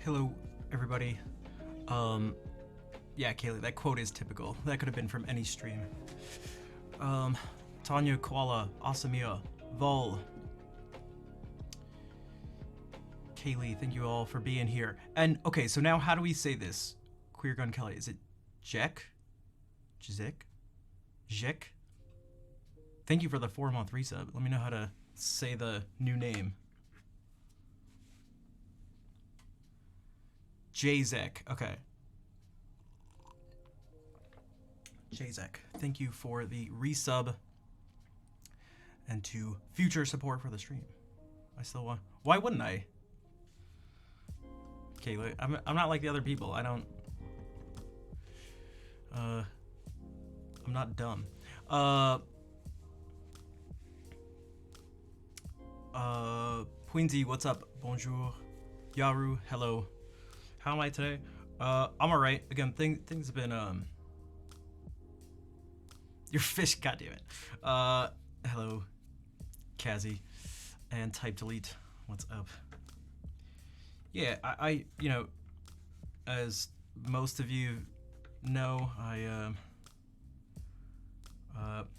Hello, everybody. Yeah, Kaylee, that quote is typical. That could have been from any stream. Tanya, Koala, Asamia, Vol. Kaylee, thank you all for being here. And, okay, so now how do we say this? Queer Gun Kelly, is it Jek? Jzik? Jek? Thank you for the 4-month resub. Let me know how to say the new name. Jzek, okay. Jzek, thank you for the resub and to future support for the stream. I still want. Why wouldn't I? Okay, I'm not like the other people. I don't. I'm not dumb. Pointy, what's up? Bonjour. Yaru, hello. How am I today? I'm alright. Again, things have been your fish, goddammit. Hello, Kazi, and type delete. What's up? Yeah, I you know, as most of you know,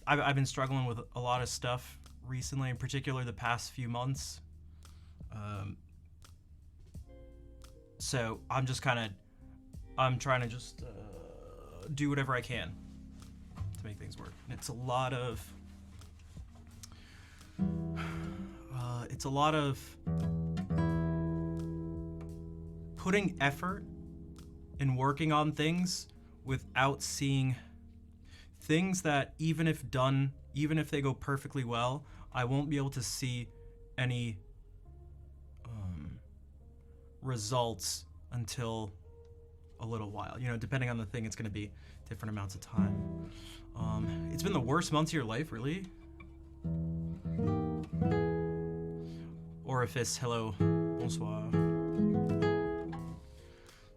I've been struggling with a lot of stuff recently, in particular the past few months. So I'm trying to just do whatever I can to make things work. And it's a lot of putting effort in working on things without seeing things that even if they go perfectly well, I won't be able to see any results until a little while. You know, depending on the thing, it's going to be different amounts of time. It's been the worst months of your life, really? Orifice, hello, bonsoir.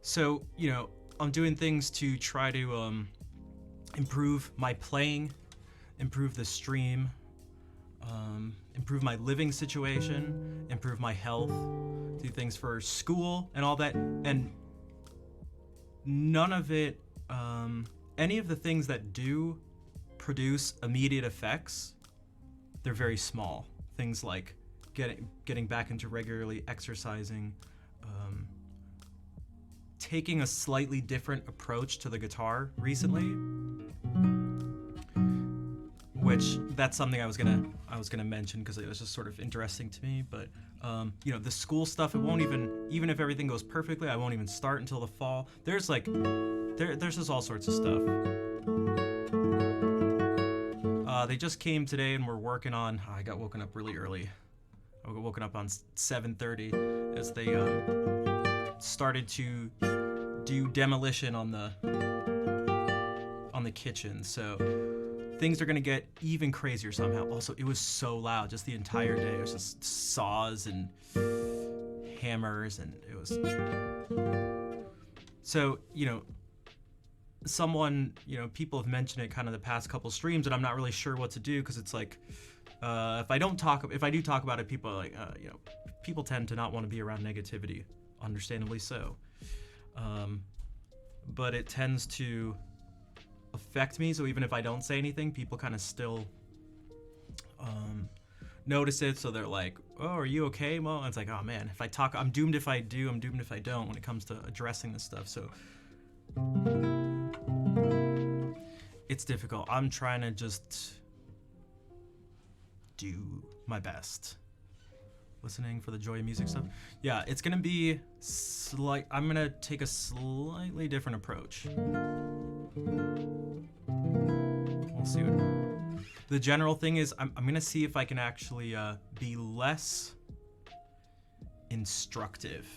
So, you know, I'm doing things to try to improve my playing, improve the stream, improve my living situation, improve my health, do things for school and all that. And none of it, any of the things that do produce immediate effects, they're very small. Things like getting back into regularly exercising, taking a slightly different approach to the guitar recently, which that's something I was gonna mention because it was just sort of interesting to me. But you know, the school stuff, it won't even if everything goes perfectly, I won't even start until the fall. There's just all sorts of stuff. They just came today and we're working on. I got woken up really early. I got woken up on 7:30 as they started to do demolition on the kitchen. So things are gonna get even crazier somehow. Also, it was so loud just the entire day. It was just saws and hammers, and it was. So, you know, people have mentioned it kind of the past couple streams, and I'm not really sure what to do because it's like, if I do talk about it, people are like, you know, people tend to not want to be around negativity, understandably so. But it tends to affect me, so even if I don't say anything, people kind of still notice it, so they're like, oh, are you okay? Well, it's like, oh man, if I talk, I'm doomed if I do, I'm doomed if I don't when it comes to addressing this stuff. So it's difficult. I'm trying to just do my best. Listening for the joy of music stuff. Yeah, it's gonna be I'm gonna take a slightly different approach. We'll see what. The general thing is, I'm gonna see if I can actually be less instructive.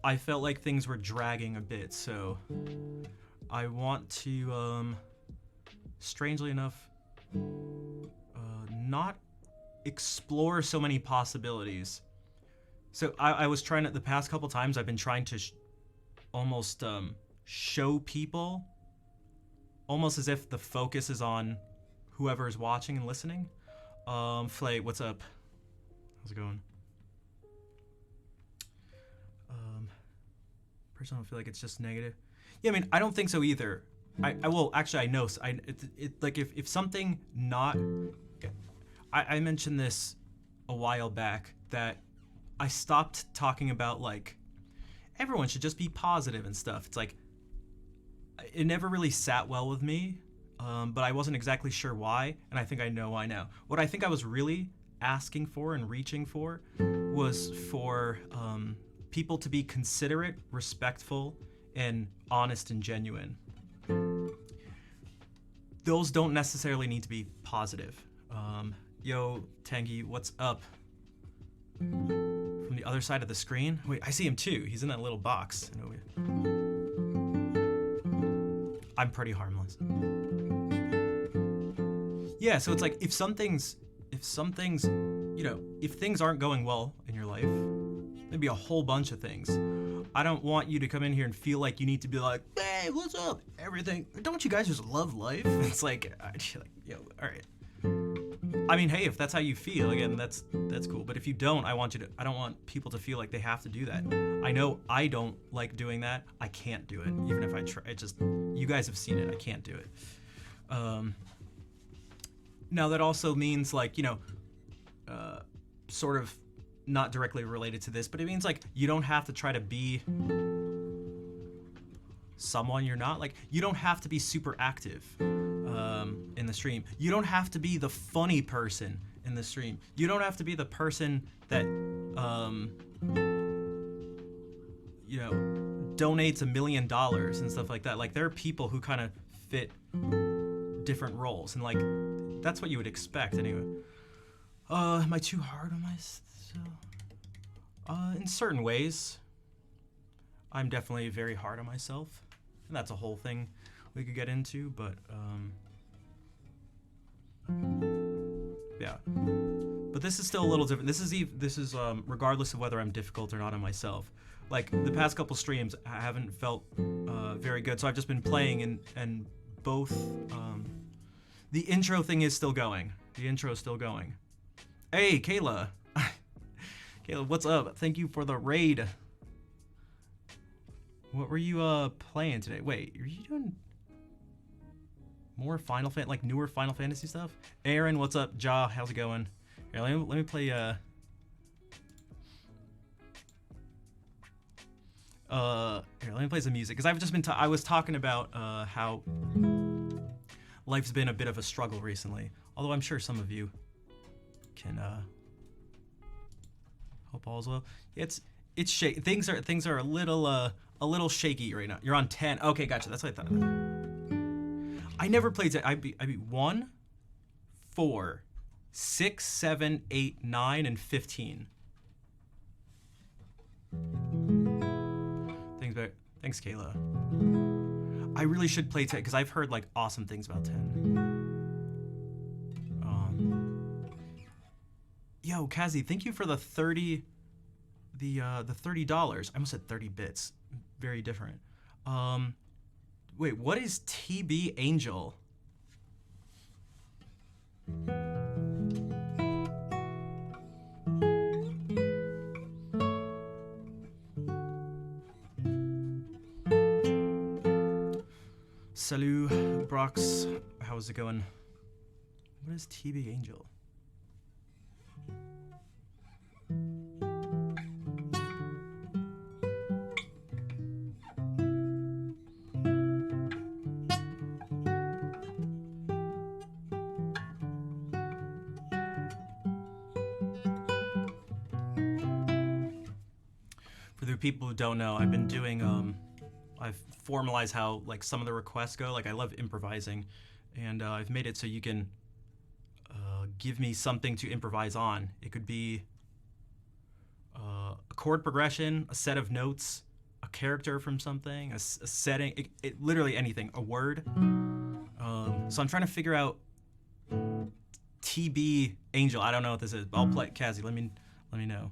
I felt like things were dragging a bit, so I want to, strangely enough, not explore so many possibilities. So I was trying to, the past couple times I've been trying to almost show people, almost as if the focus is on whoever is watching and listening. Flay, what's up? How's it going? Personally, I feel like it's just negative. Yeah, I mean, I don't think so either. I will actually I know like if something not I mentioned this a while back that I stopped talking about like everyone should just be positive and stuff. It's like it never really sat well with me, but I wasn't exactly sure why, and I think I know why now. What I think I was really asking for and reaching for was for people to be considerate, respectful, and honest and genuine. Those don't necessarily need to be positive. Yo, Tangy, what's up? From the other side of the screen? Wait, I see him too. He's in that little box. I'm pretty harmless. Yeah, so it's like if something's, you know, if things aren't going well in your life, maybe a whole bunch of things, I don't want you to come in here and feel like you need to be like, hey, what's up? Everything. Don't you guys just love life? It's like, yo, all right. I mean, hey, if that's how you feel, again, that's cool. But if you don't, I don't want people to feel like they have to do that. I know I don't like doing that. I can't do it, even if I try. You guys have seen it. I can't do it. Now that also means like, you know, sort of not directly related to this, but it means like you don't have to try to be someone you're not. Like you don't have to be super active in the stream. You don't have to be the funny person in the stream. You don't have to be the person that you know, donates $1 million and stuff like that. Like there are people who kind of fit different roles, and like that's what you would expect anyway. Am I too hard on myself? In certain ways, I'm definitely very hard on myself, and that's a whole thing we could get into. But yeah. But this is still a little different. This is regardless of whether I'm difficult or not on myself. Like the past couple streams, I haven't felt very good, so I've just been playing and both. The intro thing is still going. The intro is still going. Hey, Kayla. Kayla, what's up? Thank you for the raid. What were you playing today? Wait, are you doing more like newer Final Fantasy stuff? Aaron, what's up? Ja, how's it going? Here, let me play here, let me play some music, because I've just been I was talking about how life's been a bit of a struggle recently, although I'm sure some of you can hope all's well. It's shaky. Things are a little shaky right now. You're on 10. Okay, gotcha. That's what I thought. I never played it. I beat 1, 4, 6, 7, 8, 9, and 15. Thanks, Kayla. I really should play 10 because I've heard like awesome things about 10. Yo, Kazi, thank you for the $30. I almost said 30 bits. Very different. Wait, what is TB Angel? Salut, Brox. How's it going? What is TB Angel? For the people who don't know, I've been doing I've formalized how like some of the requests go. Like I love improvising, and I've made it so you can give me something to improvise on. It could be a chord progression, a set of notes, a character from something, a setting, it literally anything, a word. So I'm trying to figure out TB Angel. I don't know what this is, but I'll play. Kazi, let me know.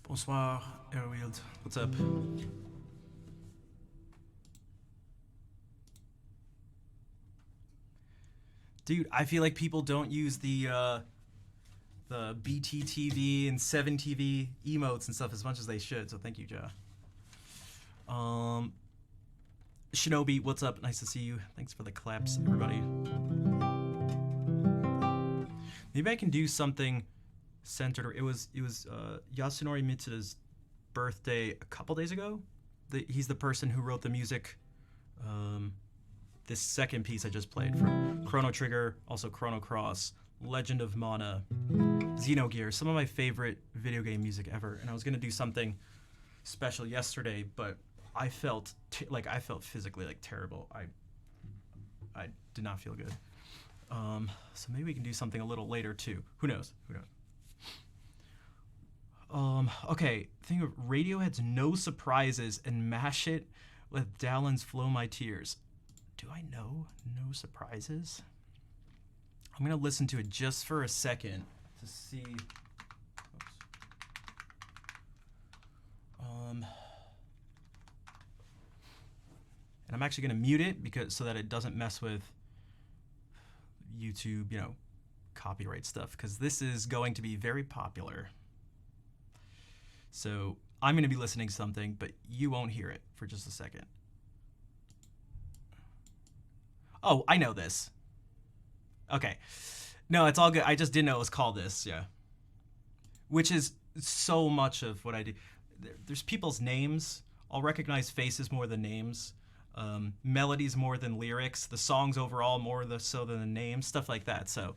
Bonsoir, Airwield. What's up? Dude, I feel like people don't use the BTTV and 7TV emotes and stuff as much as they should, so thank you, Joe. Shinobi, what's up? Nice to see you. Thanks for the claps, everybody. Maybe I can do something centered. It was Yasunori Mitsuda's birthday a couple days ago. He's the person who wrote the music. This second piece I just played from Chrono Trigger, also Chrono Cross, Legend of Mana, Xenogears, some of my favorite video game music ever. And I was gonna do something special yesterday, but I felt physically like terrible. I did not feel good. So maybe we can do something a little later too. Who knows? Okay, think of Radiohead's No Surprises and mash it with Dallon's Flow My Tears. Do I know No Surprises? I'm gonna listen to it just for a second to see. Oops. And I'm actually gonna mute it so that it doesn't mess with YouTube, copyright stuff, because this is going to be very popular. So I'm gonna be listening to something, but you won't hear it for just a second. Oh, I know this. Okay. No, it's all good. I just didn't know it was called this, yeah. Which is so much of what I do. There's people's names. I'll recognize faces more than names. Melodies more than lyrics. The songs overall more so than the names. Stuff like that, so.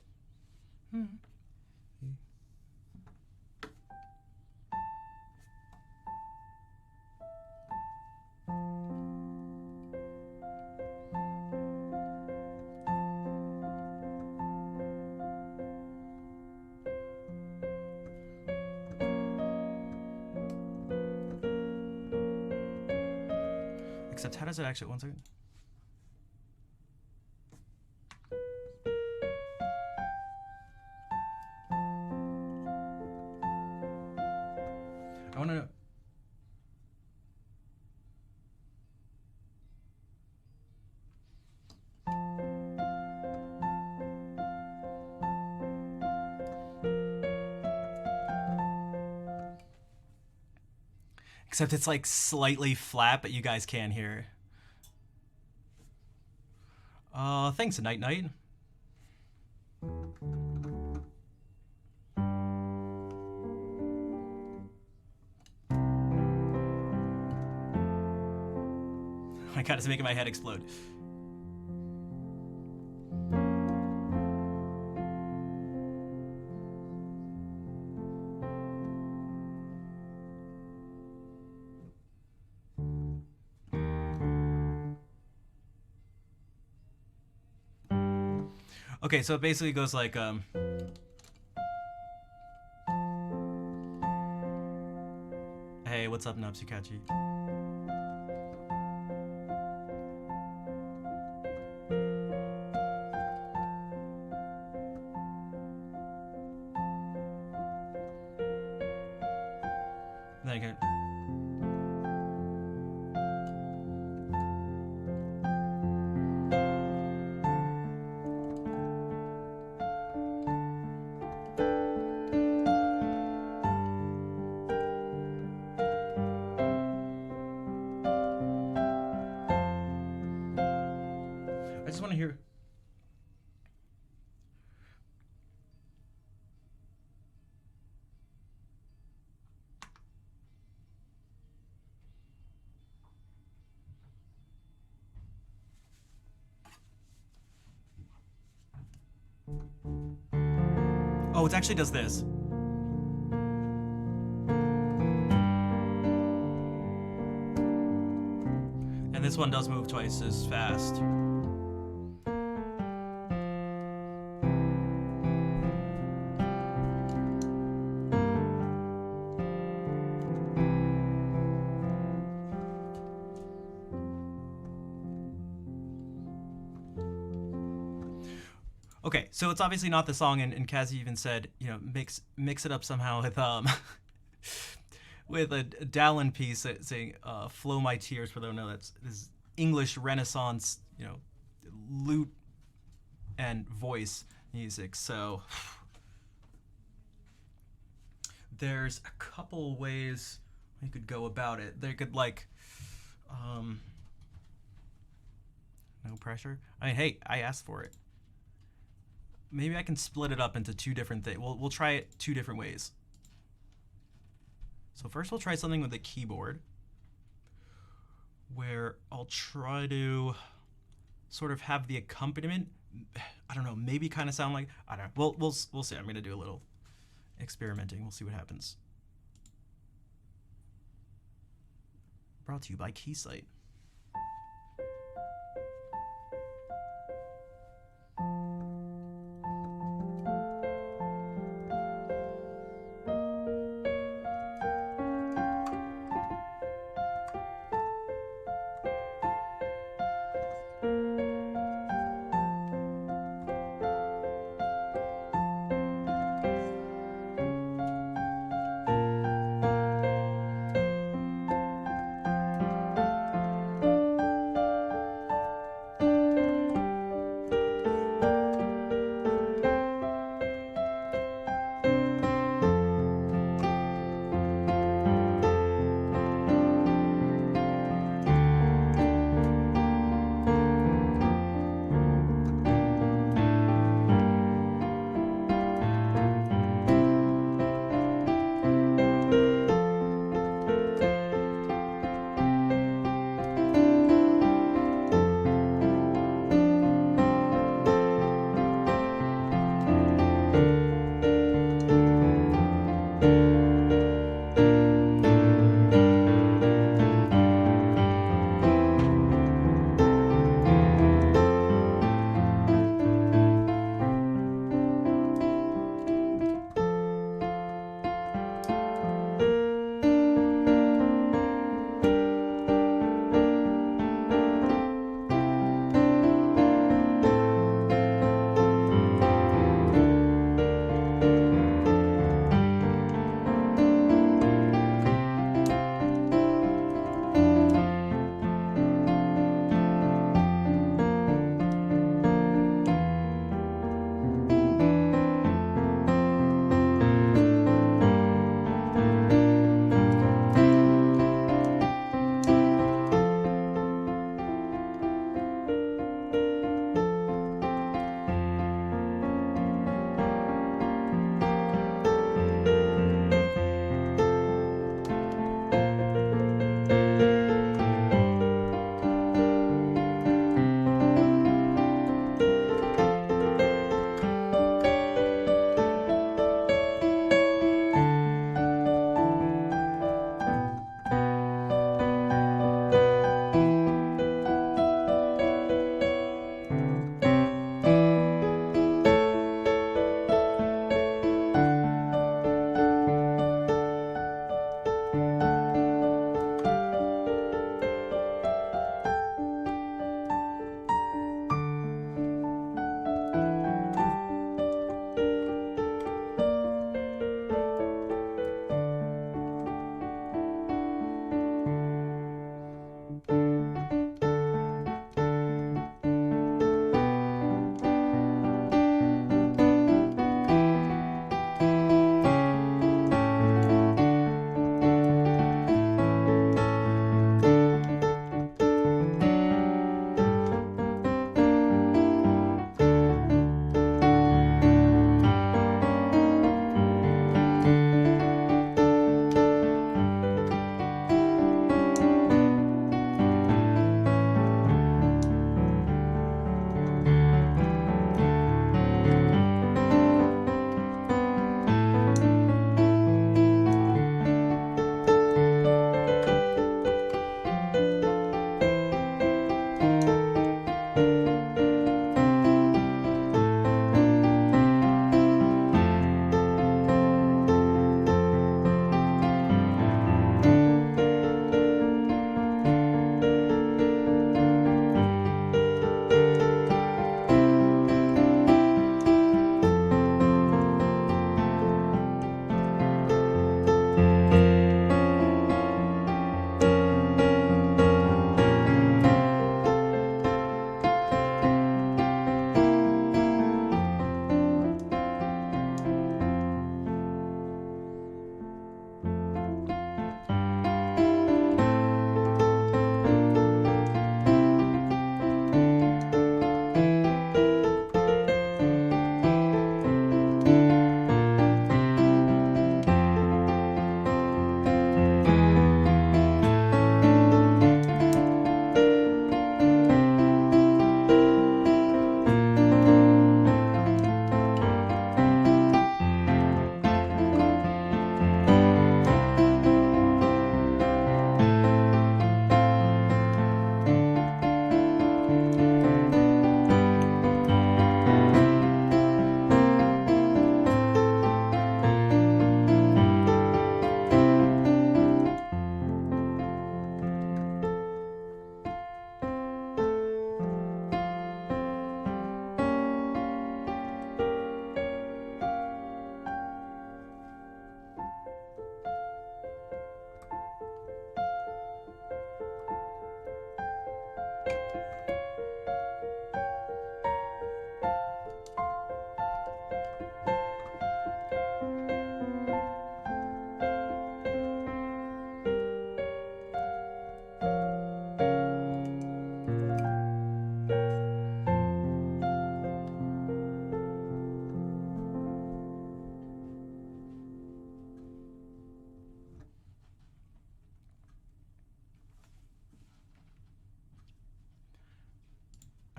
Except how does it actually, one second. I want to know. Except it's like slightly flat, but you guys can hear. Thanks, Night Night. My God, it's making my head explode. Okay, so it basically goes like, hey, what's up, Napsukachi? Then I can... I just want to hear. Oh, it actually does this. And this one does move twice as fast. Okay, so it's obviously not the song, and Kazi even said, mix it up somehow with with a Dallin piece saying "Flow my tears for those who know that's this English Renaissance, lute and voice music. So there's a couple ways you could go about it. They could no pressure. I mean, hey, I asked for it. Maybe I can split it up into two different things. We'll try it two different ways. So first we'll try something with the keyboard where I'll try to sort of have the accompaniment, I don't know, maybe kind of sound like, I don't know. We'll see. I'm going to do a little experimenting. We'll see what happens. Brought to you by Keysight.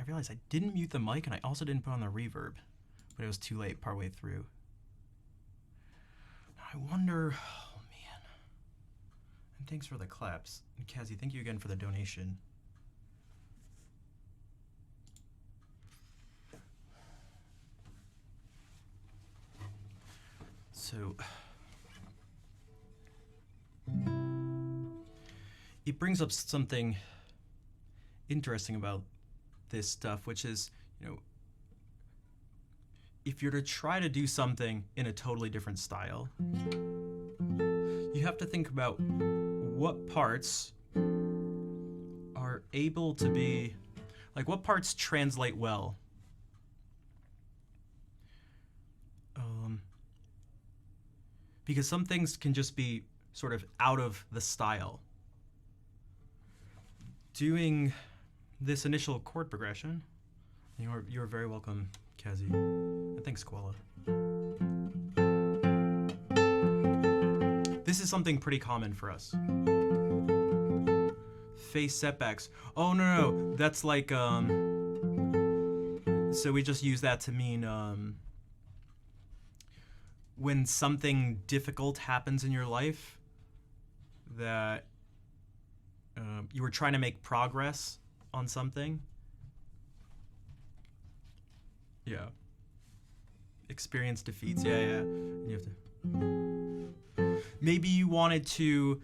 realized I didn't mute the mic and I also didn't put on the reverb, but it was too late partway through. I wonder, oh man. And thanks for the claps. And Cassie, thank you again for the donation. So, it brings up something interesting about this stuff, which is, if you're to try to do something in a totally different style, you have to think about what parts are able to be, like what parts translate well. Because some things can just be sort of out of the style. Doing this initial chord progression, you're very welcome, Kazi. And thanks, Koala. This is something pretty common for us. Face setbacks. Oh, no, that's like, so we just use that to mean, when something difficult happens in your life that you were trying to make progress on something. Yeah. Experience defeats. Yeah. And you have to. Maybe you wanted to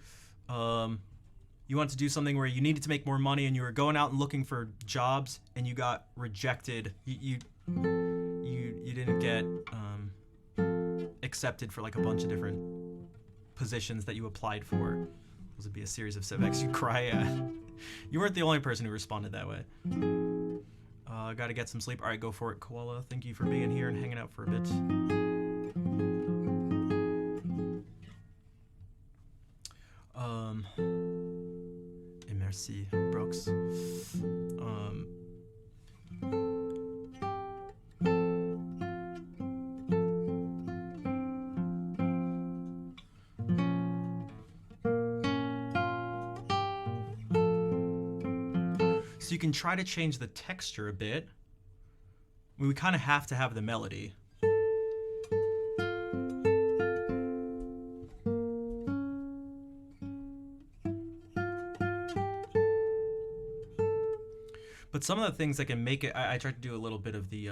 do something where you needed to make more money and you were going out and looking for jobs and you got rejected. You didn't get accepted for like a bunch of different positions that you applied for. Those would be a series of setbacks. You cry at. You weren't the only person who responded that way. Gotta get some sleep. All right, go for it, Koala. Thank you for being here and hanging out for a bit. Et merci, Brooks. So you can try to change the texture a bit. We kind of have to have the melody. But some of the things that can make it, I tried to do a little bit of the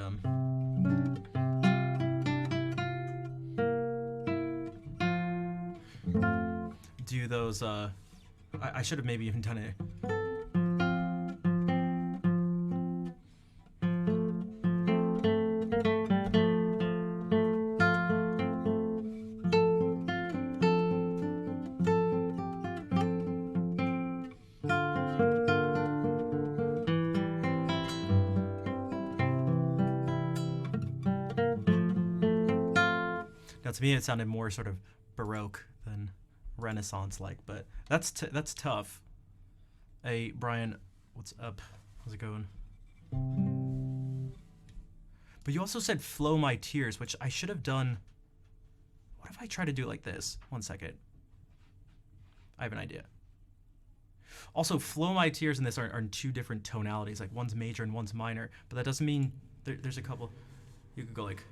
do those I should have maybe even done it. To me, it sounded more sort of Baroque than Renaissance-like, but that's tough. Hey, Brian, what's up? How's it going? But you also said "Flow My Tears," which I should have done. What if I try to do it like this? 1 second. I have an idea. Also, "Flow My Tears" and this are in two different tonalities. Like one's major and one's minor, but that doesn't mean there's a couple. You could go like.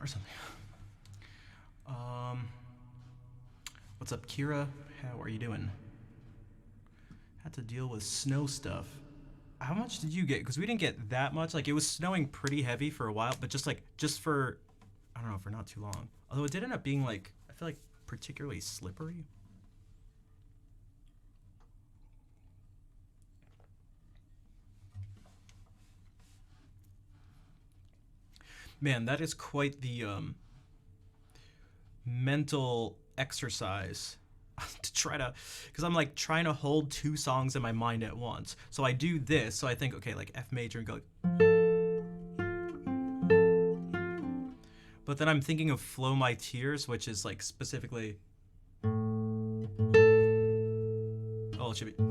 or something. What's up, Kira? How are you doing? Had to deal with snow stuff. How much did you get? Because we didn't get that much. Like, it was snowing pretty heavy for a while, but just for, I don't know, for not too long. Although it did end up being like, I feel like particularly slippery. Man, that is quite the mental exercise to try to, because I'm like trying to hold two songs in my mind at once. So I do this, so I think, okay, like F major and go like, but then I'm thinking of Flow My Tears, which is like specifically, oh, it should be.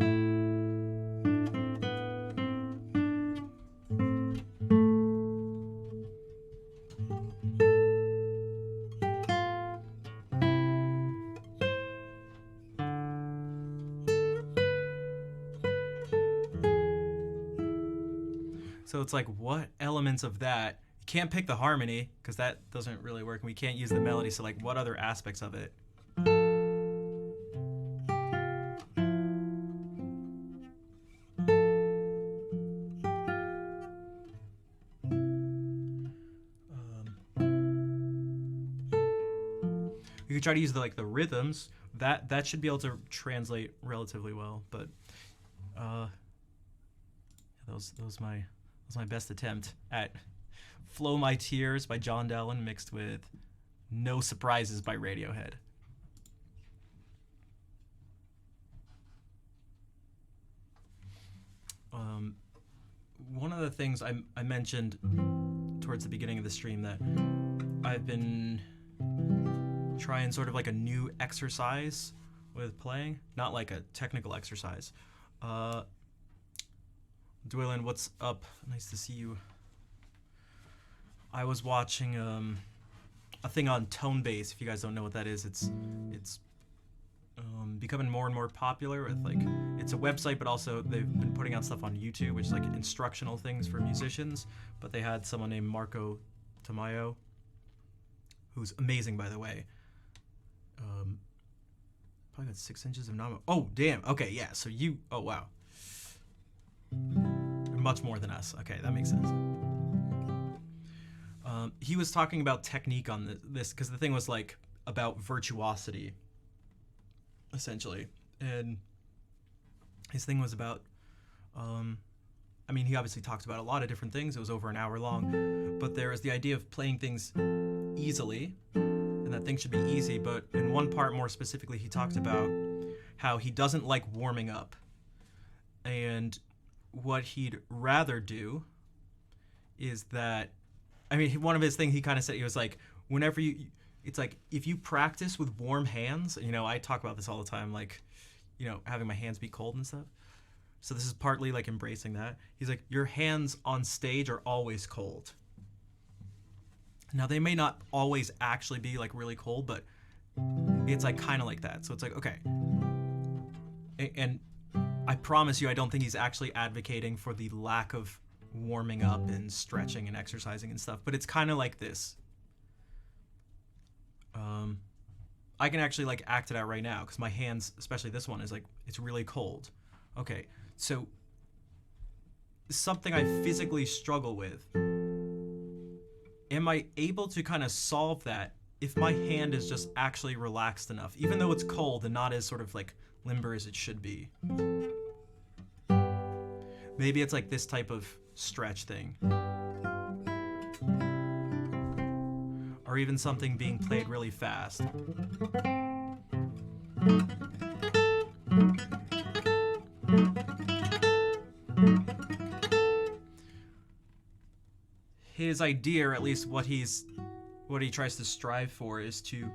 So it's like, what elements of that? You can't pick the harmony because that doesn't really work, and we can't use the melody. So like, what other aspects of it? You could try to use the rhythms. That should be able to translate relatively well. But that was my best attempt at Flow My Tears by John Dallin mixed with No Surprises by Radiohead. One of the things I mentioned towards the beginning of the stream that I've been trying sort of like a new exercise with playing, not like a technical exercise. Dwaylen, what's up? Nice to see you. I was watching a thing on Tonebase. If you guys don't know what that is, it's becoming more and more popular. With like, it's a website, but also they've been putting out stuff on YouTube, which is like instructional things for musicians. But they had someone named Marco Tamayo, who's amazing, by the way. Probably got 6 inches of non. Oh damn. Okay, yeah. So you. Oh wow. Much more than us. Okay, that makes sense. He was talking about technique on this because the thing was like about virtuosity, essentially, and his thing was about. I mean, he obviously talked about a lot of different things. It was over an hour long, but there is the idea of playing things easily, and that things should be easy. But in one part, more specifically, he talked about how he doesn't like warming up, and what he'd rather do is that, I mean, one of his things he kind of said, he was like, whenever it's like, if you practice with warm hands, you know, I talk about this all the time, like, you know, having my hands be cold and stuff. So this is partly like embracing that. He's like, your hands on stage are always cold. Now they may not always actually be like really cold, but it's like kind of like that. So it's like, okay. And I promise you, I don't think he's actually advocating for the lack of warming up and stretching and exercising and stuff, but it's kind of like this. I can actually like act it out right now because my hands, especially this one, is like, it's really cold. Okay, so something I physically struggle with. Am I able to kind of solve that if my hand is just actually relaxed enough, even though it's cold and not as sort of like limber as it should be? Maybe it's like this type of stretch thing. Or even something being played really fast. His idea, or at least what he tries to strive for, is to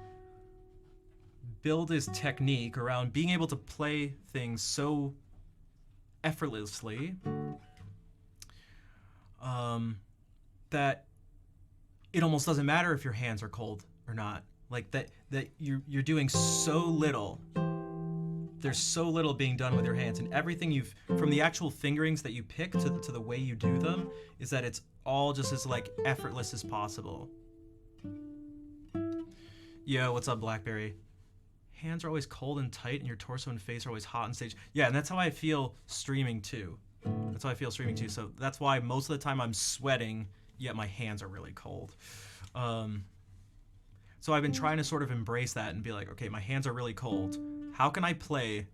build his technique around being able to play things so effortlessly that it almost doesn't matter if your hands are cold or not. Like that you're doing so little. There's so little being done with your hands, and everything from the actual fingerings that you pick to the way you do them, is that it's all just as like effortless as possible. Yo, what's up, Blackberry? Hands are always cold and tight, and your torso and face are always hot on stage. Yeah, and that's how I feel streaming too. That's how I feel streaming too. So that's why most of the time I'm sweating, yet my hands are really cold. So I've been trying to sort of embrace that and be like, okay, my hands are really cold. How can I play?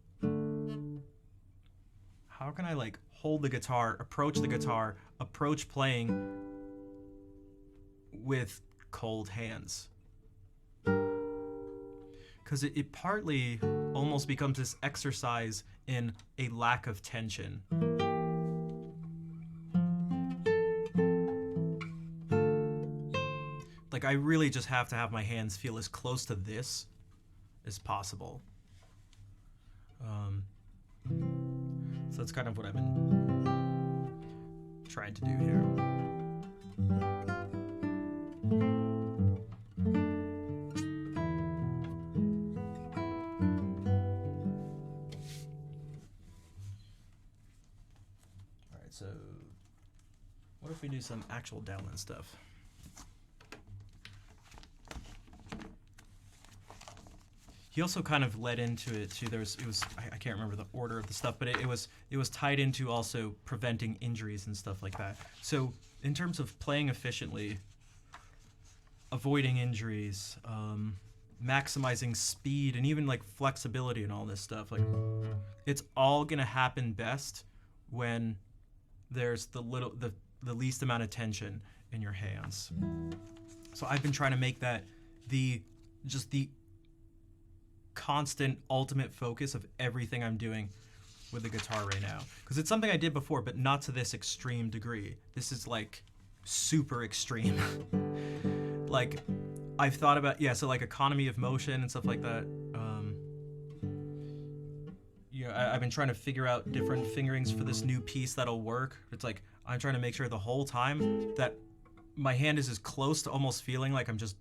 How can I like hold the guitar, approach playing with cold hands? Because it partly almost becomes this exercise in a lack of tension. Like, I really just have to have my hands feel as close to this as possible. So that's kind of what I've been trying to do here. So, what if we do some actual download stuff? He also kind of led into it too. I can't remember the order of the stuff, but it was tied into also preventing injuries and stuff like that. So, in terms of playing efficiently, avoiding injuries, maximizing speed, and even like flexibility and all this stuff, like it's all gonna happen best when there's the least amount of tension in your hands. So I've been trying to make that the constant ultimate focus of everything I'm doing with the guitar right now, because it's something I did before, but not to this extreme degree. This is like super extreme. Like I've thought about, so like economy of motion and stuff like that. I've been trying to figure out different fingerings for this new piece that'll work. It's like I'm trying to make sure the whole time that my hand is as close to almost feeling like I'm just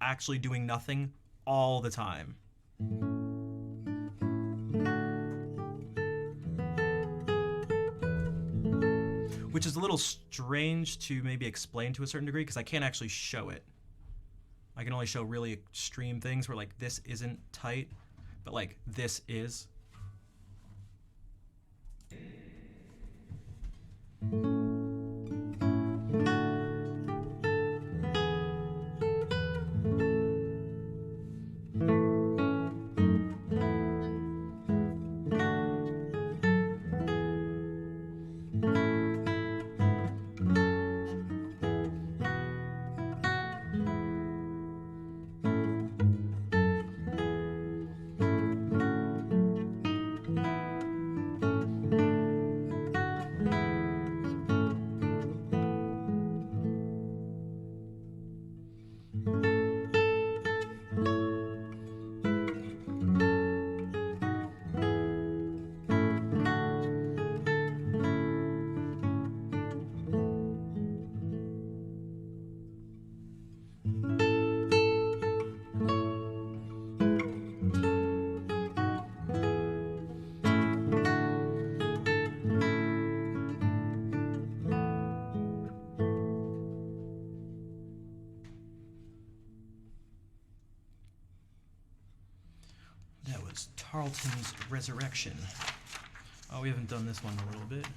actually doing nothing all the time. Which is a little strange to maybe explain to a certain degree, because I can't actually show it. I can only show really extreme things where like this isn't tight, but like this is. That was Tarleton's Resurrection. Oh, we haven't done this one in a little bit.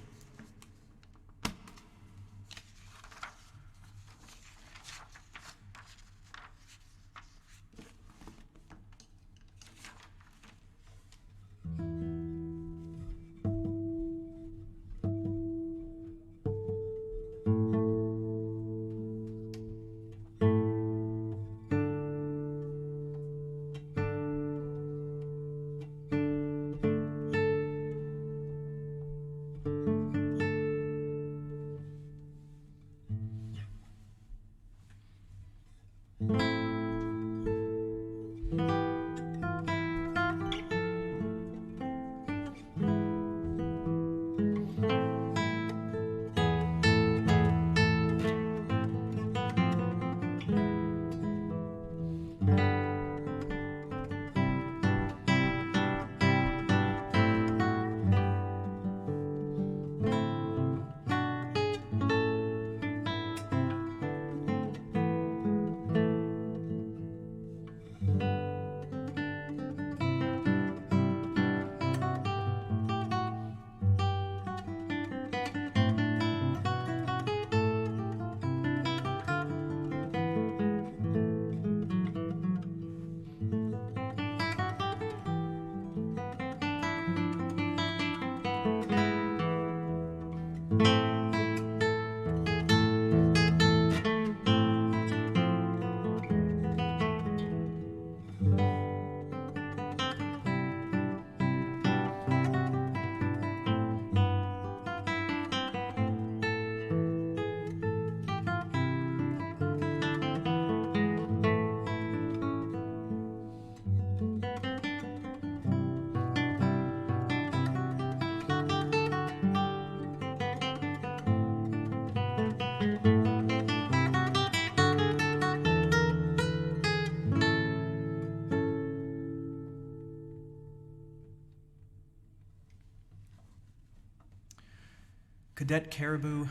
Cadet Caribou,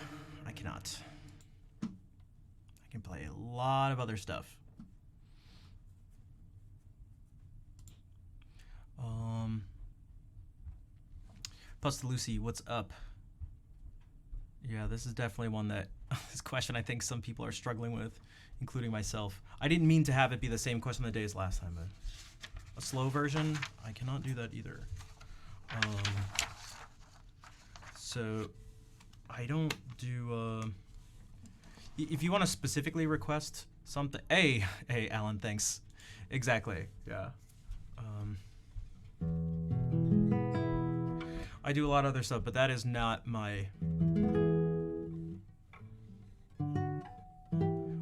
I cannot. I can play a lot of other stuff. Lucy, what's up? Yeah, this is definitely one that, this question I think some people are struggling with, including myself. I didn't mean to have it be the same question of the day as last time, but a slow version, I cannot do that either. So I don't do, if you want to specifically request something, hey, Alan, thanks. Exactly, yeah. I do a lot of other stuff, but that is not my...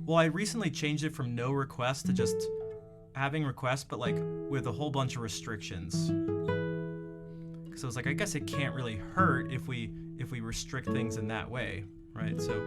Well, I recently changed it from no request to just having requests, but like with a whole bunch of restrictions. Because I was like, I guess it can't really hurt if we restrict things in that way, right? So...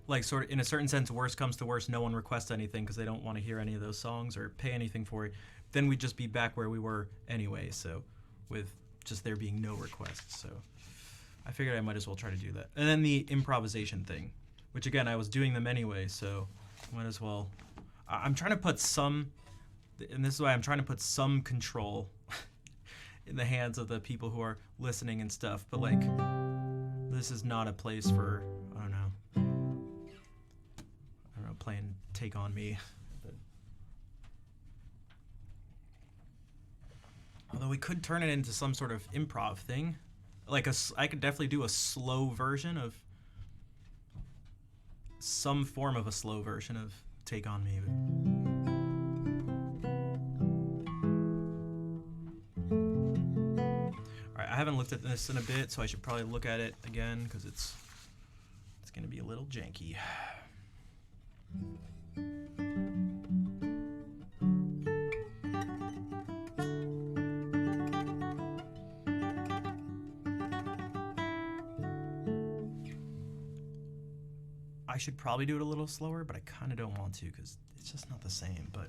like sort of in a certain sense, worst comes to worst, no one requests anything because they don't want to hear any of those songs or pay anything for it. Then we'd just be back where we were anyway. So with just there being no requests. So I figured I might as well try to do that. And then the improvisation thing, which again, I was doing them anyway. So might as well. I'm trying to put some, and this is why I'm trying to put some control in the hands of the people who are listening and stuff. But like, this is not a place for, I don't know, playing Take On Me. But although we could turn it into some sort of improv thing. Like I could definitely do a slow version of some form of a slow version of Take On Me. Alright, I haven't looked at this in a bit, so I should probably look at it again because it's gonna be a little janky. I should probably do it a little slower, but I kind of don't want to because it's just not the same, but...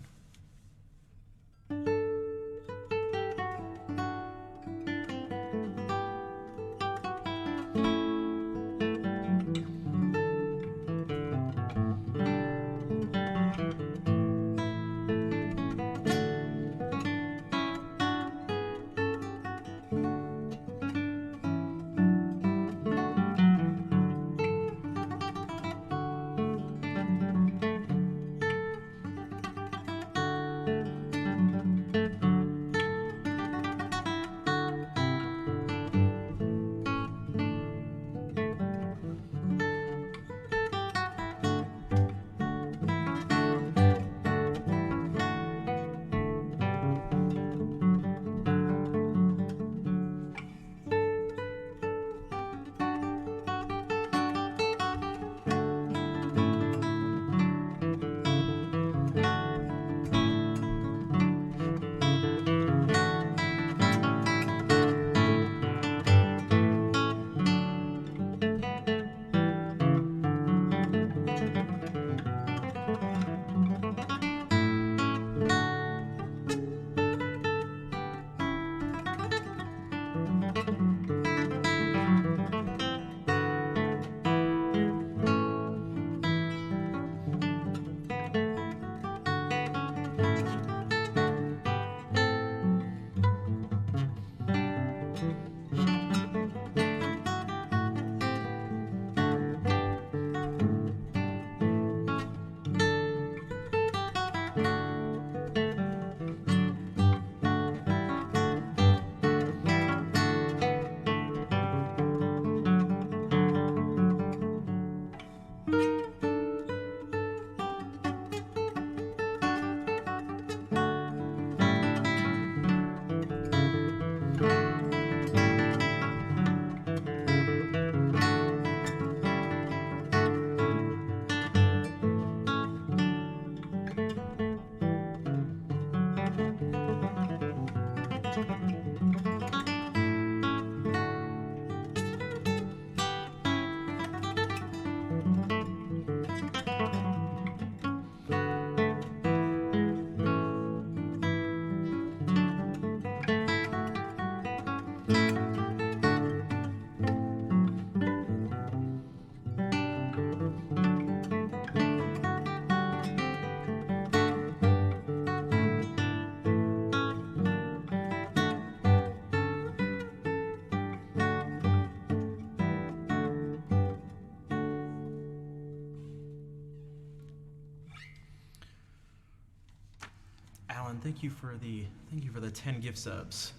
Alan, thank you for the 10 gift subs.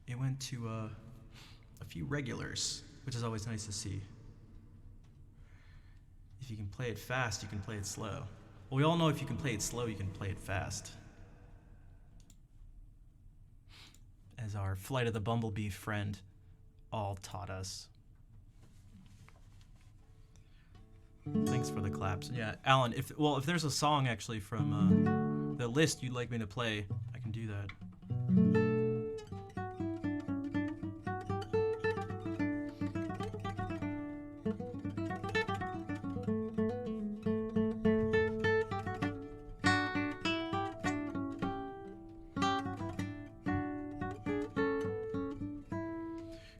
It went to a few regulars, which is always nice to see. If you can play it fast, you can play it slow. Well, we all know if you can play it slow, you can play it fast. As our Flight of the Bumblebee friend all taught us. Thanks for the claps. Yeah, Alan, if there's a song actually from the list you'd like me to play, I can do that.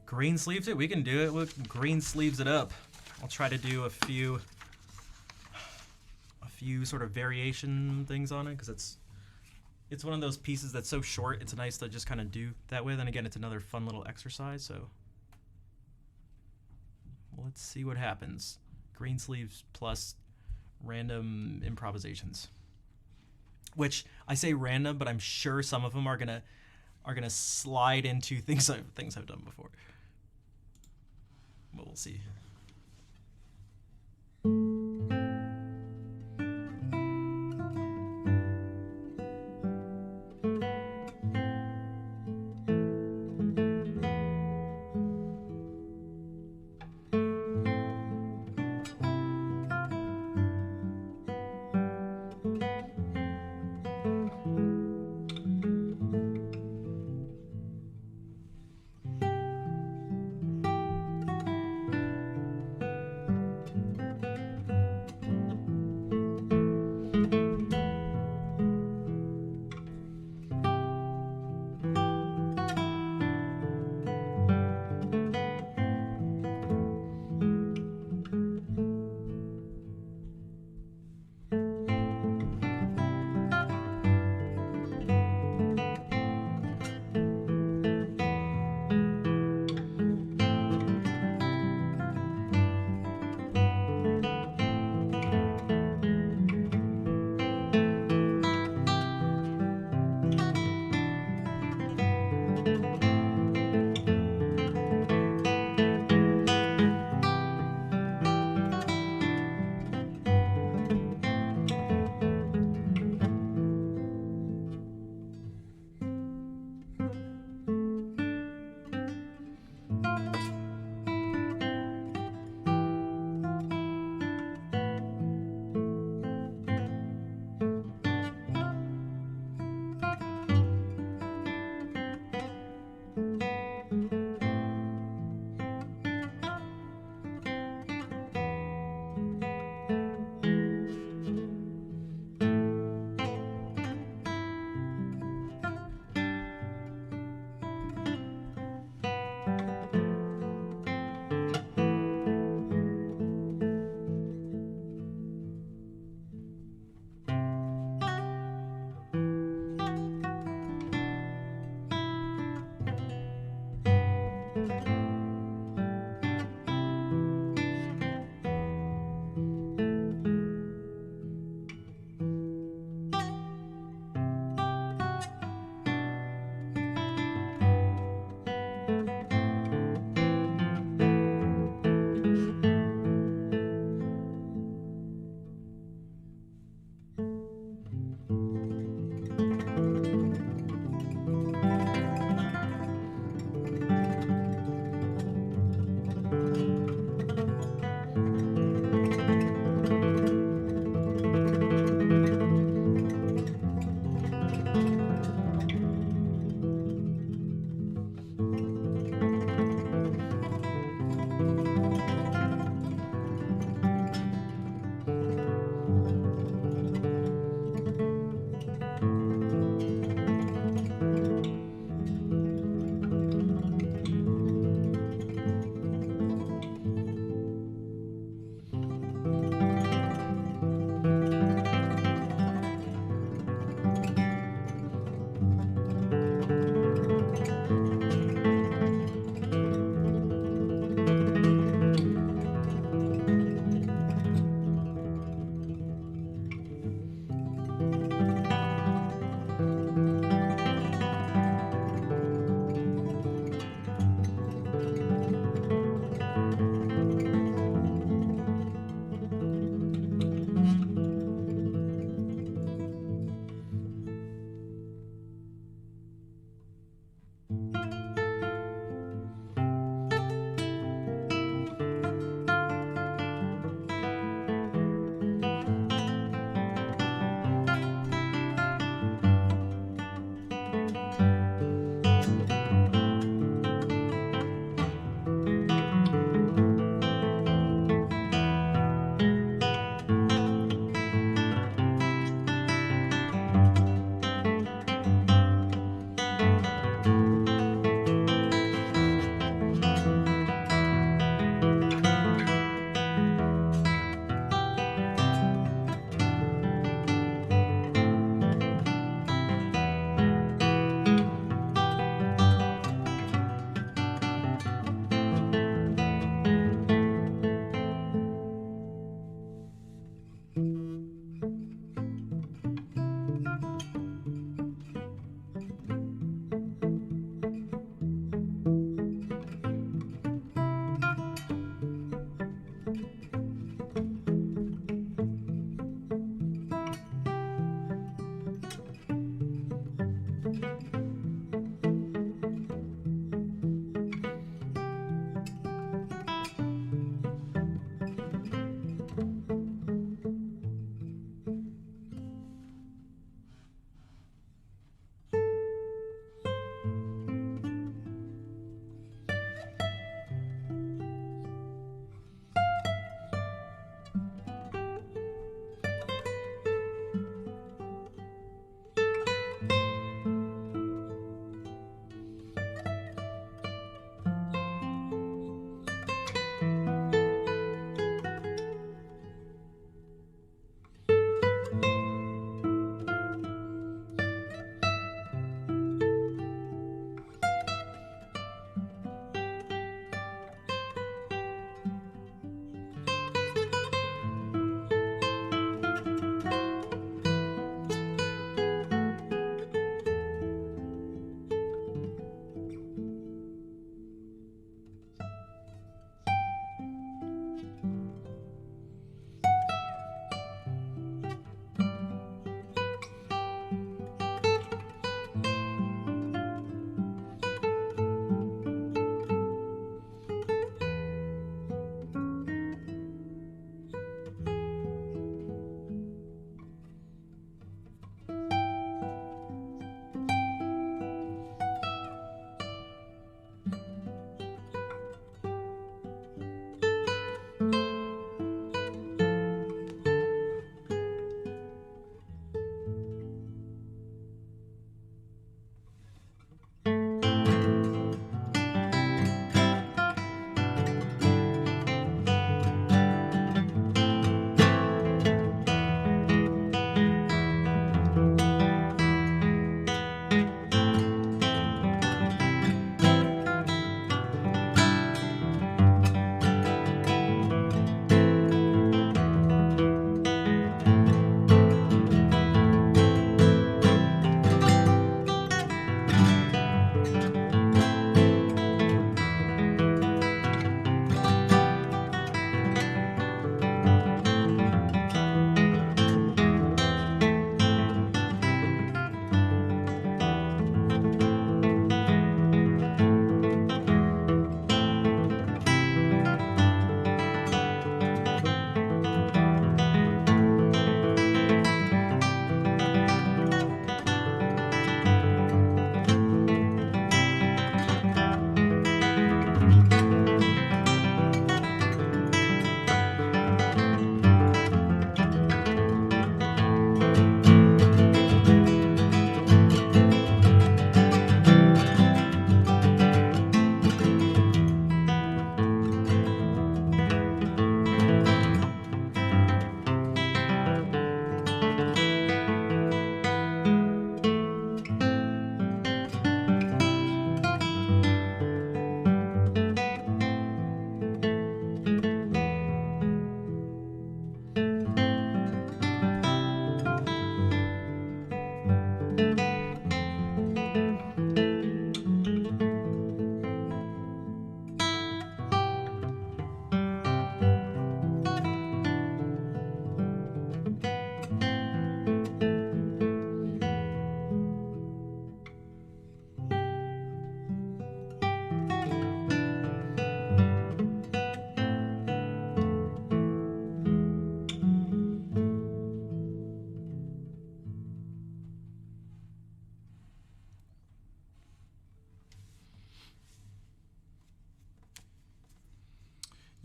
Green sleeves it? We can do it. We'll green sleeves it up. I'll try to do a few sort of variation things on it because it's one of those pieces that's so short. It's nice to just kind of do that with. And again, it's another fun little exercise. So let's see what happens. Green sleeves plus random improvisations. Which I say random, but I'm sure some of them are gonna slide into things I've done before. But we'll see.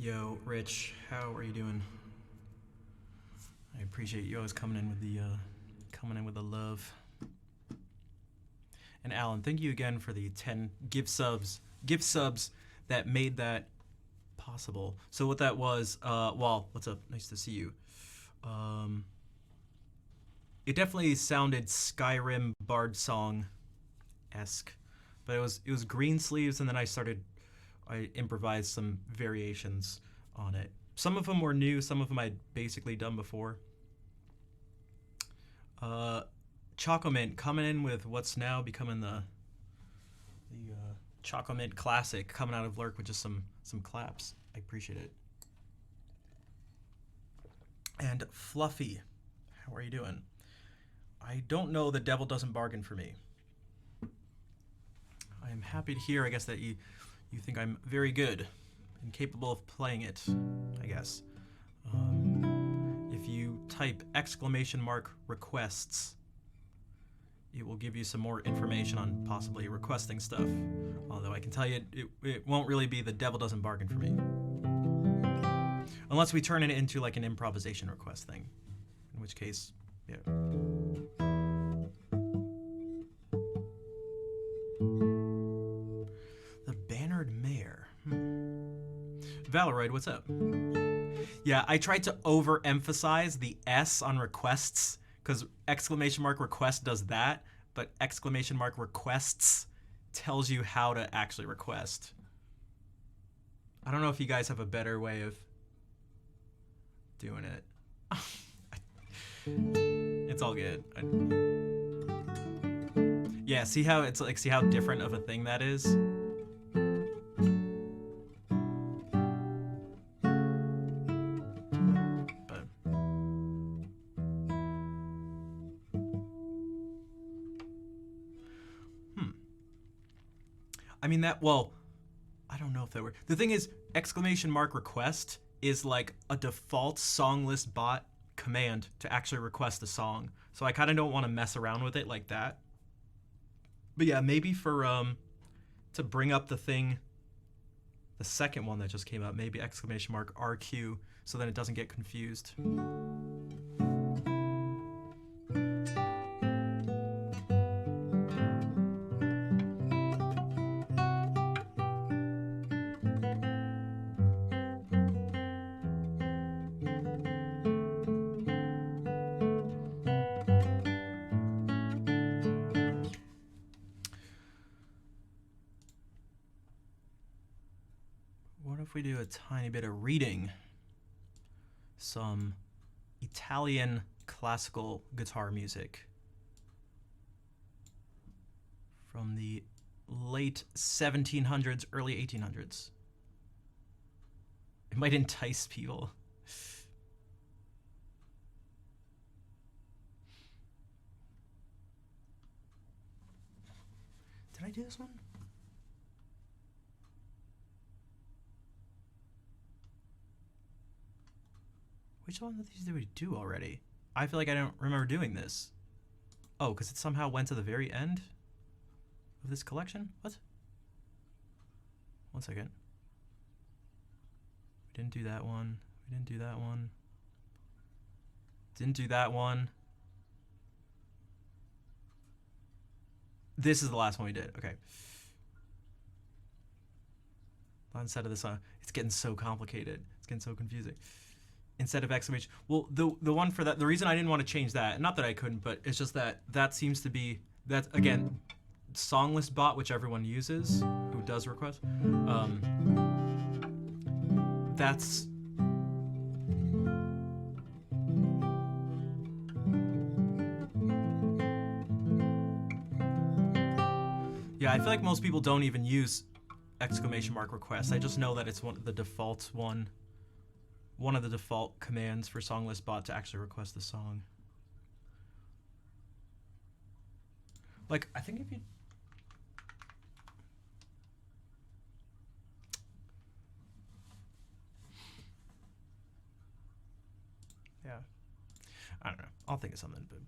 Yo, Rich, how are you doing? I appreciate you always coming in with the love. And Alan, thank you again for the 10 gift subs that made that possible. So what that was, Wall, what's up? Nice to see you. It definitely sounded Skyrim Bard Song-esque, but it was Green Sleeves, and then I improvised some variations on it. Some of them were new, some of them I'd basically done before. Chocomint coming in with what's now becoming the Chocomint classic, coming out of Lurk with just some claps. I appreciate it. And Fluffy, how are you doing? I don't know, the devil doesn't bargain for me. I am happy to hear, I guess, that you think I'm very good and capable of playing it, I guess. If you type !requests, it will give you some more information on possibly requesting stuff. Although I can tell you, it won't really be the devil doesn't bargain for me. Unless we turn it into like an improvisation request thing. In which case, yeah. The Bannered Mare. Valoroid, what's up? Yeah, I tried to overemphasize the S on requests, because !request does that, but !requests tells you how to actually request. I don't know if you guys have a better way of doing it. It's all good. Yeah, see how it's like, see how different of a thing that is? I mean I don't know if that works. The thing is, !request is like a default song list bot command to actually request a song. So I kind of don't want to mess around with it like that. But yeah, maybe for to bring up the thing, the second one that just came out, maybe !RQ, so then it doesn't get confused. We do a tiny bit of reading some Italian classical guitar music from the late 1700s, early 1800s. It might entice people. Did I do this one? Which one of these did we do already? I feel like I don't remember doing this. Oh, because it somehow went to the very end of this collection? What? One second. We didn't do that one. We didn't do that one. Didn't do that one. This is the last one we did. Okay. Instead of this one, it's getting so complicated. It's getting so confusing. Instead of exclamation. Well, the one for that, the reason I didn't want to change that, not that I couldn't, but it's just that seems to be, that again, songless bot, which everyone uses, who does request, that's, yeah, I feel like most people don't even use !request. I just know that it's one of the default one of the default commands for songless bot to actually request the song. Like, I think if you... Yeah. I don't know. I'll think of something, but...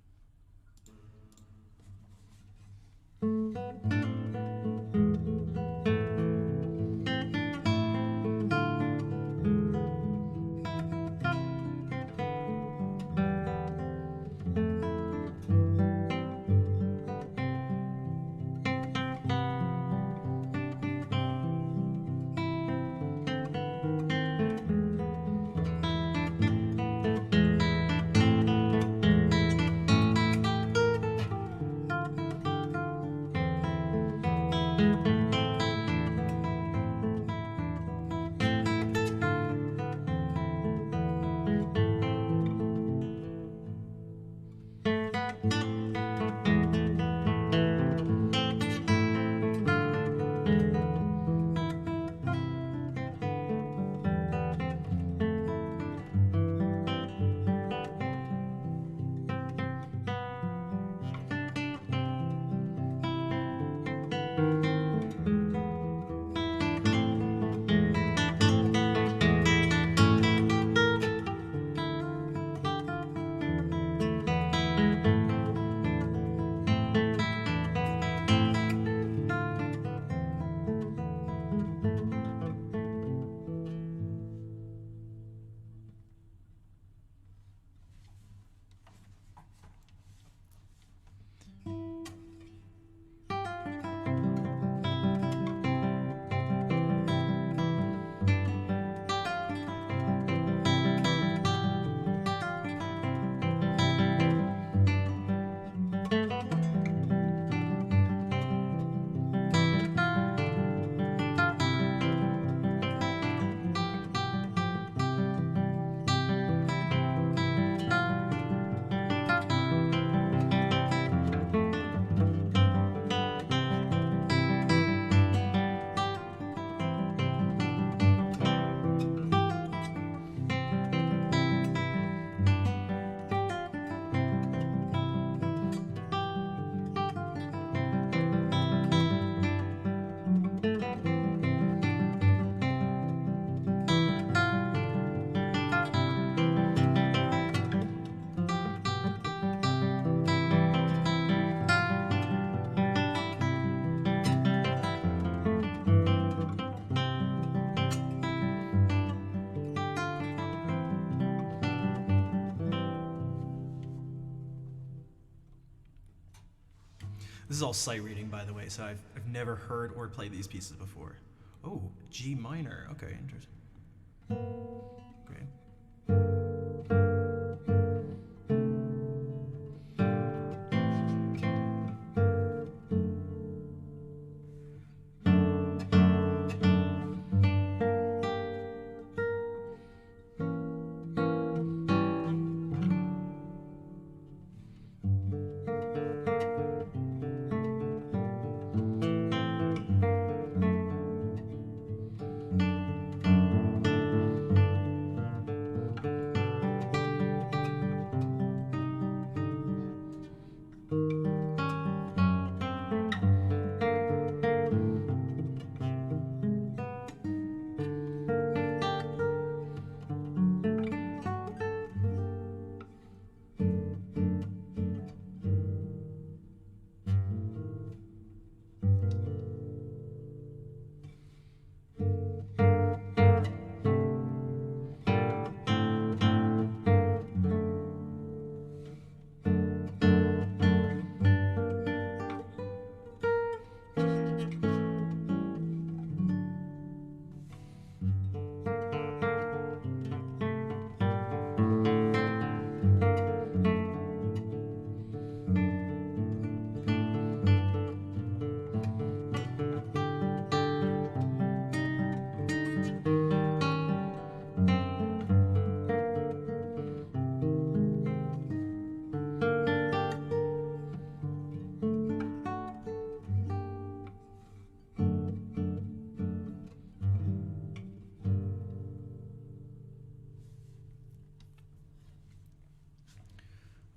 This is all sight reading, by the way, so I've never heard or played these pieces before. Oh, G minor. Okay, interesting. Okay.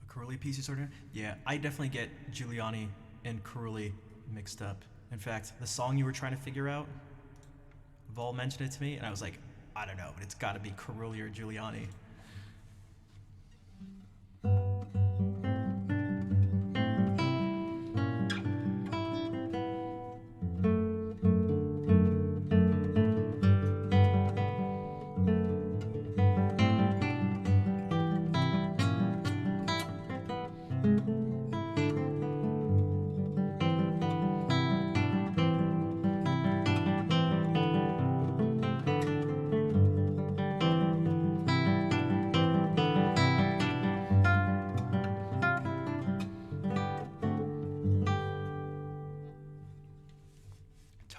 Carulli piece you started? Yeah, I definitely get Giuliani and Carulli mixed up. In fact, the song you were trying to figure out, Vol mentioned it to me, and I was like, I don't know, but it's got to be Carulli or Giuliani.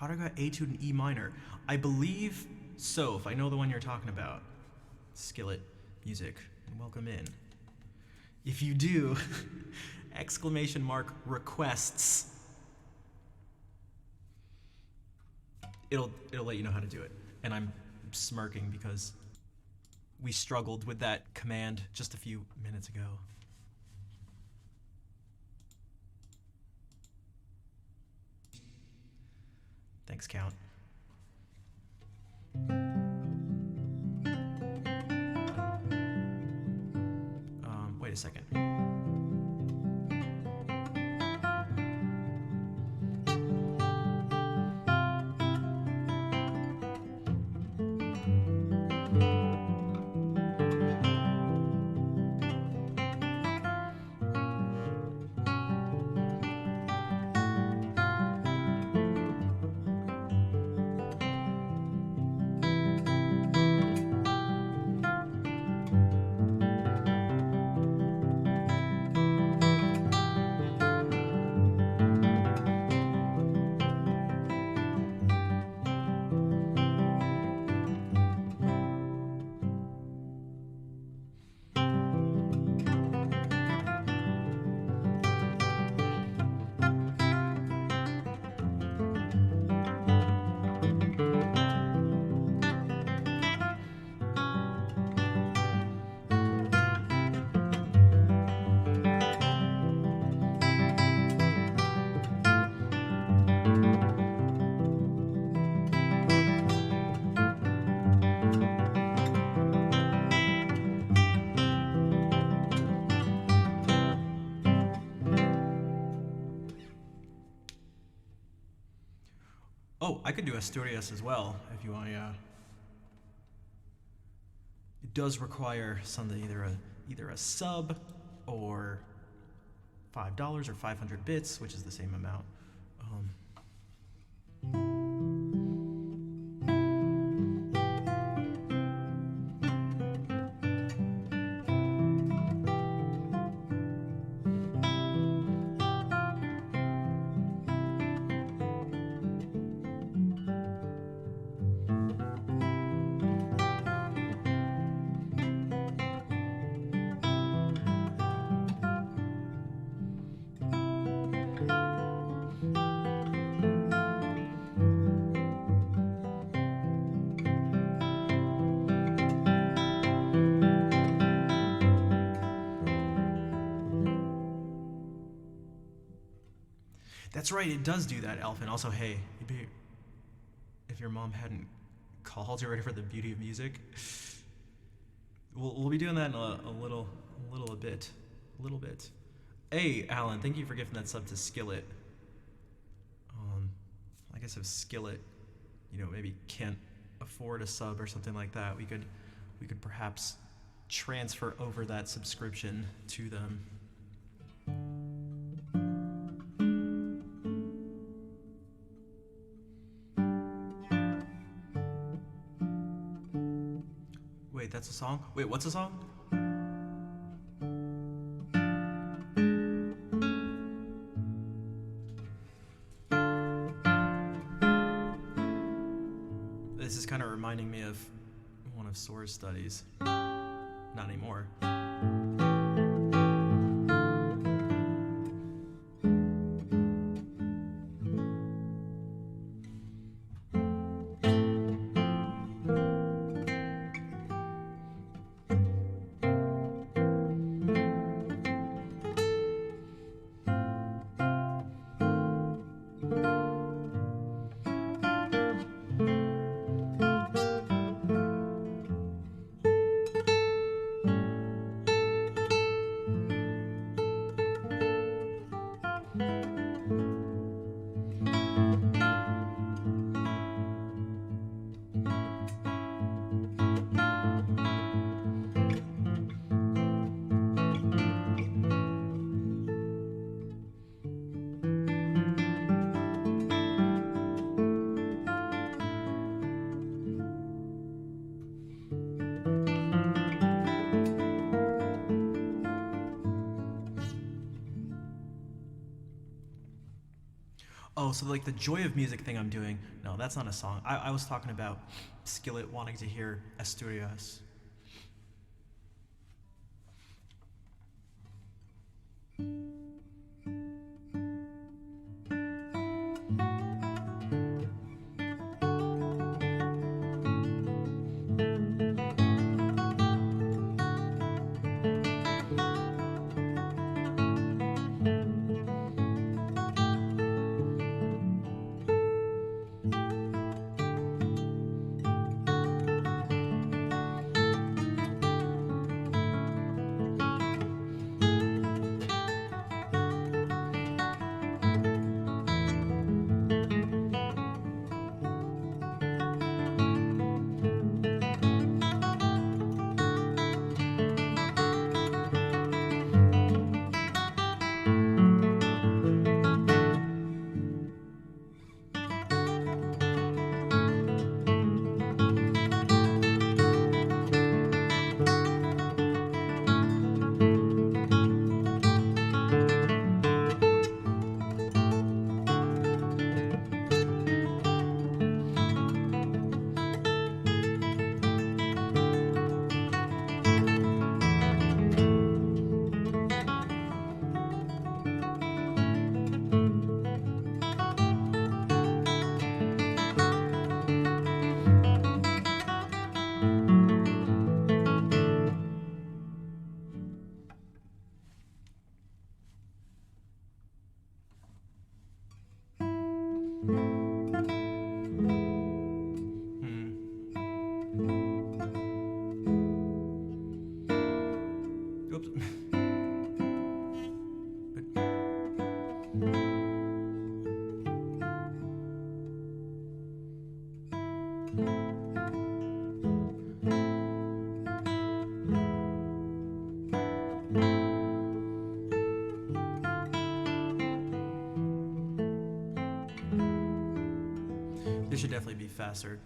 Targa Etude in E minor. I believe so, if I know the one you're talking about. Skillet music. And welcome in. If you do, exclamation mark requests. It'll let you know how to do it. And I'm smirking because we struggled with that command just a few minutes ago. Thanks, Count. Wait a second. Oh, I could do Asturias as well, if you want, yeah. It does require something, either a sub or $5 or 500 bits, which is the same amount. That's right, it does do that, Elfin. Also, hey, if your mom hadn't called, you ready for the beauty of music? We'll be doing that in a little bit. Hey, Alan, thank you for gifting that sub to Skillet. I guess if Skillet, maybe can't afford a sub or something like that, we could perhaps transfer over that subscription to them. Wait, that's a song? Wait, what's a song? This is kind of reminding me of one of Sora's studies. Not anymore. Oh, so like the Joy of Music thing I'm doing, no, that's not a song. I was talking about Skillet wanting to hear Asturias. Hmm. Oops. But this should definitely be faster.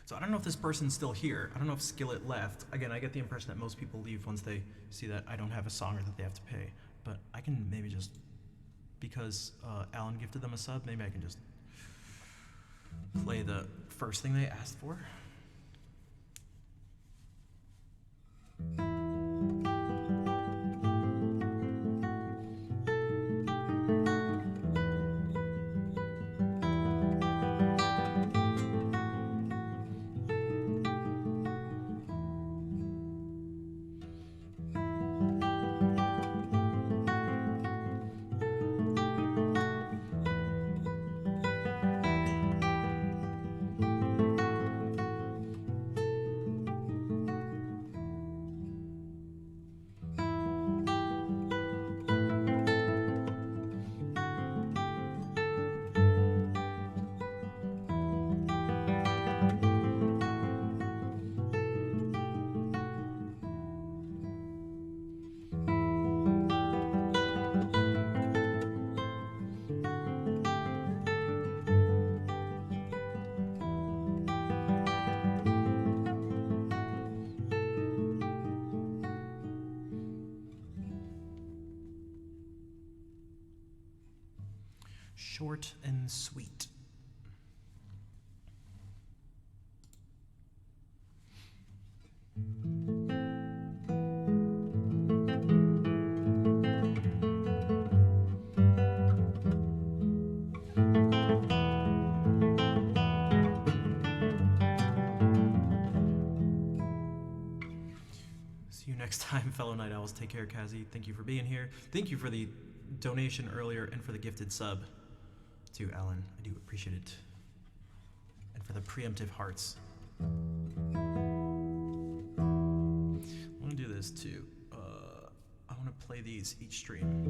So I don't know if this person's still here. I don't know if Skillet left. Again, I get the impression that most people leave once they see that I don't have a song or that they have to pay. But I can maybe just, because Alan gifted them a sub, maybe I can just play the first thing they asked for. Short and sweet. See you next time, fellow Night Owls. Take care, Kazi. Thank you for being here. Thank you for the donation earlier and for the gifted sub to Alan. I do appreciate it. And for the preemptive hearts. I want to do this too. I want to play these each stream.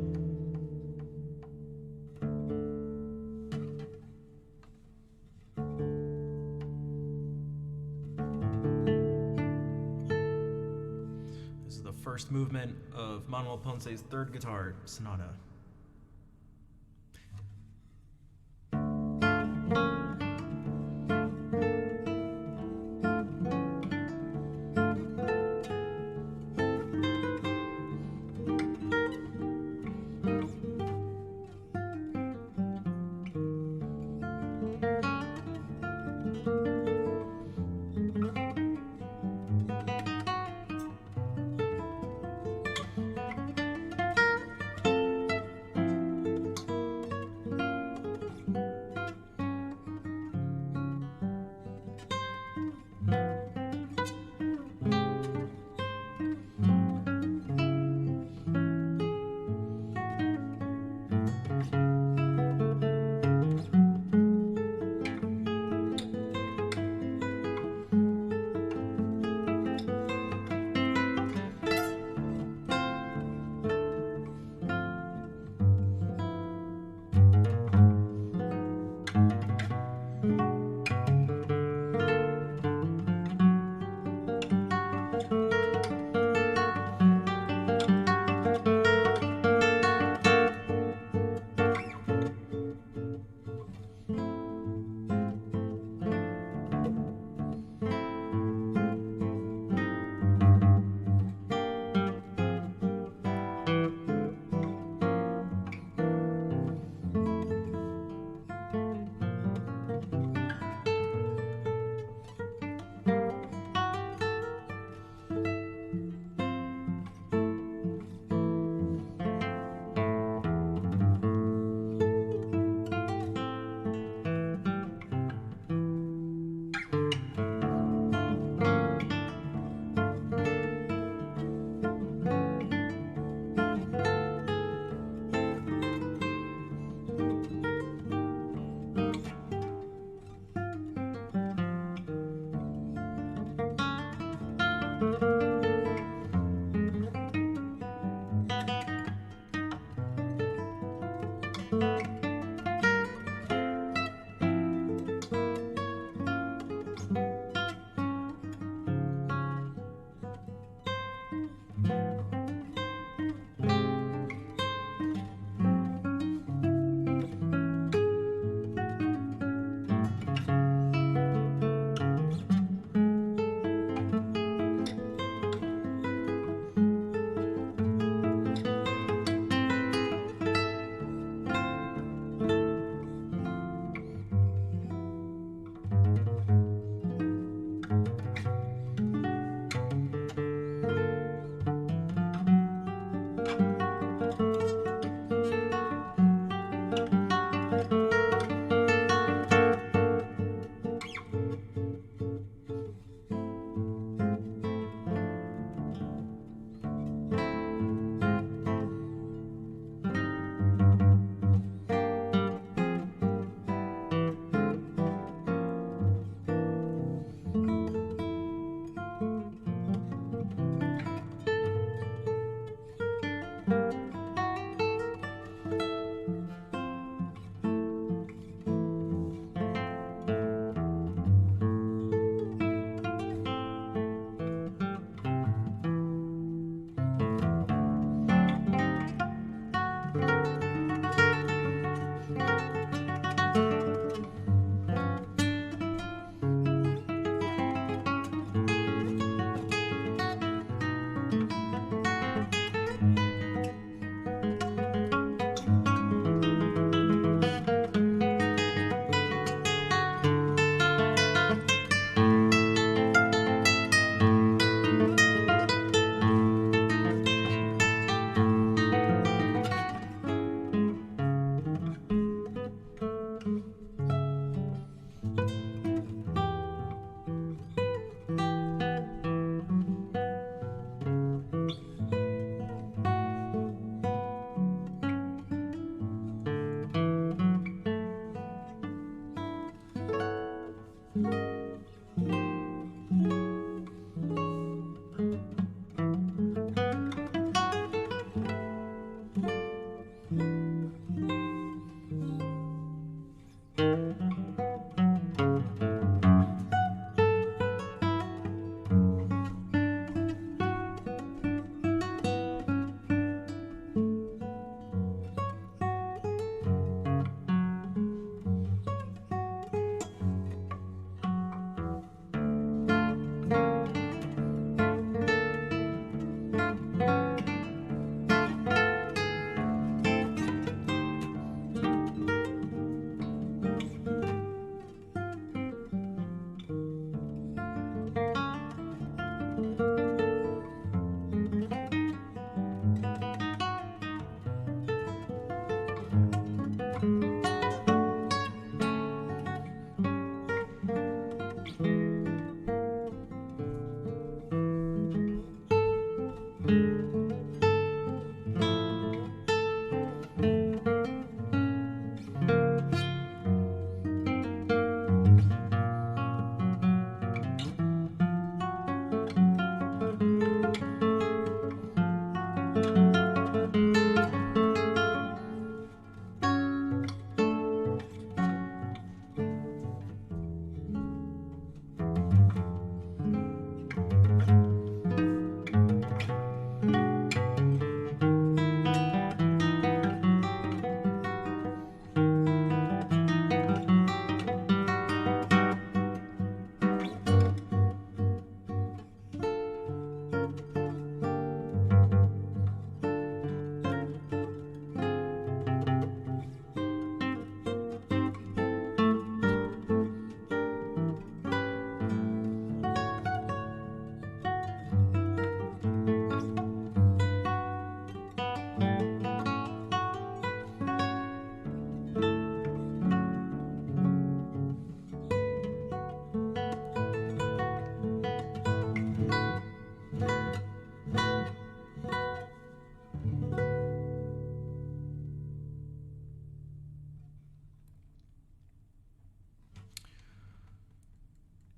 This is the first movement of Manuel Ponce's third guitar sonata.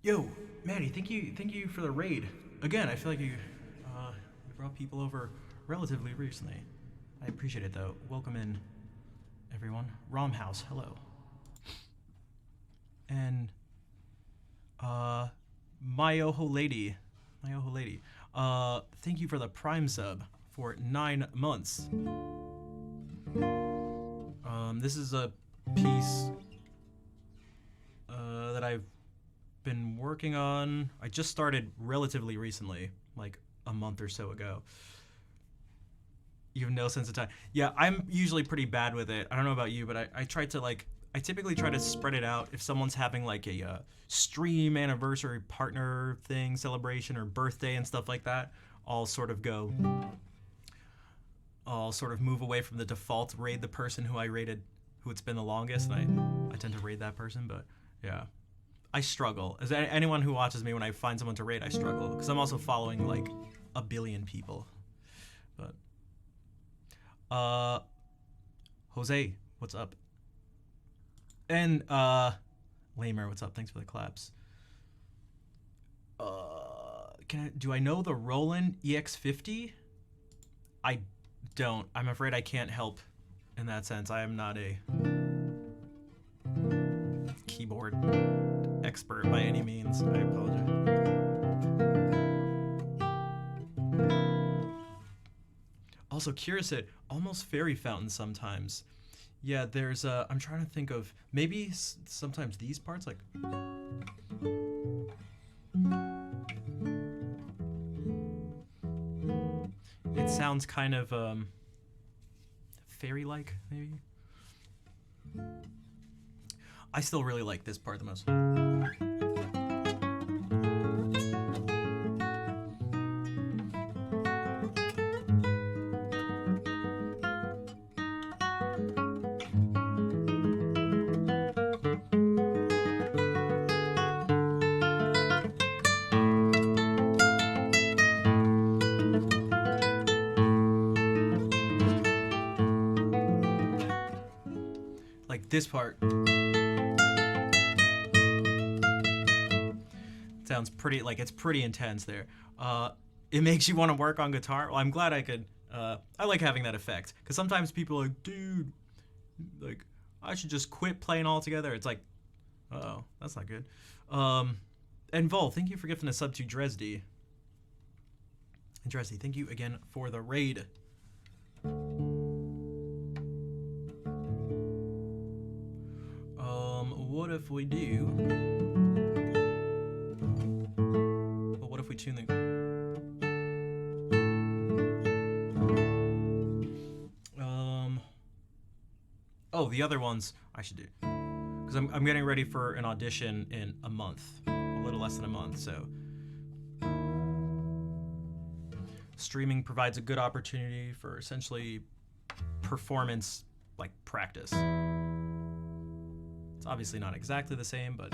Yo, Maddie, thank you for the raid. Again, I feel like you brought people over relatively recently. I appreciate it though. Welcome in, everyone. Rom House, hello. And my Oho lady. Thank you for the Prime sub for 9 months. This is a piece that I've been working on. I just started relatively recently, like a month or so ago. You have no sense of time. Yeah, I'm usually pretty bad with it. I don't know about you, but I try to like, I typically try to spread it out. If someone's having like a stream anniversary partner thing, celebration, or birthday and stuff like that, I'll sort of go, I'll sort of move away from the default, raid the person who I rated, who it's been the longest, and I tend to raid that person, but yeah. I struggle. As anyone who watches me, when I find someone to raid, I struggle, because I'm also following like a billion people. But Jose, what's up? And Lamer, what's up? Thanks for the claps. Do I know the Roland EX50? I don't. I'm afraid I can't help in that sense. I am not a keyboard expert by any means. I apologize. Also, Kira said almost fairy fountain sometimes. Yeah, there's I'm trying to think of maybe sometimes these parts like. It sounds kind of fairy-like, maybe. I still really like this part the most. Like this part. Sounds pretty, like it's pretty intense there. It makes you want to work on guitar. Well, I'm glad I could, I like having that effect. Because sometimes people are like, dude, like, I should just quit playing altogether. It's like, uh-oh, that's not good. And Vol, thank you for gifting a sub to Dresdy. And Dresdy, thank you again for the raid. What if we do... Well, what if we tune the... Oh, the other ones I should do. Because I'm getting ready for an audition in a month. A little less than a month, so... Streaming provides a good opportunity for essentially performance, like, practice. It's obviously not exactly the same, but...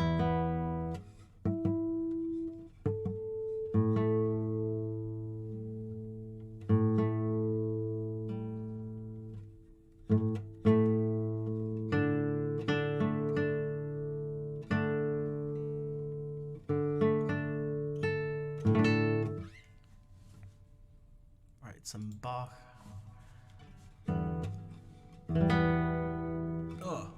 Alright, some Bach. Ugh.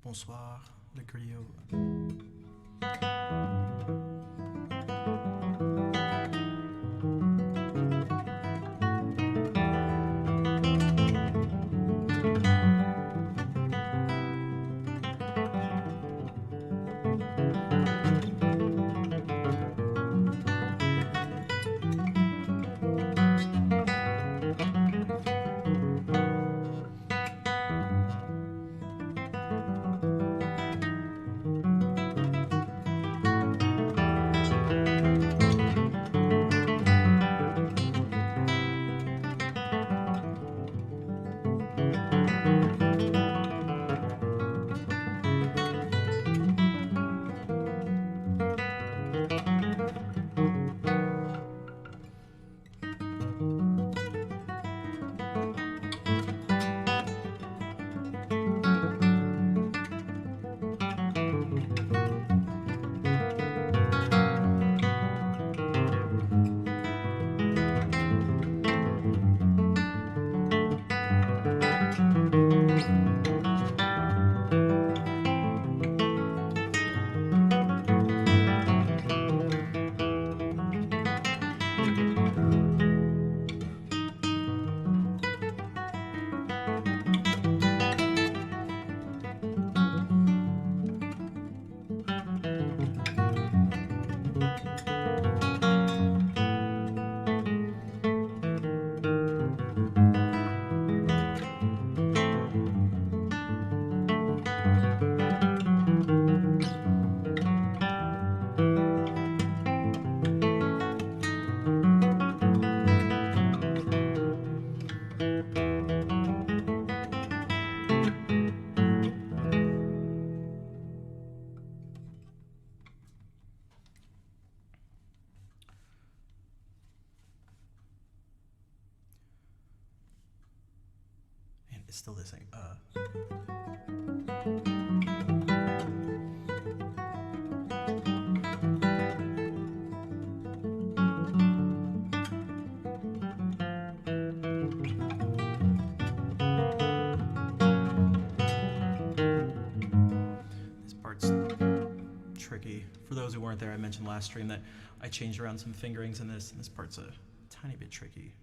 Bonsoir, le griot. It's still this thing. This part's tricky. For those who weren't there, I mentioned last stream that I changed around some fingerings in this, and this part's a tiny bit tricky.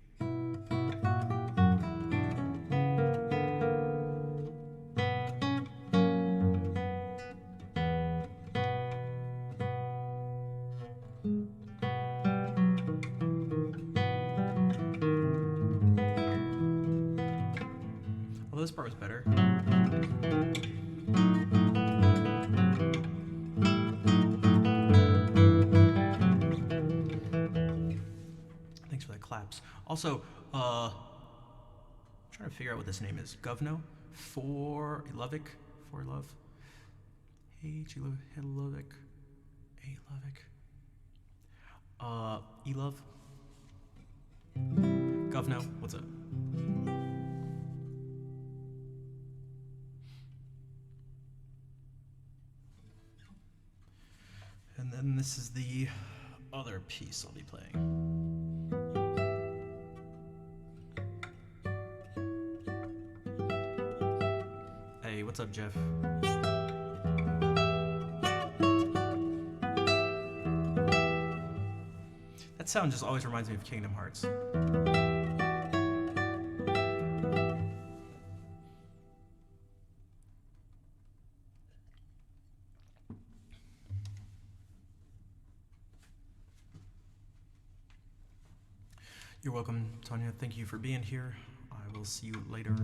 This part was better. Thanks for the claps. Also, I'm trying to figure out what this name is. Govno? For Ilovic? For love? Hey, Ilovic. Hey, Ilovic. Elove? Govno, what's up? And then this is the other piece I'll be playing. Hey, what's up, Jeff? That sound just always reminds me of Kingdom Hearts. You're welcome, Tanya. Thank you for being here. I will see you later.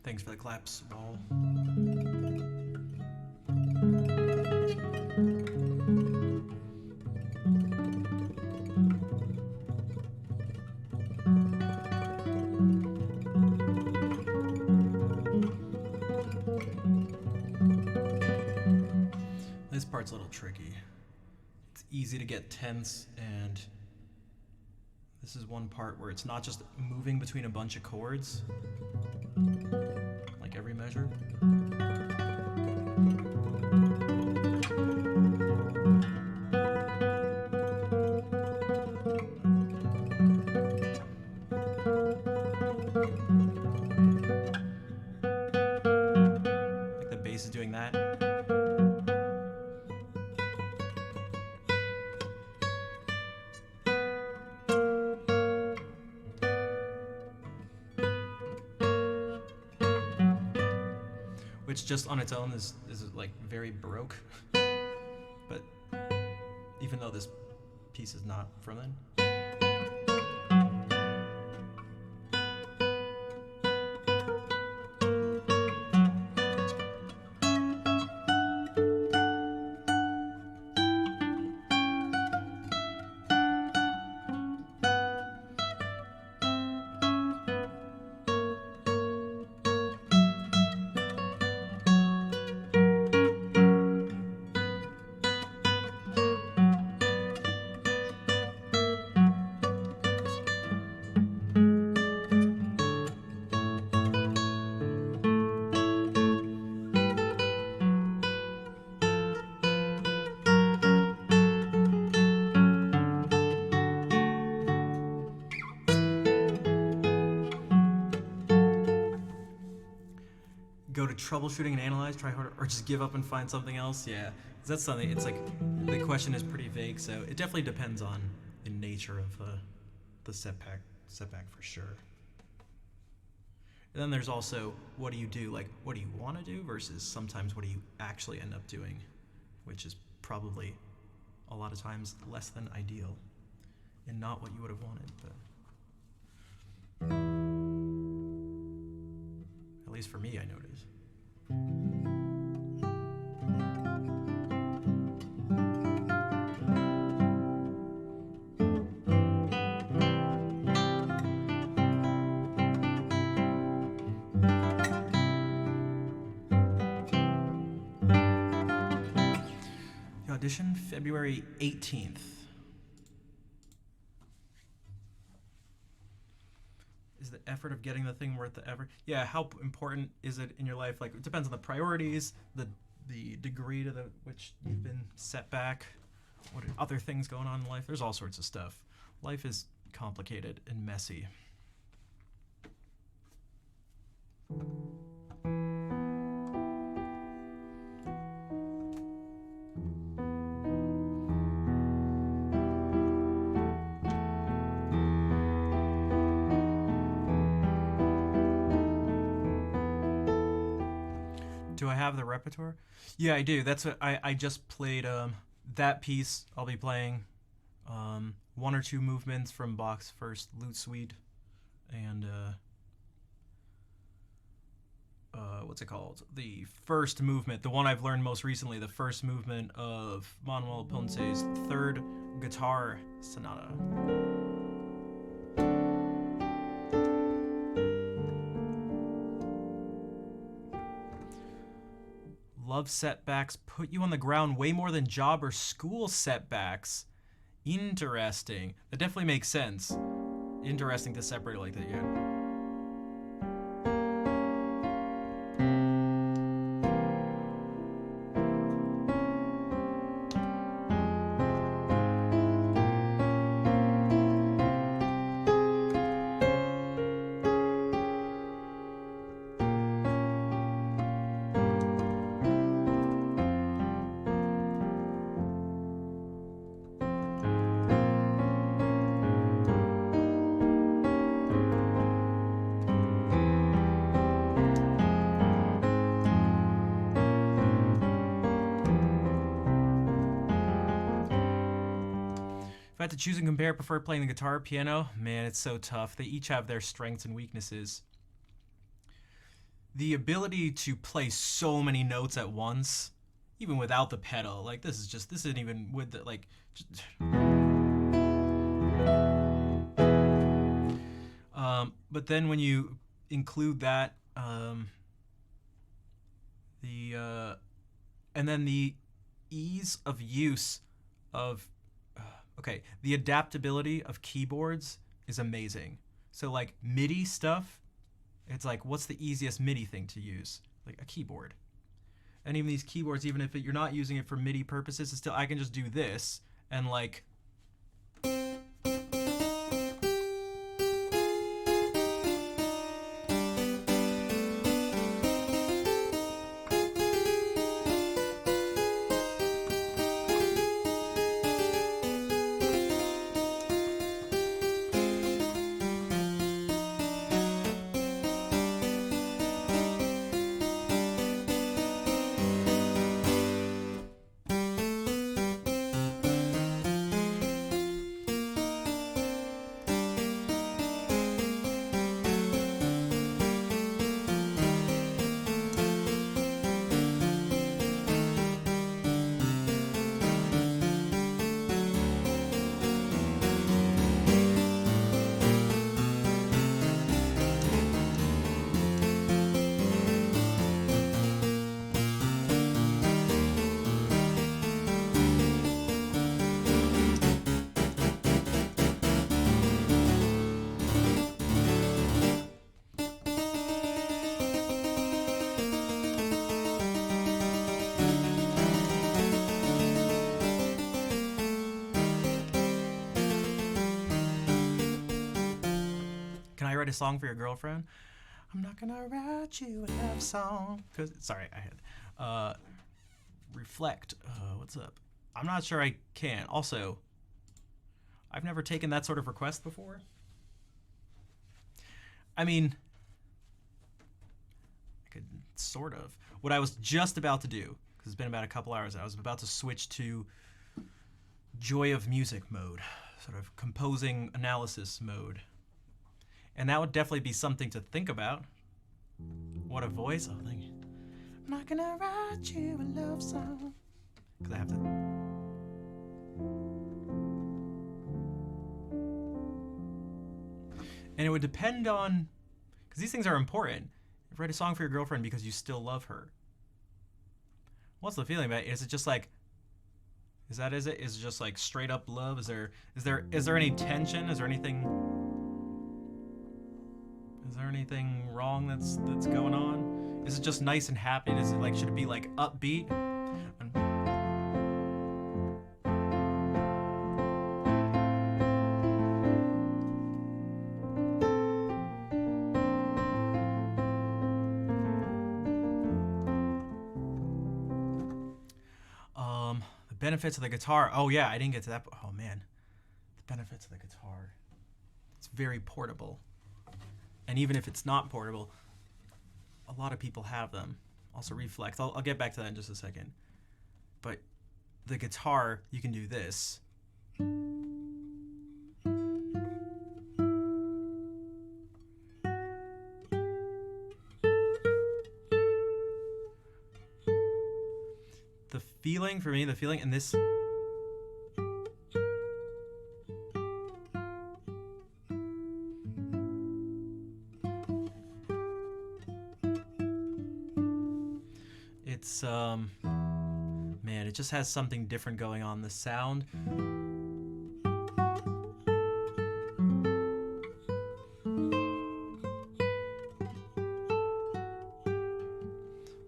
Thanks for the claps, Wall. This part's a little tricky. It's easy to get tense, and this is one part where it's not just moving between a bunch of chords, like every measure. Like the bass is doing that. Which just on its own is like very Baroque. But even though this piece is not from then. Go to troubleshooting and analyze, try harder, or just give up and find something else? Yeah, 'cause that's something, it's like, the question is pretty vague, so it definitely depends on the nature of the setback for sure. And then there's also, what do you do? Like, what do you want to do versus sometimes what do you actually end up doing, which is probably a lot of times less than ideal and not what you would have wanted, but at least for me, I noticed. audition February 18th. Is the effort of getting the thing worth the effort? Yeah, how important is it in your life? Like, it depends on the priorities, the degree to which you've been set back, what are other things going on in life. There's all sorts of stuff. Life is complicated and messy. Do I have the repertoire? Yeah, I do. That's what I just played. That piece I'll be playing. One or two movements from Bach's first Lute Suite, and what's it called? The first movement, the one I've learned most recently, the first movement of Manuel Ponce's third guitar sonata. Love setbacks put you on the ground way more than job or school setbacks. Interesting. That definitely makes sense. Interesting to separate it like that, yeah. If I had to choose and compare, I prefer playing the guitar or piano. Man, it's so tough. They each have their strengths and weaknesses. The ability to play so many notes at once, even without the pedal, like this isn't even with the, like, just, but then when you include that, and then the ease of use of, okay, the adaptability of keyboards is amazing. So like MIDI stuff, it's like, what's the easiest MIDI thing to use? Like a keyboard. And even these keyboards, even if you're not using it for MIDI purposes, it's still, I can just do this and like, can I write a song for your girlfriend? I'm not gonna write you a love song. Sorry, I had. Reflect. What's up? I'm not sure I can. Also, I've never taken that sort of request before. I mean, I could sort of. What I was just about to do, because it's been about a couple hours, I was about to switch to joy of music mode, sort of composing analysis mode. And that would definitely be something to think about. What a voice. Oh, thank you. I'm not gonna write you a love song. Because I have to. And it would depend on, because these things are important. Write a song for your girlfriend because you still love her. What's the feeling about it? Is it just like, Is that is it? Is it just like straight up love? Is there any tension? Is there anything wrong that's going on? Is it just nice and happy? Is it like, should it be like upbeat? The benefits of the guitar. Oh yeah, I didn't get to that. Oh man, the benefits of the guitar. It's very portable. And even if it's not portable, a lot of people have them. Also reflex. I'll get back to that in just a second. But the guitar, you can do this. The feeling for me, and this. It's man, it just has something different going on. The sound,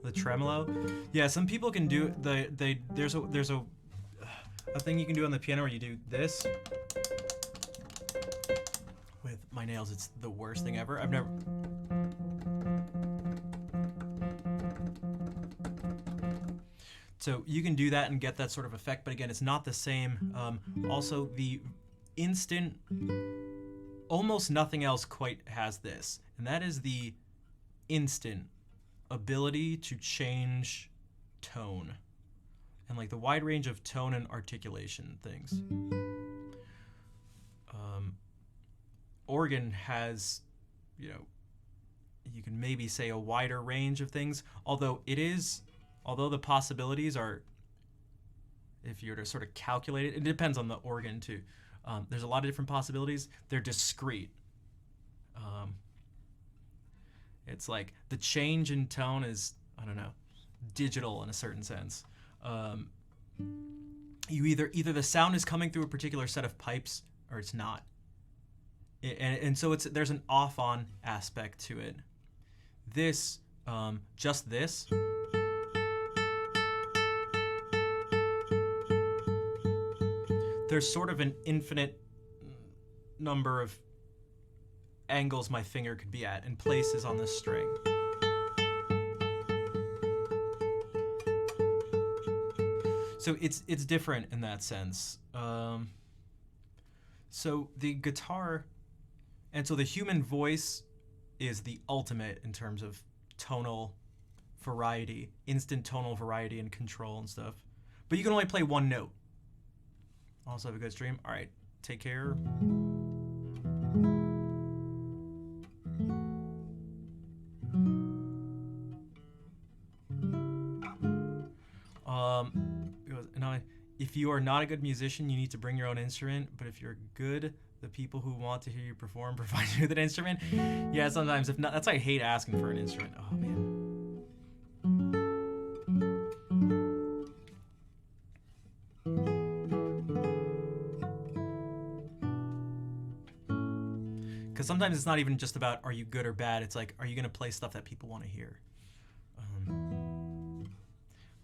the tremolo. Yeah, some people can do there's a thing you can do on the piano where you do this. With my nails, it's the worst thing ever. I've never. So you can do that and get that sort of effect, but again, it's not the same. Also, the instant, almost nothing else quite has this, and that is the instant ability to change tone and like the wide range of tone and articulation things. Organ has, you can maybe say a wider range of things, although the possibilities are, if you were to sort of calculate it, it depends on the organ too. There's a lot of different possibilities. They're discrete. It's like the change in tone is, I don't know, digital in a certain sense. You either the sound is coming through a particular set of pipes or it's not. And so there's an off-on aspect to it. This, just this. There's sort of an infinite number of angles my finger could be at and places on this string. So it's different in that sense. So the guitar, and so the human voice is the ultimate in terms of tonal variety, instant tonal variety and control and stuff. But you can only play one note. Also have a good stream. All right, take care. If you are not a good musician, you need to bring your own instrument. But if you're good, the people who want to hear you perform provide you with an instrument. Yeah, sometimes if not, that's why I hate asking for an instrument. Oh man. Because sometimes it's not even just about are you good or bad. It's like, are you going to play stuff that people want to hear?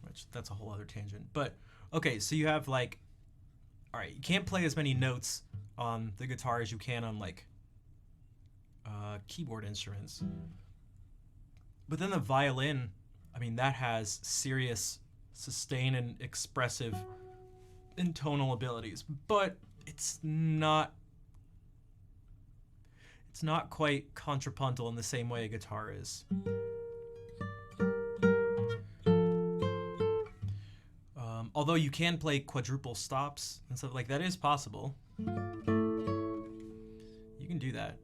Which that's a whole other tangent. But okay, so you have like, all right, you can't play as many notes on the guitar as you can on like keyboard instruments. But then the violin, I mean, that has serious sustain and expressive and tonal abilities, but it's not quite contrapuntal in the same way a guitar is. Although you can play quadruple stops and stuff like that is possible. You can do that.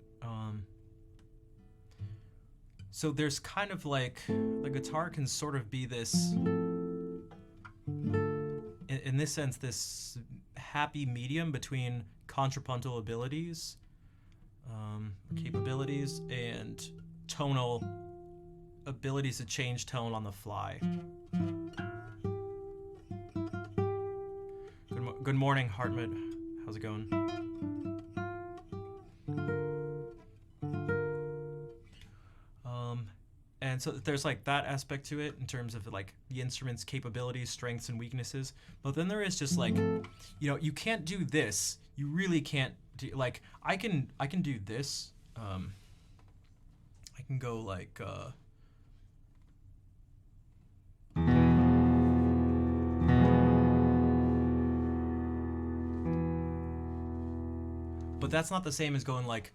So there's kind of like, the guitar can sort of be this, in this sense, this happy medium between contrapuntal abilities, capabilities, and tonal abilities to change tone on the fly. Good morning, Hartmut. How's it going? And so there's like that aspect to it in terms of like the instrument's capabilities, strengths, and weaknesses. But then there is just like, you can't do this. You really can't do like I can do this. I can go like. But that's not the same as going like.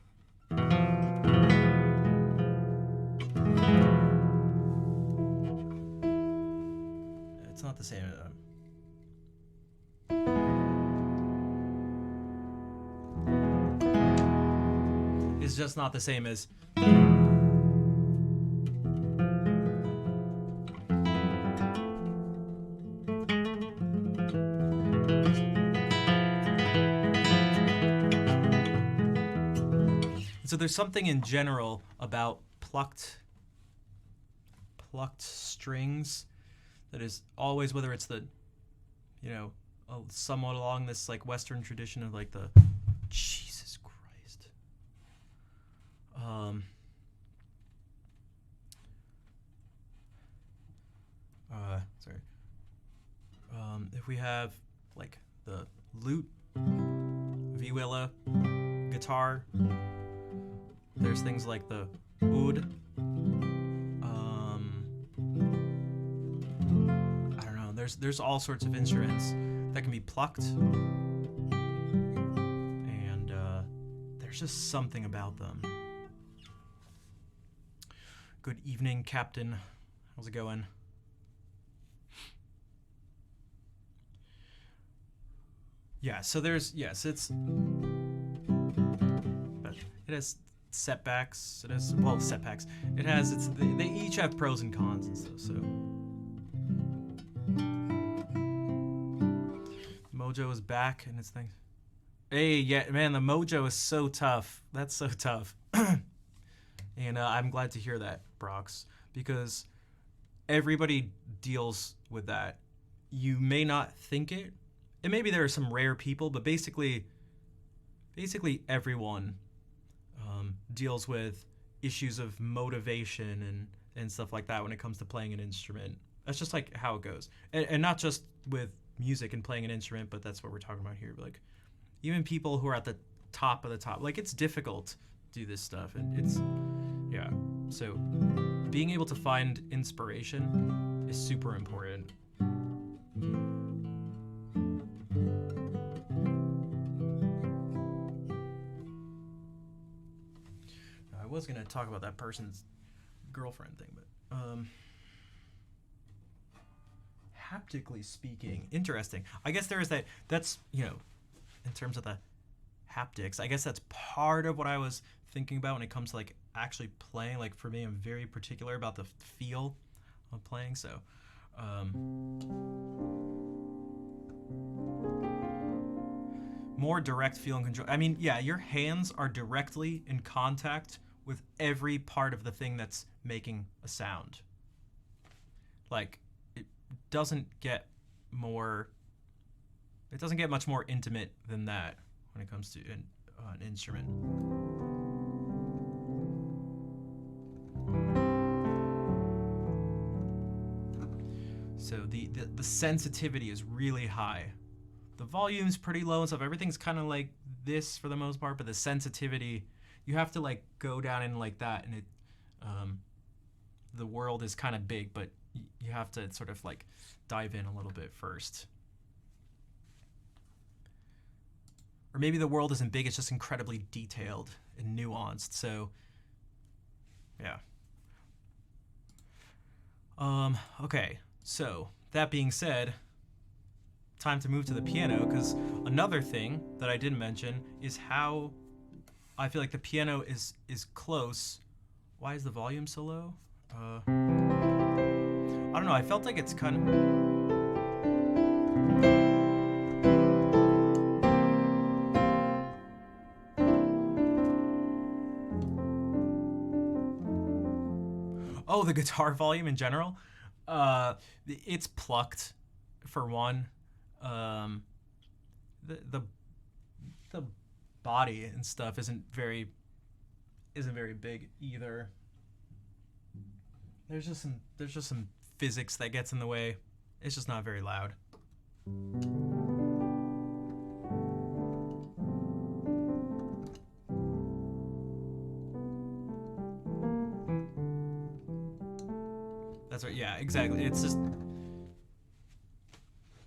It's not the same. It's just not the same as. So there's something in general about plucked strings that is always, whether it's the, somewhat along this like Western tradition of like the, Jesus Christ. Sorry. If we have like the lute, viola, guitar. There's things like the oud. I don't know. There's all sorts of instruments that can be plucked, and there's just something about them. Good evening, Captain. How's it going? Yeah. So there's it's. But it has setbacks. It has setbacks. It has they each have pros and cons and stuff. So Mojo is back and it's things. Hey, yeah, man, the Mojo is so tough. That's so tough. And I'm glad to hear that, Brox, because everybody deals with that. You may not think it, and maybe there are some rare people, but basically everyone deals with issues of motivation and stuff like that when it comes to playing an instrument. That's just like how it goes, and not just with music and playing an instrument, but that's what we're talking about here. Like even people who are at the top of the top, like it's difficult to do this stuff, and it's so being able to find inspiration is super important. I was gonna talk about that person's girlfriend thing, but haptically speaking, interesting. I guess there is that. That's in terms of the haptics. I guess that's part of what I was thinking about when it comes to like actually playing. Like for me, I'm very particular about the feel of playing. So. More direct feel and control. I mean, yeah, your hands are directly in contact with every part of the thing that's making a sound. Like, it doesn't get much more intimate than that when it comes to an instrument. So the sensitivity is really high. The volume's pretty low and stuff. Everything's kind of like this for the most part, but the sensitivity, you have to like go down in like that, and it, the world is kind of big, but you have to sort of like dive in a little bit first. Or maybe the world isn't big, it's just incredibly detailed and nuanced. So, yeah. Okay, so that being said, time to move to the piano, because another thing that I didn't mention is how I feel like the piano is close. Why is the volume so low? I don't know, I felt like it's kind of... Oh, the guitar volume in general? It's plucked, for one. the body and stuff isn't very big either. There's just some physics that gets in the way. It's just not very loud. That's right. Yeah, exactly. It's just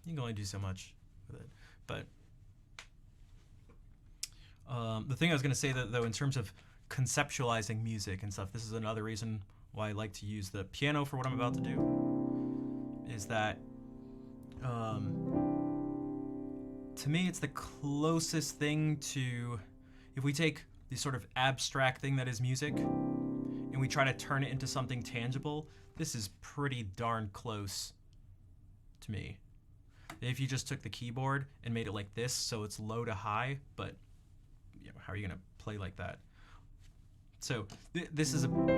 you can only do so much with it. But the thing I was going to say that though, in terms of conceptualizing music and stuff, this is another reason why I like to use the piano for what I'm about to do. Is that to me, it's the closest thing to, if we take the sort of abstract thing that is music and we try to turn it into something tangible, this is pretty darn close to me. If you just took the keyboard and made it like this, so it's low to high, but you know, how are you gonna play like that? So this is what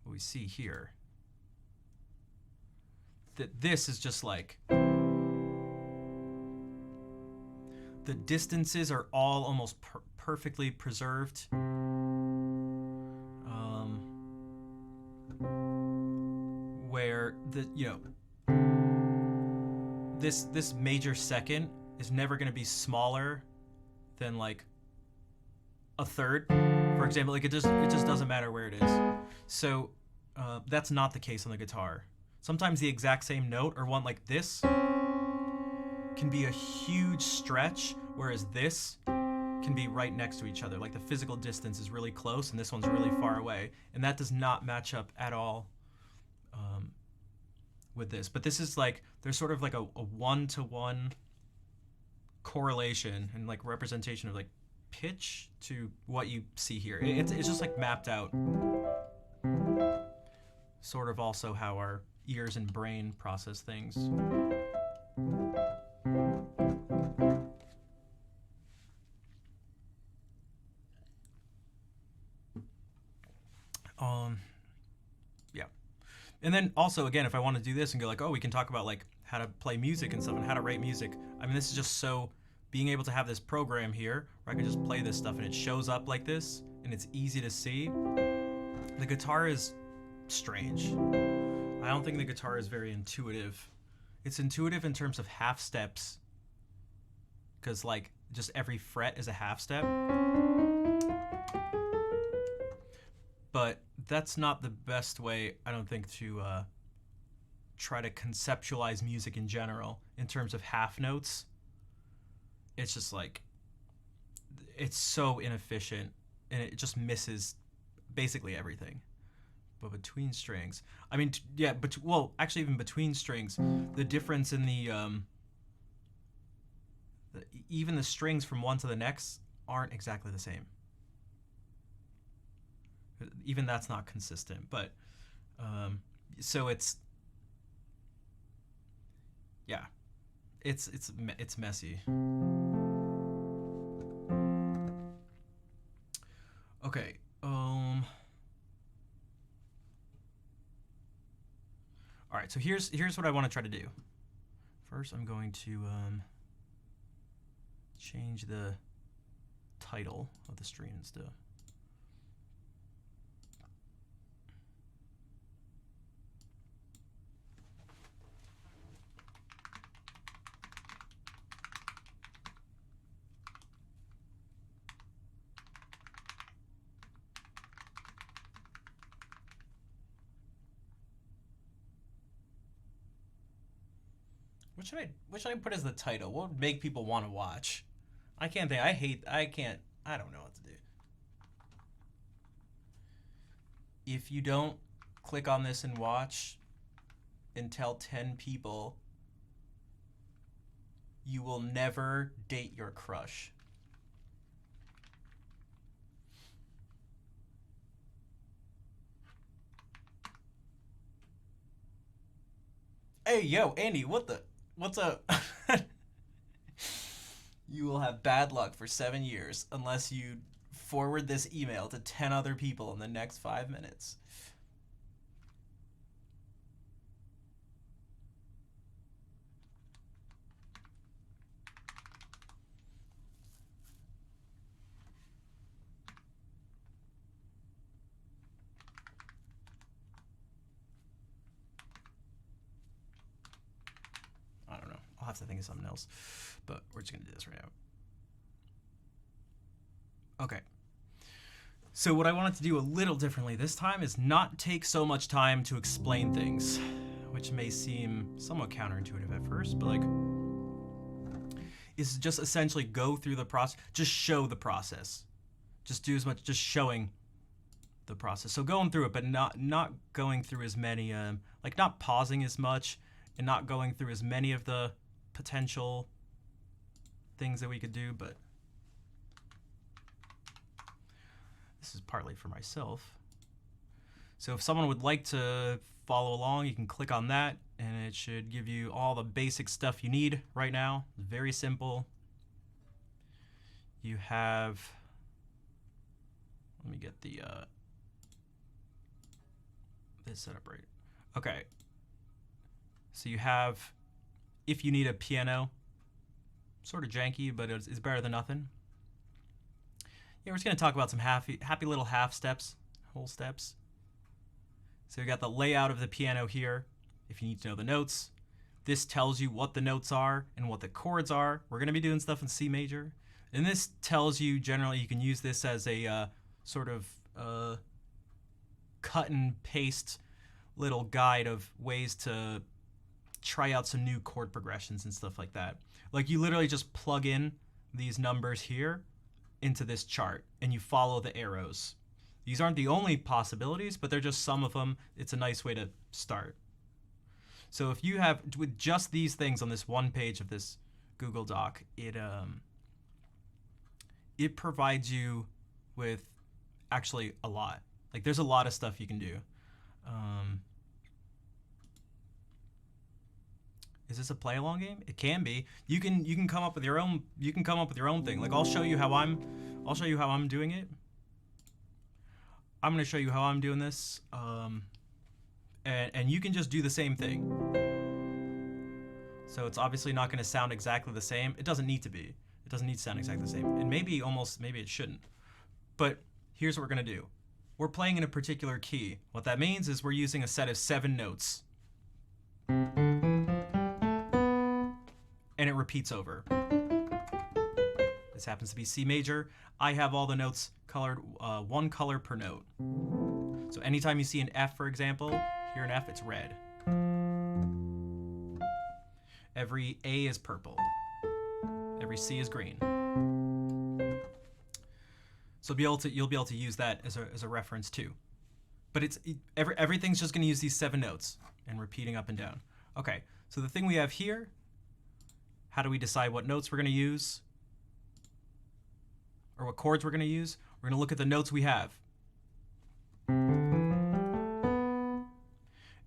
we see here. This is just like the distances are all almost perfectly preserved. Where this major second is never going to be smaller than like a third, for example. Like it just doesn't matter where it is. So that's not the case on the guitar. Sometimes the exact same note or one like this can be a huge stretch, whereas this can be right next to each other. Like the physical distance is really close and this one's really far away, and that does not match up at all with this. But this is like, there's sort of like a one-to-one correlation and like representation of like pitch to what you see here. It's just like mapped out. Sort of also how our ears and brain process things. Yeah. And then also, again, if I want to do this and go like, oh, we can talk about like how to play music and stuff and how to write music. I mean, this is just so, being able to have this program here where I can just play this stuff and it shows up like this and it's easy to see. The guitar is strange. I don't think the guitar is very intuitive. It's intuitive in terms of half steps, because like just every fret is a half step. But that's not the best way, I don't think, to try to conceptualize music in general in terms of half notes. It's just like, it's so inefficient and it just misses basically everything. But between strings, I mean, yeah, but well, actually, even between strings, the difference in even the strings from one to the next aren't exactly the same. Even that's not consistent. But so it's, yeah, it's messy. Okay. All right, so here's what I want to try to do. First, I'm going to change the title of the stream and stuff. What should I put as the title? What would make people want to watch? I can't think. I don't know what to do. If you don't click on this and watch and tell 10 people, you will never date your crush. Hey, yo, Andy, what's up? You will have bad luck for 7 years unless you forward this email to 10 other people in the next 5 minutes. have to think of something else, but we're just gonna do this right now. Okay. So what I wanted to do a little differently this time is not take so much time to explain things, which may seem somewhat counterintuitive at first, but like, is just essentially go through the process, just show the process. Just do as much, just showing the process. So going through it, but not going through as many, like not pausing as much and not going through as many of the potential things that we could do, but this is partly for myself. So if someone would like to follow along, you can click on that and it should give you all the basic stuff you need right now. Very simple. You have, let me get the this set up right. Okay. So you have, if you need a piano, sort of janky, but it's better than nothing. Yeah, we're just gonna talk about some happy little half steps, whole steps. So we got the layout of the piano here. If you need to know the notes, this tells you what the notes are and what the chords are. We're gonna be doing stuff in C major. And this tells you generally, you can use this as a sort of cut and paste little guide of ways to try out some new chord progressions and stuff like that. Like you literally just plug in these numbers here into this chart and you follow the arrows. These aren't the only possibilities, but they're just some of them. It's a nice way to start. So if you have, with just these things on this one page of this Google Doc, it provides you with actually a lot. Like there's a lot of stuff you can do. Is this a play along game? It can be. You can come up with your own. You can come up with your own thing. Like I'll show you how I'm doing it. I'm gonna show you how I'm doing this, and you can just do the same thing. So it's obviously not gonna sound exactly the same. It doesn't need to be. It doesn't need to sound exactly the same, and maybe it shouldn't. But here's what we're gonna do. We're playing in a particular key. What that means is we're using a set of 7 notes. And it repeats over. This happens to be C major. I have all the notes colored one color per note. So anytime you see an F, for example, here an F, it's red. Every A is purple. Every C is green. So you'll be able to use that as a reference too. But everything's just going to use these 7 notes and repeating up and down. Okay, so the thing we have here, how do we decide what notes we're going to use? Or what chords we're going to use? We're going to look at the notes we have.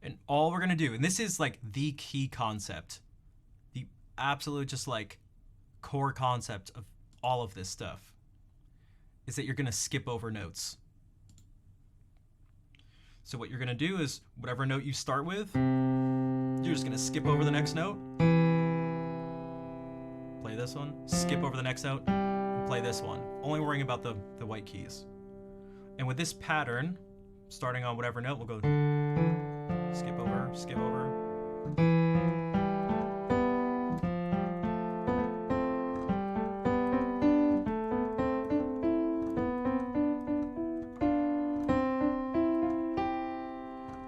And all we're going to do, and this is like the key concept, the absolute just like core concept of all of this stuff, is that you're going to skip over notes. So what you're going to do is whatever note you start with, you're just going to skip over the next note. Play this one, skip over the next note, and play this one. Only worrying about the white keys. And with this pattern, starting on whatever note, we'll go skip over, skip over.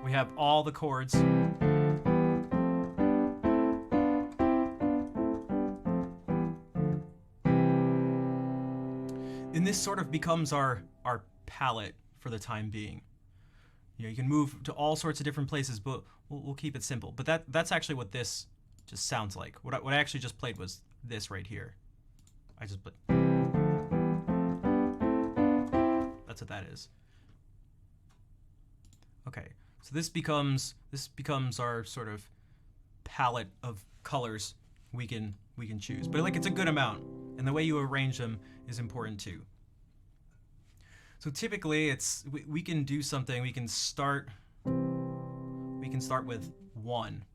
We have all the chords. And this sort of becomes our palette for the time being. You know, you can move to all sorts of different places, but we'll keep it simple. But that's actually what this just sounds like. What I actually just played was this right here. I just put. That's what that is. Okay, so this becomes our sort of palette of colors we can choose. But like it's a good amount, and the way you arrange them is important too. So typically we can do something, we can start with 1.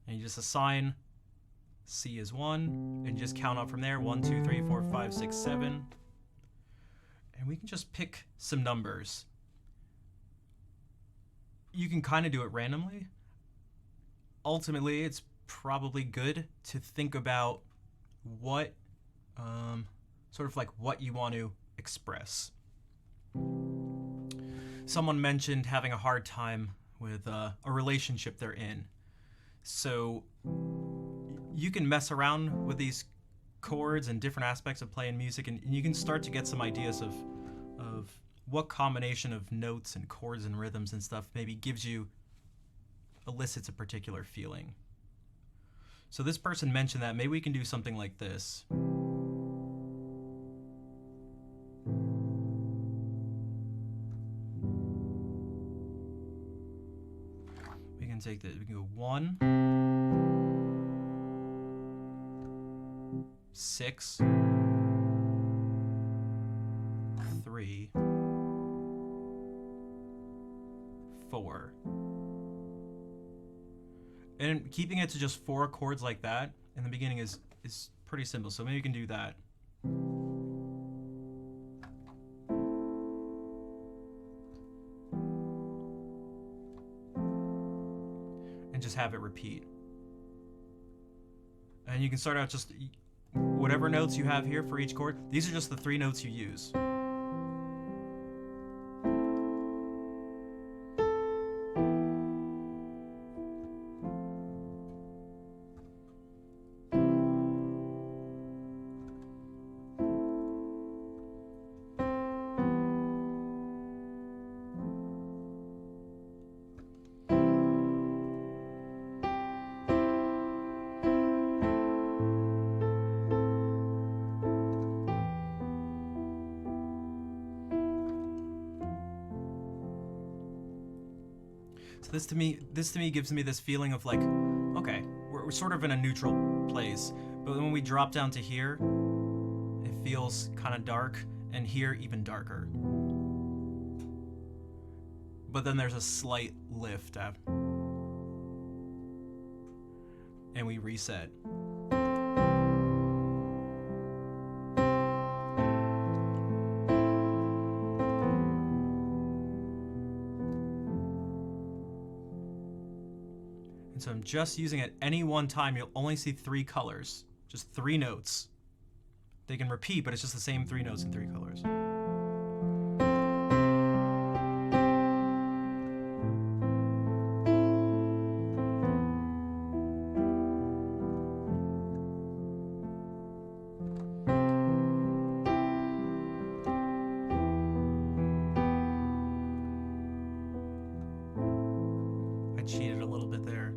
And you just assign C as 1 and just count up from there. 1, 2, 3, 4, 5, 6, 7. And we can just pick some numbers. You can kind of do it randomly. Ultimately, it's probably good to think about what, sort of like what you want to express. Someone mentioned having a hard time with a relationship they're in. So you can mess around with these chords and different aspects of playing music, and you can start to get some ideas of what combination of notes and chords and rhythms and stuff maybe elicits a particular feeling. So this person mentioned that maybe we can do something like this. We can take that, we can go 1, 6, 3, 4. And keeping it to just 4 chords like that in the beginning is pretty simple. So maybe you can do that. And just have it repeat. And you can start out just whatever notes you have here for each chord. These are just the 3 notes you use. So this to me gives me this feeling of like, okay, we're sort of in a neutral place, but when we drop down to here, it feels kind of dark, and here even darker. But then there's a slight lift after, and we reset. And so I'm just using at any one time, you'll only see 3 colors, just 3 notes. They can repeat, but it's just the same 3 notes in 3 colors. I cheated a little bit there.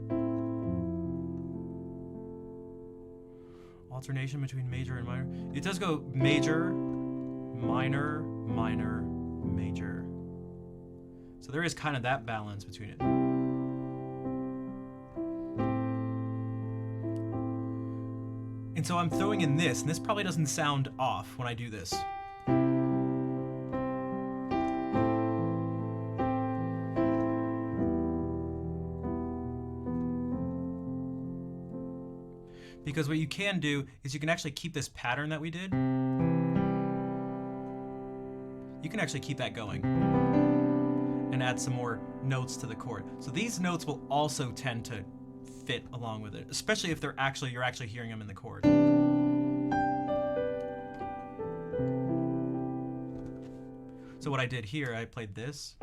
Alternation between major and minor. It does go major, minor, minor, major. So there is kind of that balance between it. And so I'm throwing in this, and this probably doesn't sound off when I do this. Because what you can do is you can actually keep this pattern that we did. You can actually keep that going and add some more notes to the chord. So these notes will also tend to fit along with it, especially if you're actually hearing them in the chord. So what I did here, I played this.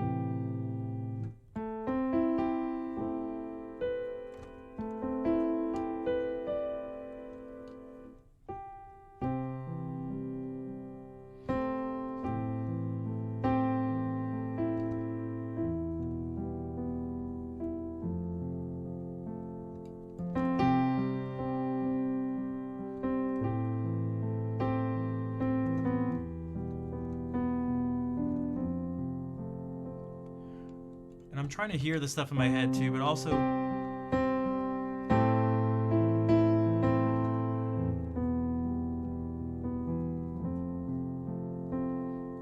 And I'm trying to hear the stuff in my head too, but also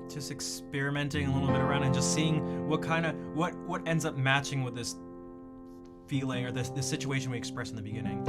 just experimenting a little bit around and just seeing what ends up matching with this feeling or this situation we expressed in the beginning.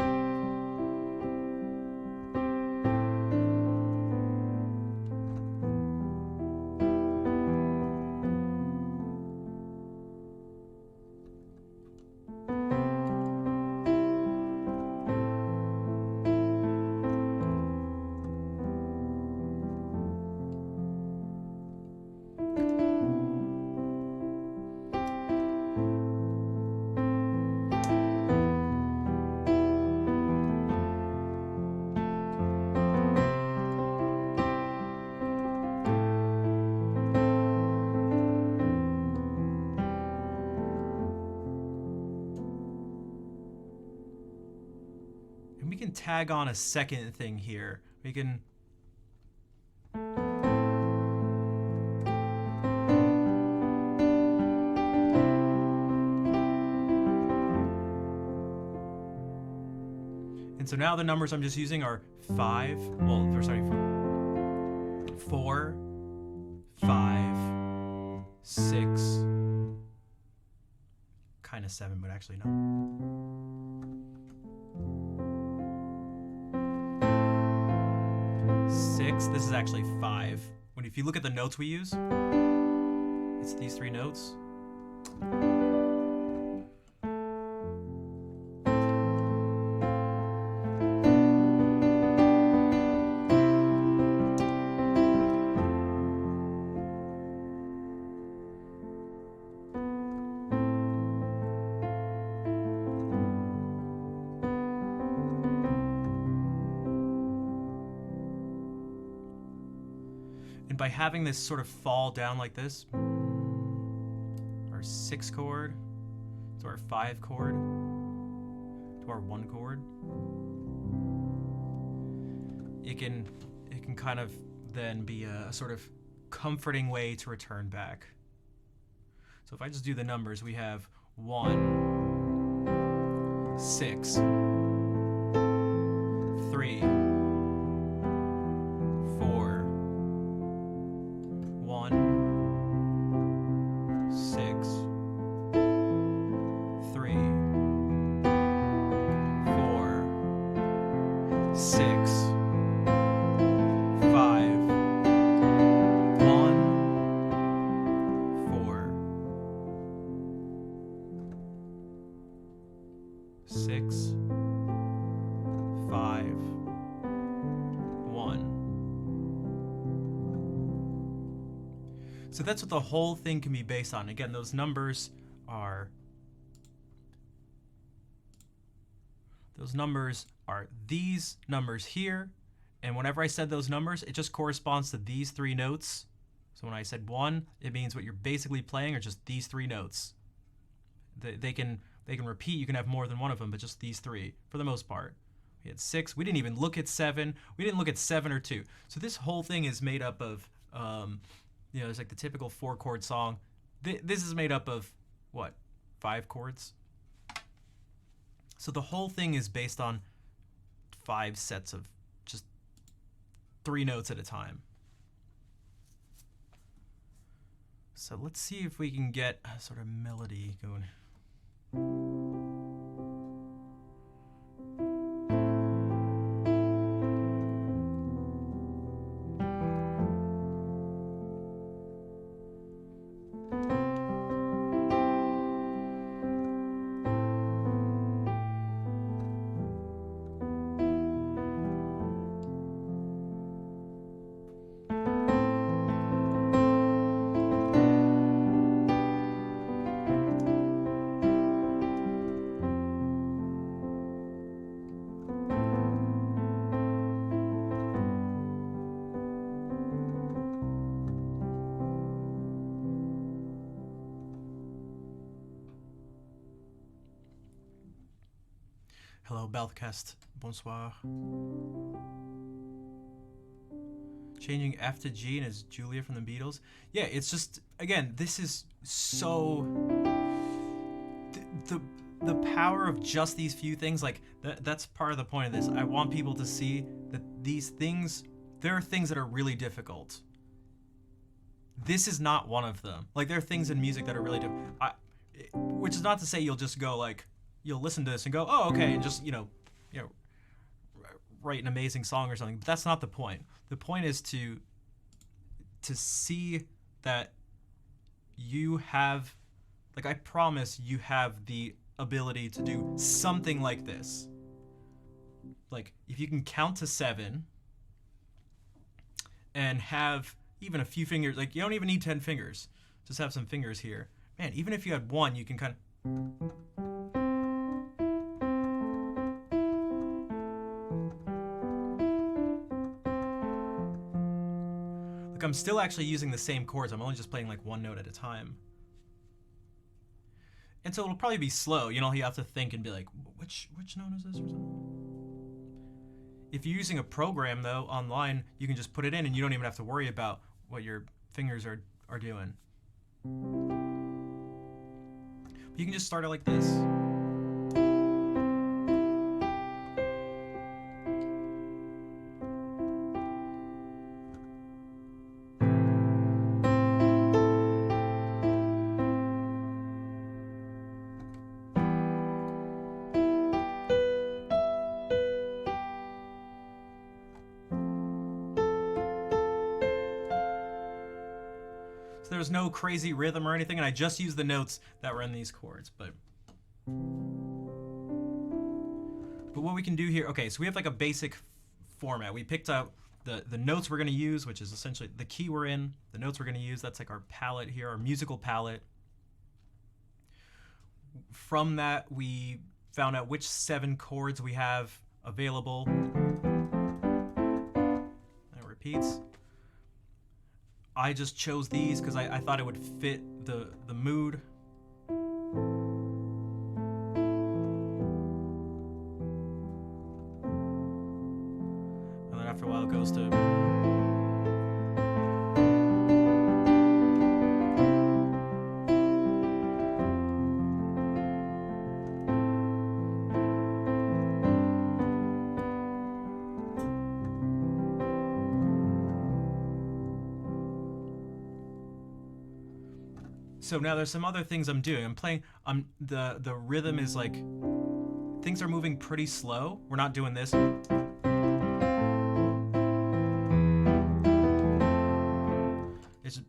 we can tag on a second thing here. We can and so now the numbers I'm just using are 5, well, we're starting from 4, 5, 6, kind of 7, but actually no. 6, this is actually 5. If you look at the notes we use, it's these 3 notes. And by having this sort of fall down like this, our 6 chord to our 5 chord to our 1 chord, it can kind of then be a sort of comforting way to return back. So if I just do the numbers, we have 1, 6, 3, 4, 1, 6, 3, 4, 6, 5, 1, 4, 6, 5, 1. So that's what the whole thing can be based on. Again, those numbers are these numbers here, and whenever I said those numbers, it just corresponds to these 3 notes. So when I said 1, it means what you're basically playing are just these 3 notes. They can repeat. You can have more than one of them, but just these 3 for the most part. We had 6. We didn't even look at 7. We didn't look at 7 or 2. So this whole thing is made up of, it's like the typical 4-chord song. This is made up of, what, 5 chords? So the whole thing is based on 5 sets of just 3 notes at a time. So let's see if we can get a sort of melody going. Hello, Balthcast. Bonsoir. Changing F to G and it's Julia from the Beatles. Yeah, it's just, again, this is so... The power of just these few things, like, that's part of the point of this. I want people to see that these things, there are things that are really difficult. This is not one of them. Like, there are things in music that are really difficult. Which is not to say you'll just go, like, you'll listen to this and go, oh, okay, and just, write an amazing song or something. But that's not the point. The point is to see that you have, like, I promise you have the ability to do something like this. Like, if you can count to 7 and have even a few fingers, like, you don't even need 10 fingers. Just have some fingers here. Man, even if you had 1, you can kind of... Look, I'm still actually using the same chords. I'm only just playing like 1 note at a time. And so it'll probably be slow. You have to think and be like, which note is this or something? If you're using a program though online, you can just put it in and you don't even have to worry about what your fingers are doing. But you can just start it like this. So there's no crazy rhythm or anything, and I just used the notes that were in these chords. But what we can do here, okay, so we have like a basic format. We picked out the notes we're going to use, which is essentially the key we're in, the notes we're going to use. That's like our palette here, our musical palette. From that, we found out which 7 chords we have available. That repeats. I just chose these because I thought it would fit the mood. And then after a while it goes to... So now there's some other things I'm doing. I'm playing, the rhythm is like, things are moving pretty slow. We're not doing this. It's just,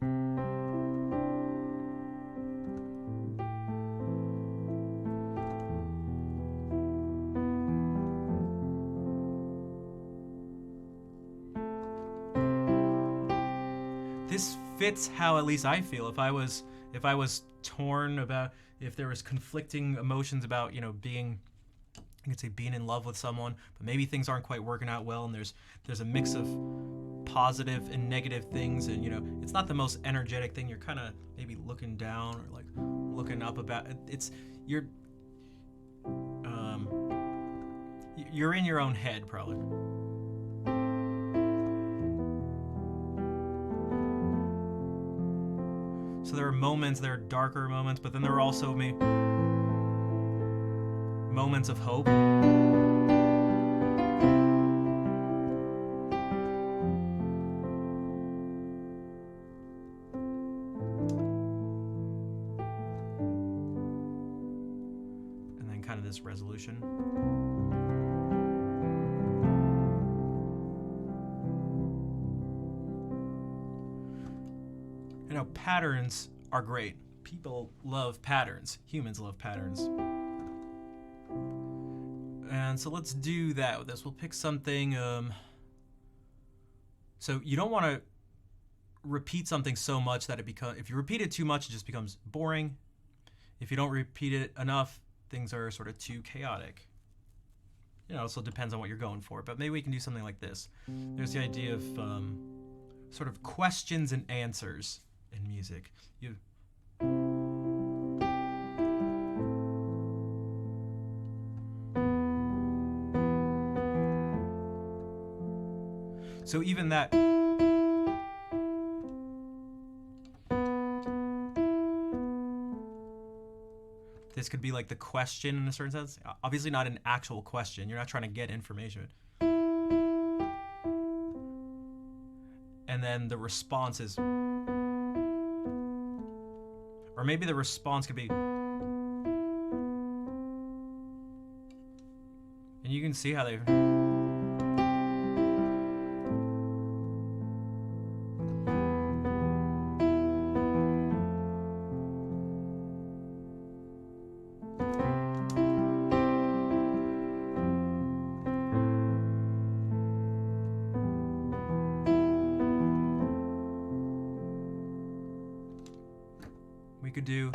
this fits how at least I feel. If I was torn about, if there was conflicting emotions about, you know, being, you could say being in love with someone, but maybe things aren't quite working out well, and there's a mix of positive and negative things, and you know, it's not the most energetic thing. You're kind of maybe looking down or like looking up about it's you're in your own head probably. So there are moments, there are darker moments, but then there are also moments of hope. And then kind of this resolution. You know, patterns are great. People love patterns. Humans love patterns. And so let's do that with this. We'll pick something. So you don't want to repeat something so much that it becomes, if you repeat it too much, it just becomes boring. If you don't repeat it enough, things are sort of too chaotic. You know, it also depends on what you're going for, but maybe we can do something like this. There's the idea of sort of questions and answers in music. So even that, this could be like the question in a certain sense. Obviously not an actual question. You're not trying to get information. And then the response is, or maybe the response could be, and you can see how they, we could do.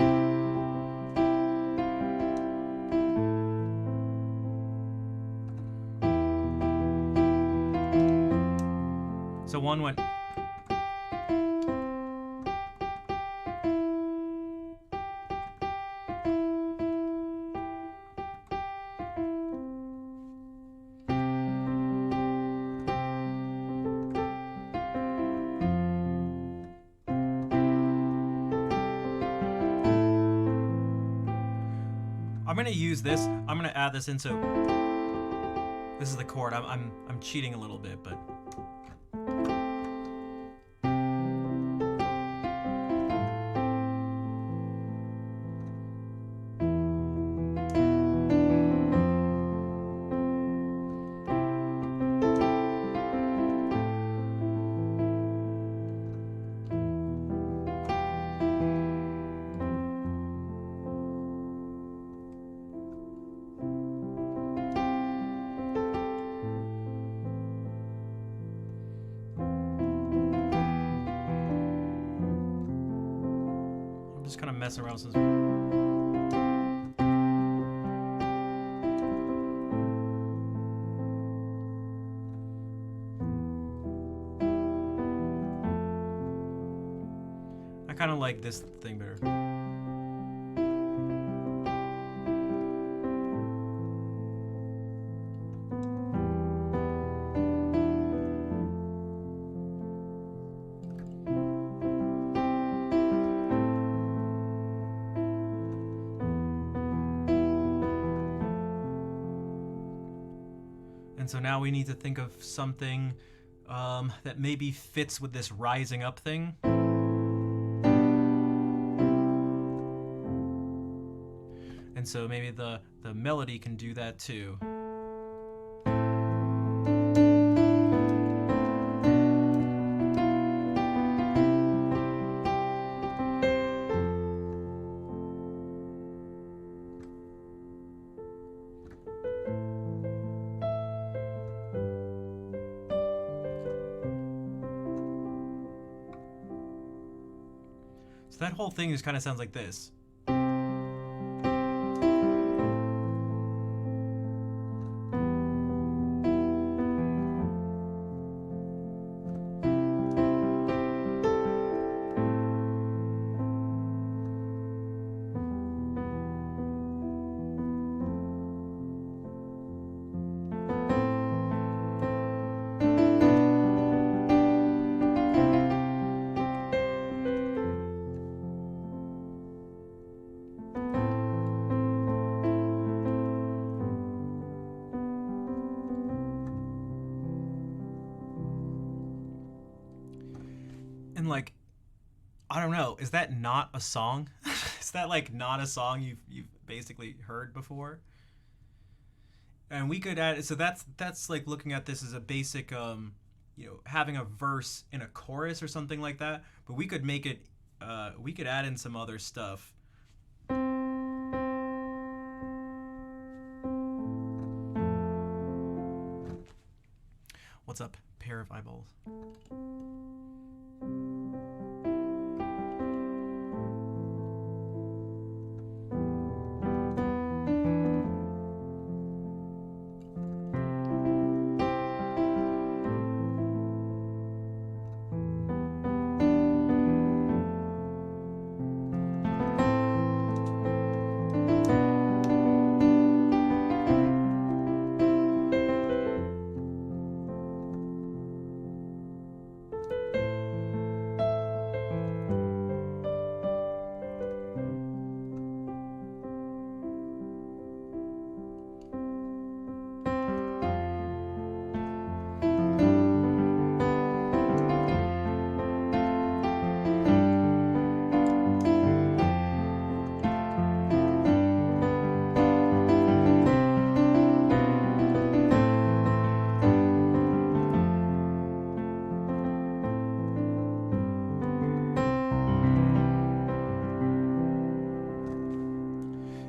So one went. gonna use this. I'm gonna add this in. So this is the chord. I'm cheating a little bit, but. Just kind of messing around with this. I kind of like this thing better. And so now we need to think of something that maybe fits with this rising up thing. And so maybe the melody can do that too. So that whole thing just kind of sounds like this. And like, I don't know, is that not a song? Is that like not a song you've basically heard before? And we could add, so that's like looking at this as a basic having a verse in a chorus or something like that, but we could make it we could add in some other stuff. What's up, pair of eyeballs?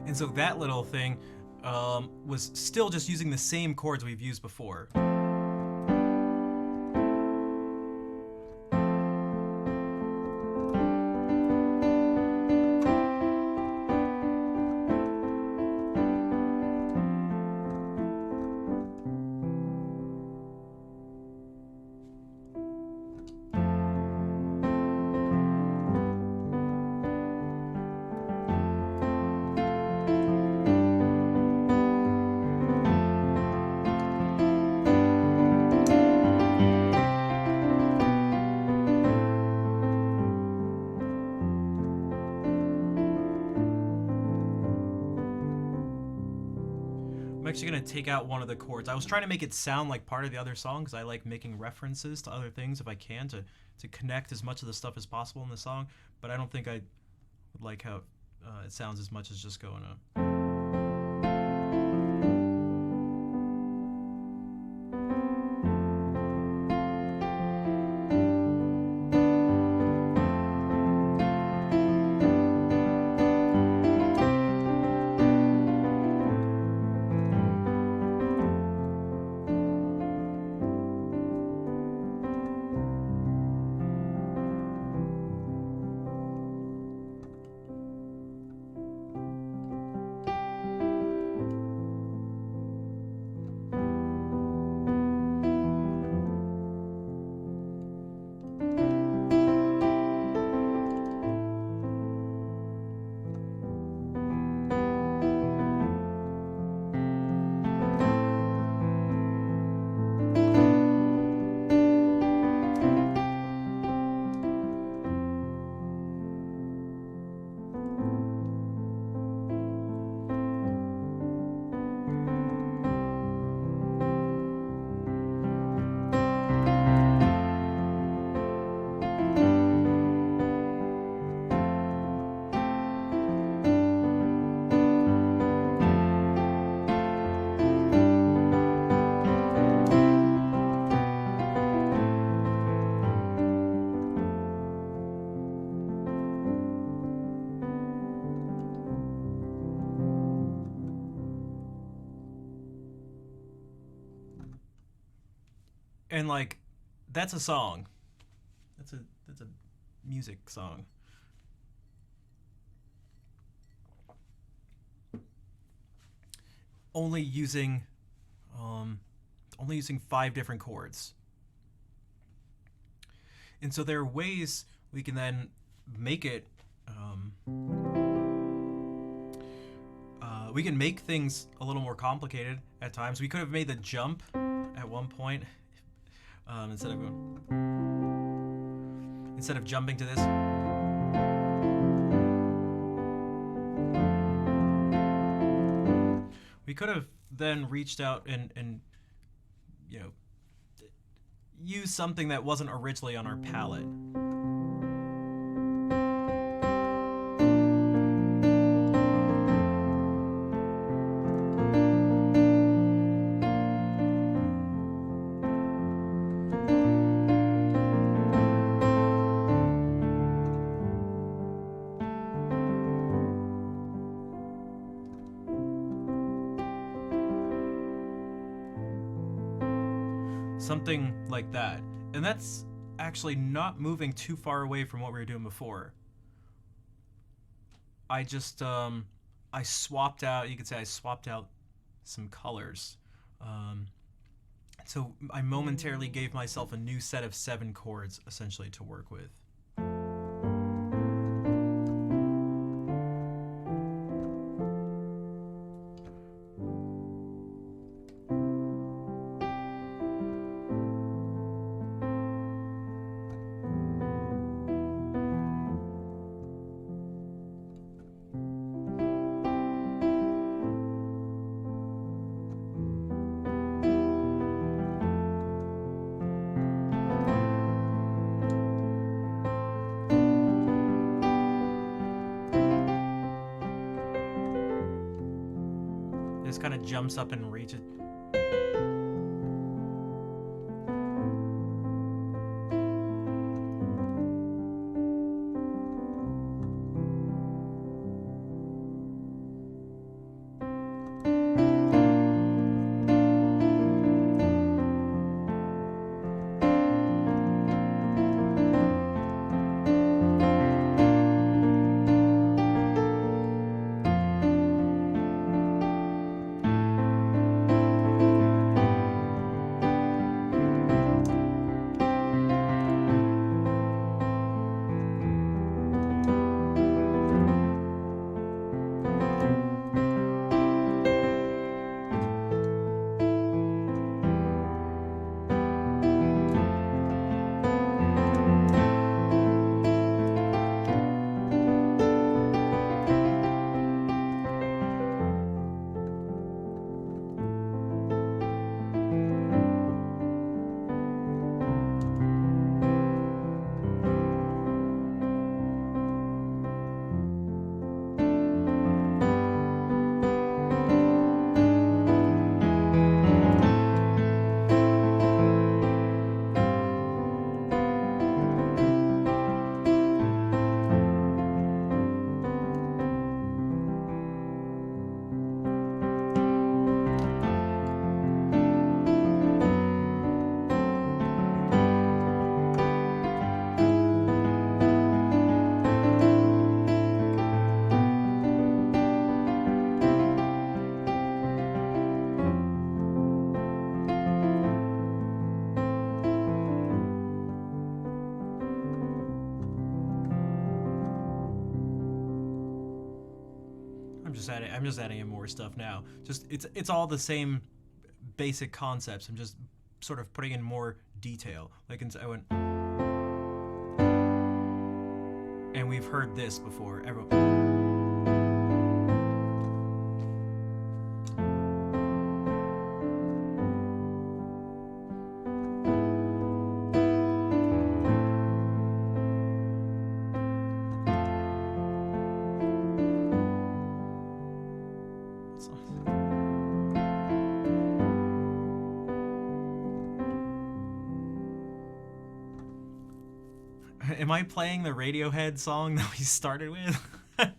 And so that little thing was still just using the same chords we've used before. actually gonna take out one of the chords. I was trying to make it sound like part of the other song because I like making references to other things if I can to connect as much of the stuff as possible in the song. But I don't think I would like how it sounds as much as just going up. And like, that's a song. That's a music song. Only using 5 different chords. And so there are ways we can then make it. We can make things a little more complicated at times. We could have made the jump at one point. Instead of jumping to this, we could have then reached out and used something that wasn't originally on our palette. Something like that. And that's actually not moving too far away from what we were doing before. I just, I swapped out, you could say I swapped out some colors. So I momentarily gave myself a new set of 7 chords, essentially, to work with. This kind of jumps up and reaches. I'm just adding in more stuff now. Just it's all the same basic concepts. I'm just sort of putting in more detail. Like I went, and we've heard this before. Everyone. Am I playing the Radiohead song that we started with? Am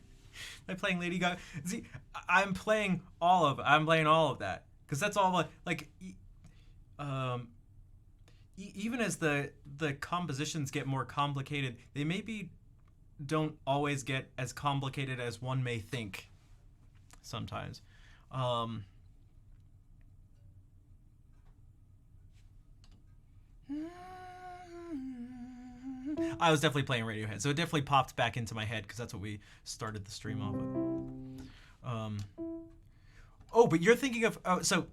I playing Lady Gaga? See, I'm playing all of that because that's all like. Even as the compositions get more complicated, they maybe don't always get as complicated as one may think. Sometimes. I was definitely playing Radiohead, so it definitely popped back into my head because that's what we started the stream off with. Oh, but you're thinking of so.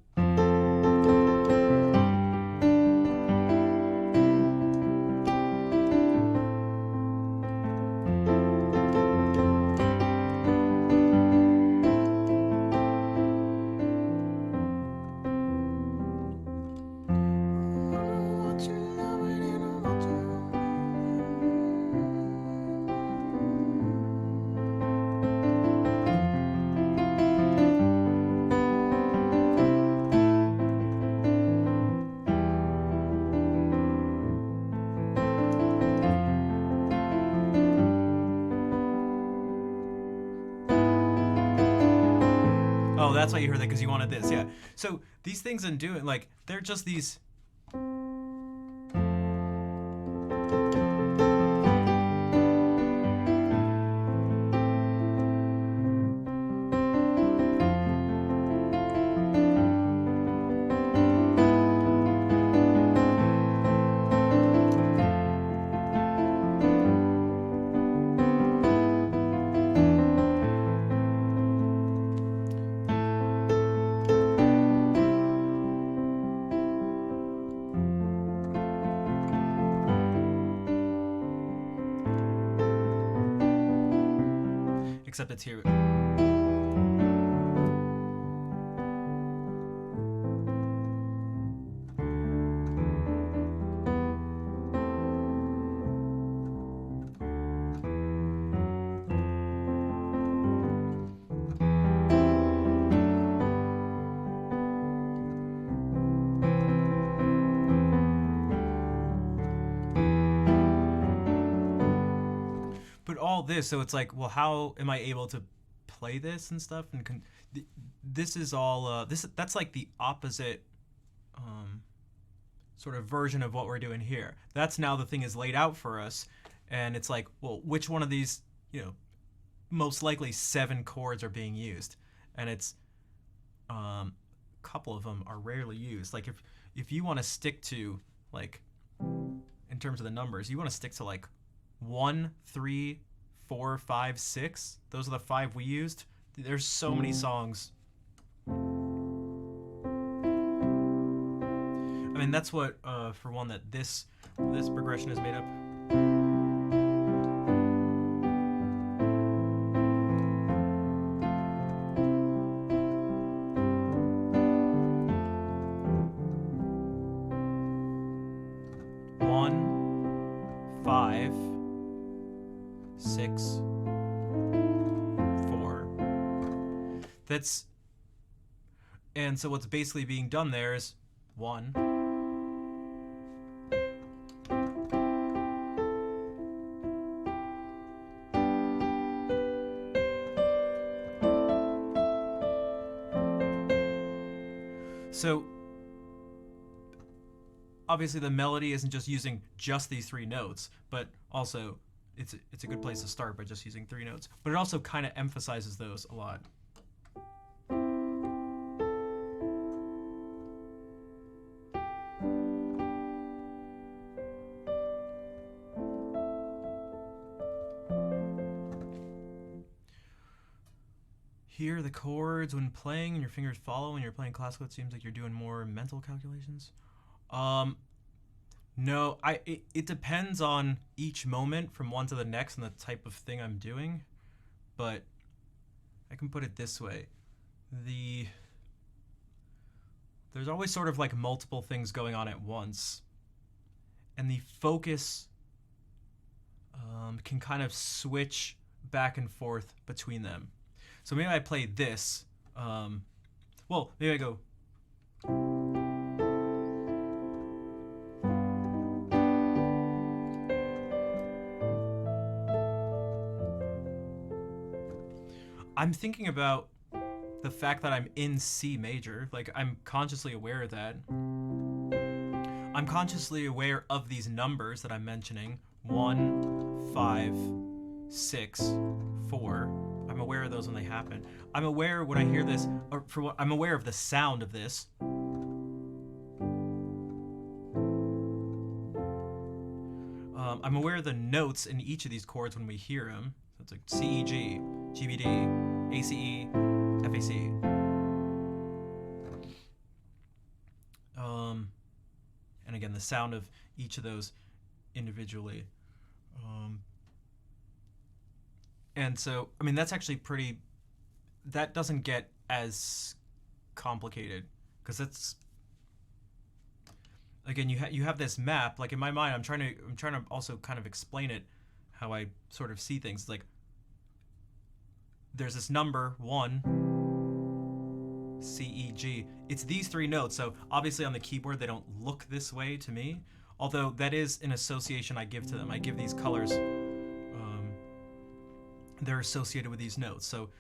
Oh, that's why you heard that, because you wanted this, yeah. So these things in doing, like, they're just these. Except it's here. But all this, so it's like, well, how am I able to play this and stuff? And this is all that's like the opposite sort of version of what we're doing here. That's now the thing is laid out for us, and it's like, well, which one of these, most likely 7 chords are being used, and it's a couple of them are rarely used. Like if you want to stick to, like, in terms of the numbers, you want to stick to like 1, 3, 4, 5, 6. Those are the 5 we used. There's so many songs. I mean, that's what for one that this progression is made up. And so what's basically being done there is 1. So obviously the melody isn't just using just these 3 notes, but also it's a good place to start by just using 3 notes. But it also kind of emphasizes those a lot. hear the chords when playing and your fingers follow when you're playing classical? It seems like you're doing more mental calculations. No, it depends on each moment from one to the next and the type of thing I'm doing, but I can put it this way. There's always sort of like multiple things going on at once, and the focus can kind of switch back and forth between them. So maybe I play this. Maybe I go. I'm thinking about the fact that I'm in C major. Like, I'm consciously aware of that. I'm consciously aware of these numbers that I'm mentioning. 1, 5, 6, 4. I'm aware of those when they happen. I'm aware when I hear this, I'm aware of the sound of this. I'm aware of the notes in each of these chords when we hear them. So it's like C, E, G, G, B, D, A, C, E, F, A, C. And again, the sound of each of those individually. And so, I mean, that's actually that doesn't get as complicated, because it's, again, you have this map. Like, in my mind, I'm trying to also kind of explain it, how I sort of see things. Like, there's this number 1, C, E, G. It's these 3 notes. So obviously on the keyboard they don't look this way to me, although that is an association I give to them. I give these colors. They're associated with these notes, so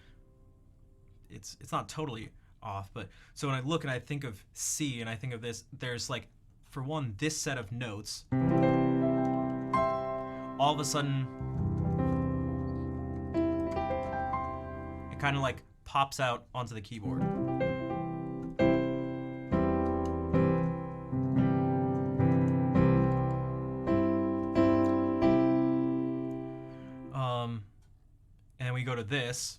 it's not totally off. But so when I look and I think of C and I think of this, there's like, for one, this set of notes. All of a sudden, it kind of like pops out onto the keyboard. And then we go to this.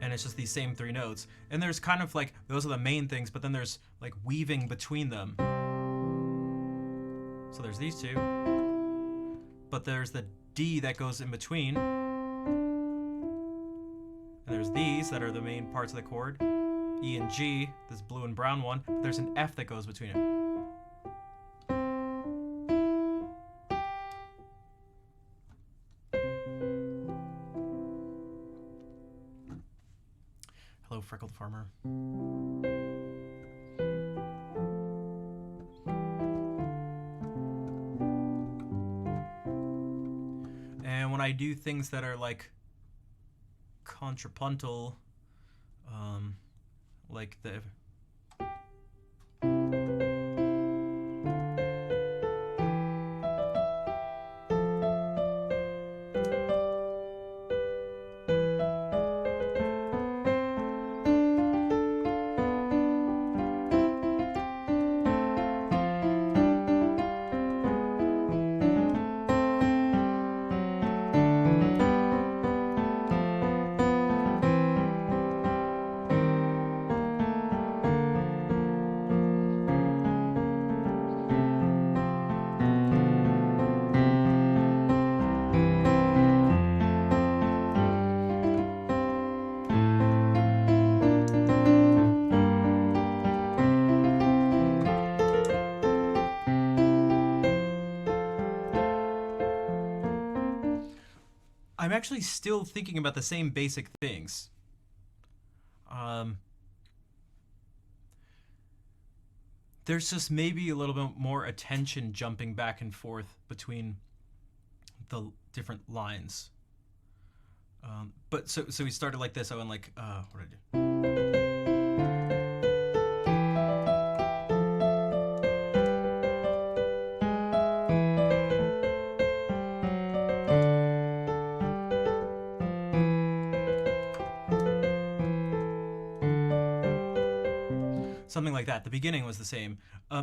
And it's just these same 3 notes. And there's kind of like, those are the main things, but then there's like weaving between them. So there's these 2. But there's the D that goes in between. And there's these that are the main parts of the chord. E and G, this blue and brown one. But there's an F that goes between it. Hello, Freckled Farmer. And when I do things that are like contrapuntal, like the I'm actually still thinking about the same basic things. There's just maybe a little bit more attention jumping back and forth between the different lines. But so we started like this. I went like, what did I do? Something like that. The beginning was the same.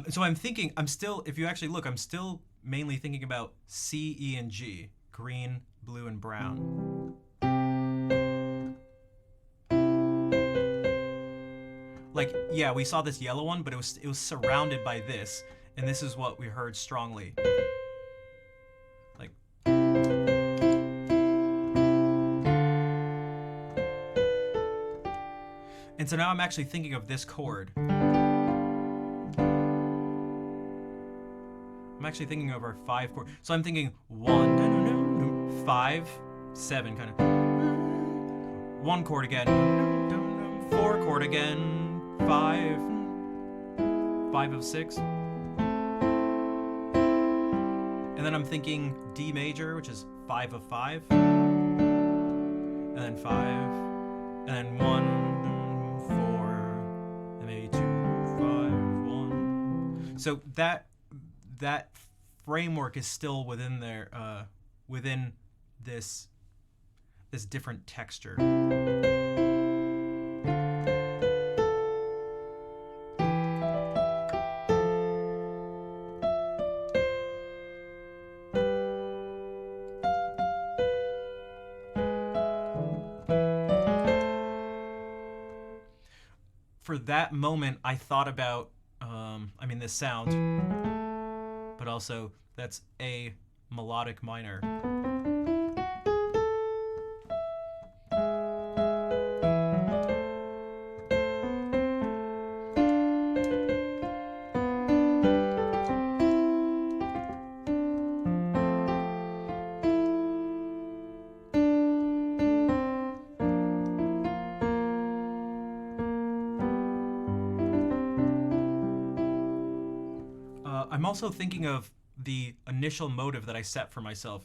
So I'm thinking, if you actually look, I'm still mainly thinking about C, E, and G, green, blue, and brown. Like, yeah, we saw this yellow one, but it was surrounded by this, and this is what we heard strongly. Like, and so now I'm actually thinking of this chord. I'm actually thinking of our 5 chord. So I'm thinking 1, 5, 7, kind of. 1 chord again, 4 chord again, 5 of 6. And then I'm thinking D major, which is 5 of 5. And then 5. And then 1, 4. And maybe 2, 5, 1. So that framework is still within there, within this different texture. For that moment, I thought about, this sound, but also that's A melodic minor. I'm also thinking of the initial motive that I set for myself.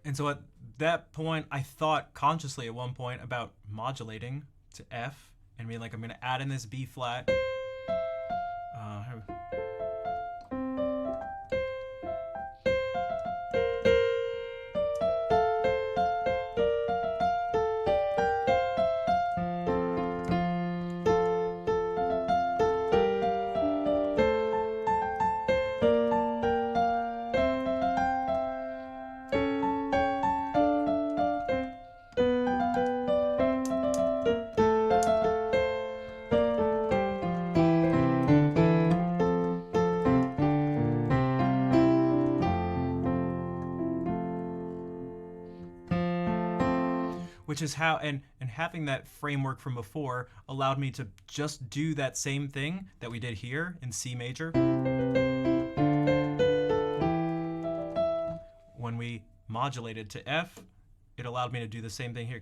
And so at that point, I thought consciously at one point about modulating to F and being like, I'm going to add in this B flat. Which is how, and having that framework from before allowed me to just do that same thing that we did here in C major. When we modulated to F, it allowed me to do the same thing here.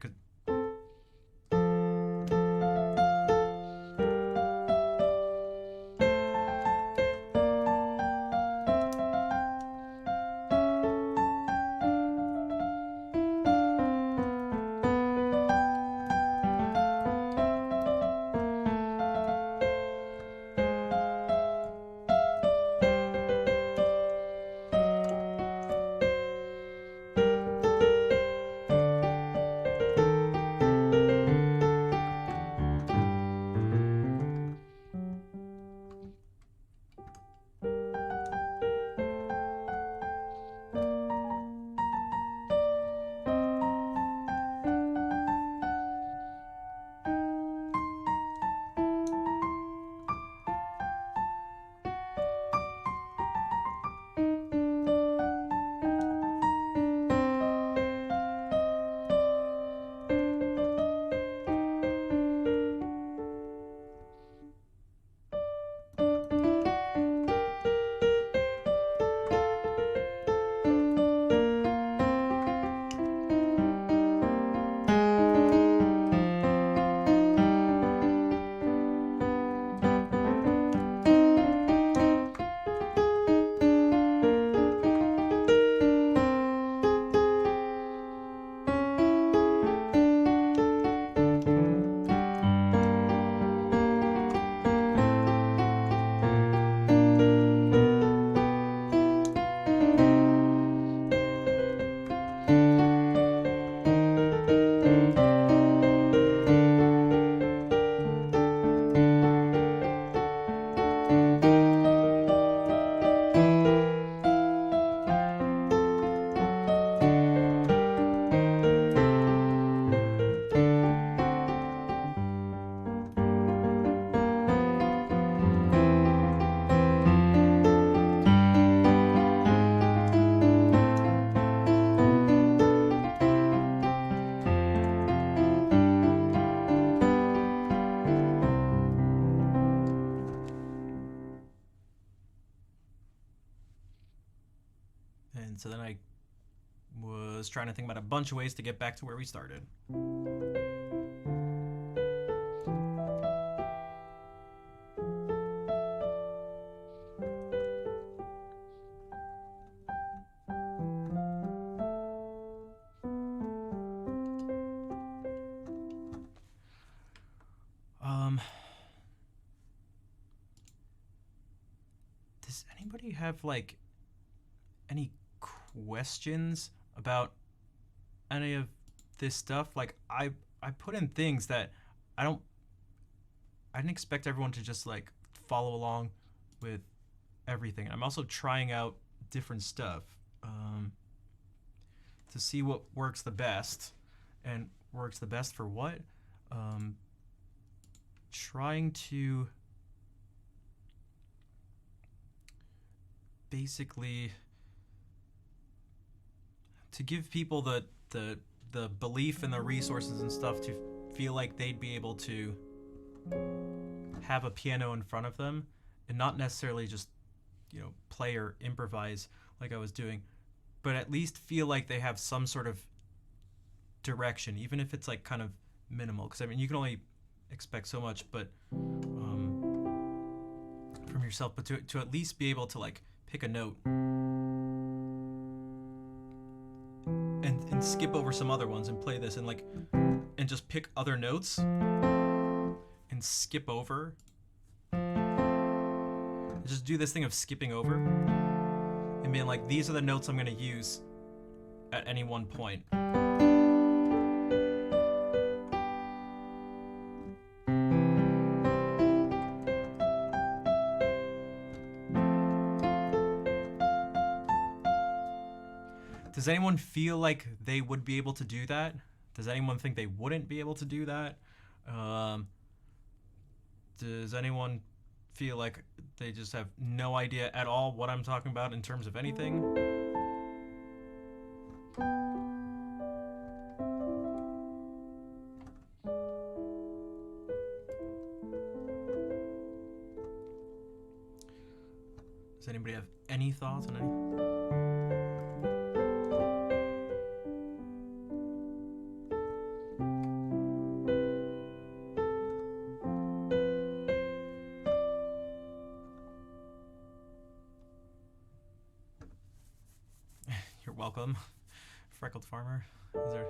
And so then I was trying to think about a bunch of ways to get back to where we started. Does anybody have like any questions about any of this stuff? Like I put in things that I don't I didn't expect everyone to just like follow along with everything. I'm also trying out different stuff to see what works the best and works the best for what. Trying to basically to give people the belief and the resources and stuff to feel like they'd be able to have a piano in front of them and not necessarily just, you know, play or improvise like I was doing, but at least feel like they have some sort of direction, even if it's like kind of minimal. Because I mean, you can only expect so much, but from yourself, but to at least be able to like pick a note and skip over some other ones and play this and like and just pick other notes and skip over. Just do this thing of skipping over and being like, these are the notes I'm going to use at any one point. Does anyone feel like they would be able to do that? Does anyone think they wouldn't be able to do that? Does anyone feel like they just have no idea at all what I'm talking about in terms of anything? Does anybody have any thoughts on any? Welcome, Freckled Farmer. Is there?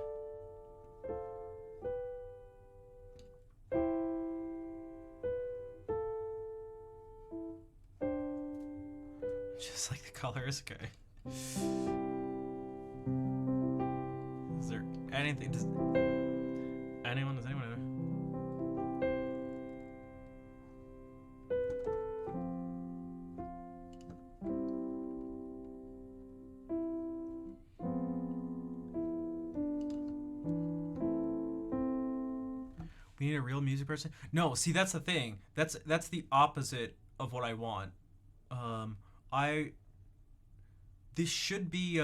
Just like the colors, okay. Is there anything? Does anyone know? We need a real music person? No, see, that's the thing. That's the opposite of what I want. This should be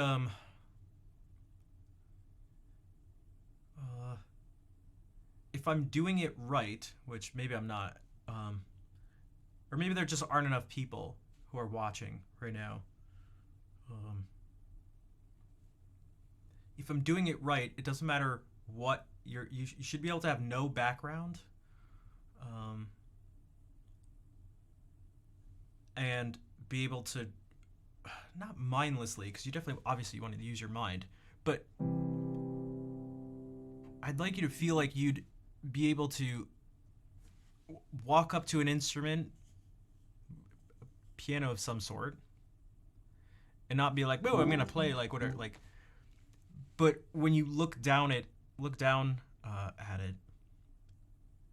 if I'm doing it right, which maybe I'm not, or maybe there just aren't enough people who are watching right now. If I'm doing it right, it doesn't matter what you should be able to have no background, and be able to not mindlessly, because you definitely obviously you wanted to use your mind, but I'd like you to feel like you'd be able to walk up to an instrument, piano of some sort, and not be like, "Oh, I'm gonna play like whatever." Like, but when you look down at it,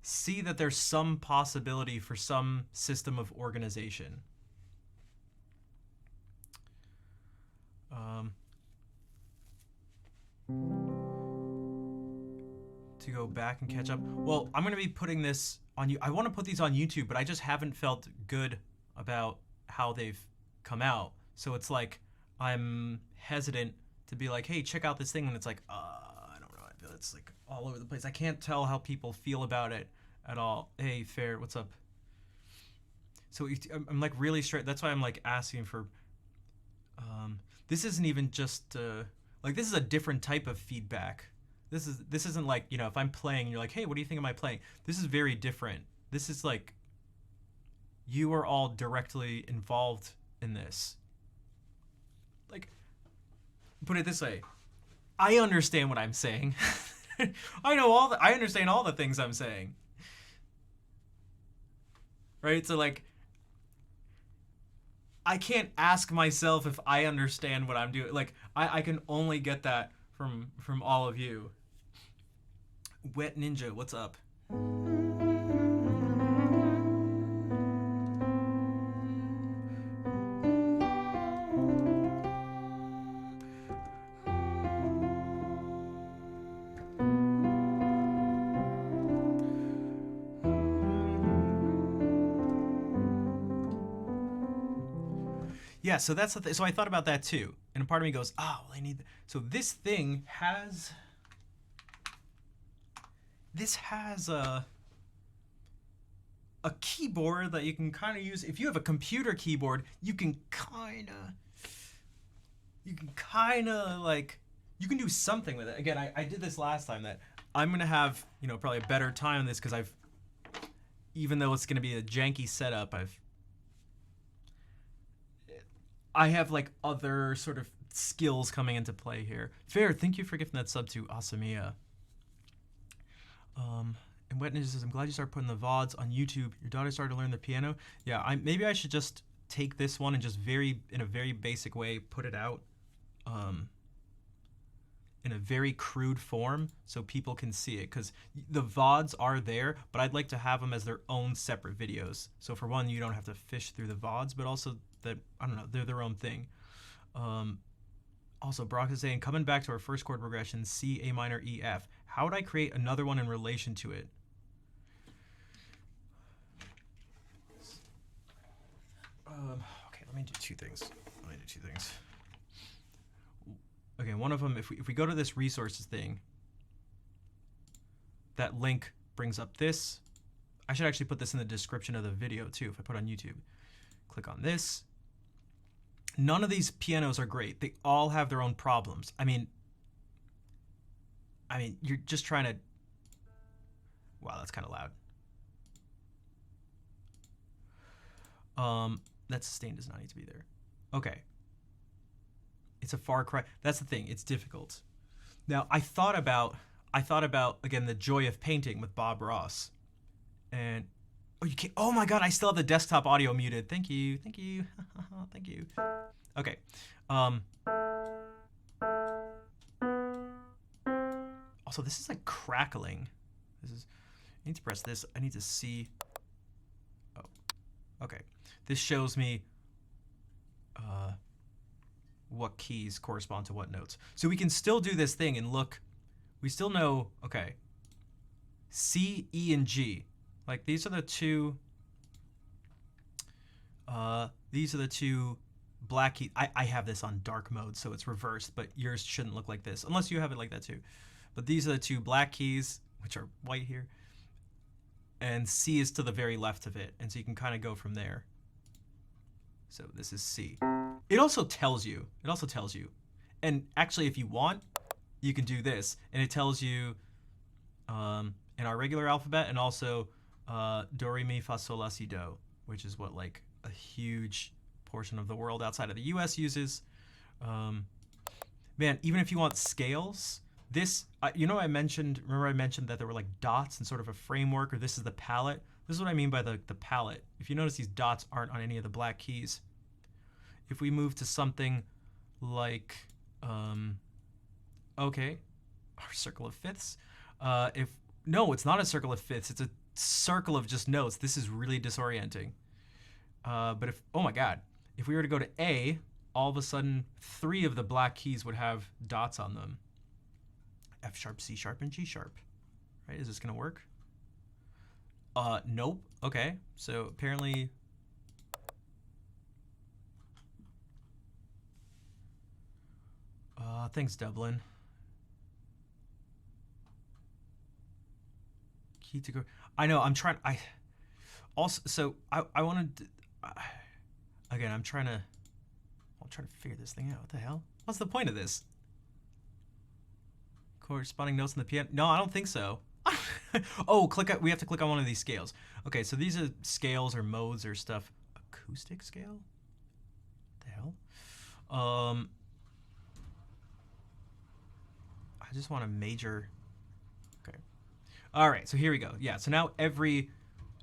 see that there's some possibility for some system of organization. To go back and catch up. Well, I'm going to be putting this on you. I want to put these on YouTube, but I just haven't felt good about how they've come out. So it's like I'm hesitant to be like, hey, check out this thing. And it's like, I don't know. I feel it's like all over the place. I can't tell how people feel about it at all. Hey, Fair, what's up? So I'm like really straight. That's why I'm like asking for this isn't even just like this is a different type of feedback. This isn't like, you know, if I'm playing and you're like, hey, what do you think of my playing? This is very different. This is like you are all directly involved in this. Like, put it this way, I understand what I'm saying. I understand all the things I'm saying. Right? So like I can't ask myself if I understand what I'm doing. Like I can only get that from all of you. Wet Ninja, what's up? Yeah, so that's the so I thought about that too, and a part of me goes, "Oh, well, I need." So this thing has a keyboard that you can kind of use. If you have a computer keyboard, you can kind of like you can do something with it. Again, I did this last time. That I'm gonna have, you know, probably a better time on this because even though it's gonna be a janky setup, I have like other sort of skills coming into play here. Fair, thank you for gifting that sub to Asamiya. And Wet Ninja says, I'm glad you started putting the VODs on YouTube. Your daughter started to learn the piano. Yeah, maybe I should just take this one and just in a very basic way, put it out in a very crude form so people can see it. Because the VODs are there, but I'd like to have them as their own separate videos. So for one, you don't have to fish through the VODs, but also that, I don't know, they're their own thing. Also, Brock is saying, coming back to our first chord progression, C, A minor, E, F. How would I create another one in relation to it? Okay, let me do two things. Okay, one of them, if we go to this resources thing, that link brings up this. I should actually put this in the description of the video too, if I put it on YouTube. Click on this. None of these pianos are great. They all have their own problems. I mean, you're just trying to... Wow, that's kind of loud. That sustain does not need to be there. Okay. It's a far cry. That's the thing. It's difficult. Now, I thought about again the joy of painting with Bob Ross, and you can't. Oh my God! I still have the desktop audio muted. Thank you. Thank you. Okay. Also, this is like crackling. I need to press this. I need to see. Oh. Okay. This shows me what keys correspond to what notes. So we can still do this thing and look. We still know, okay, C, E, and G. Like these are the two black keys. I have this on dark mode, so it's reversed, but yours shouldn't look like this, unless you have it like that too. But these are the two black keys, which are white here. And C is to the very left of it, and so you can kind of go from there. So this is C. It also tells you. And actually, if you want, you can do this, and it tells you in our regular alphabet, and also do, re, mi, fa, sol, la, si, do, which is what like a huge portion of the world outside of the U.S. uses. Man, even if you want scales, this, remember I mentioned that there were like dots and sort of a framework, or this is the palette. This is what I mean by the palette. If you notice, these dots aren't on any of the black keys. If we move to something like, okay, our circle of fifths. No, it's not a circle of fifths. It's a circle of just notes. This is really disorienting. But oh my God, if we were to go to A, all of a sudden 3 of the black keys would have dots on them. F sharp, C sharp, and G sharp. Right? Is this gonna work? Nope. Okay, so apparently. Thanks, Dublin. Key to go. I know. I'm trying. I wanted. Again, I'm trying to. I'm trying to figure this thing out. What the hell? What's the point of this? Corresponding notes on the piano? No, I don't think so. Oh, we have to click on one of these scales. Okay, so these are scales or modes or stuff. Acoustic scale? What the hell? I just want a major. Okay. All right, so here we go. Yeah, so now every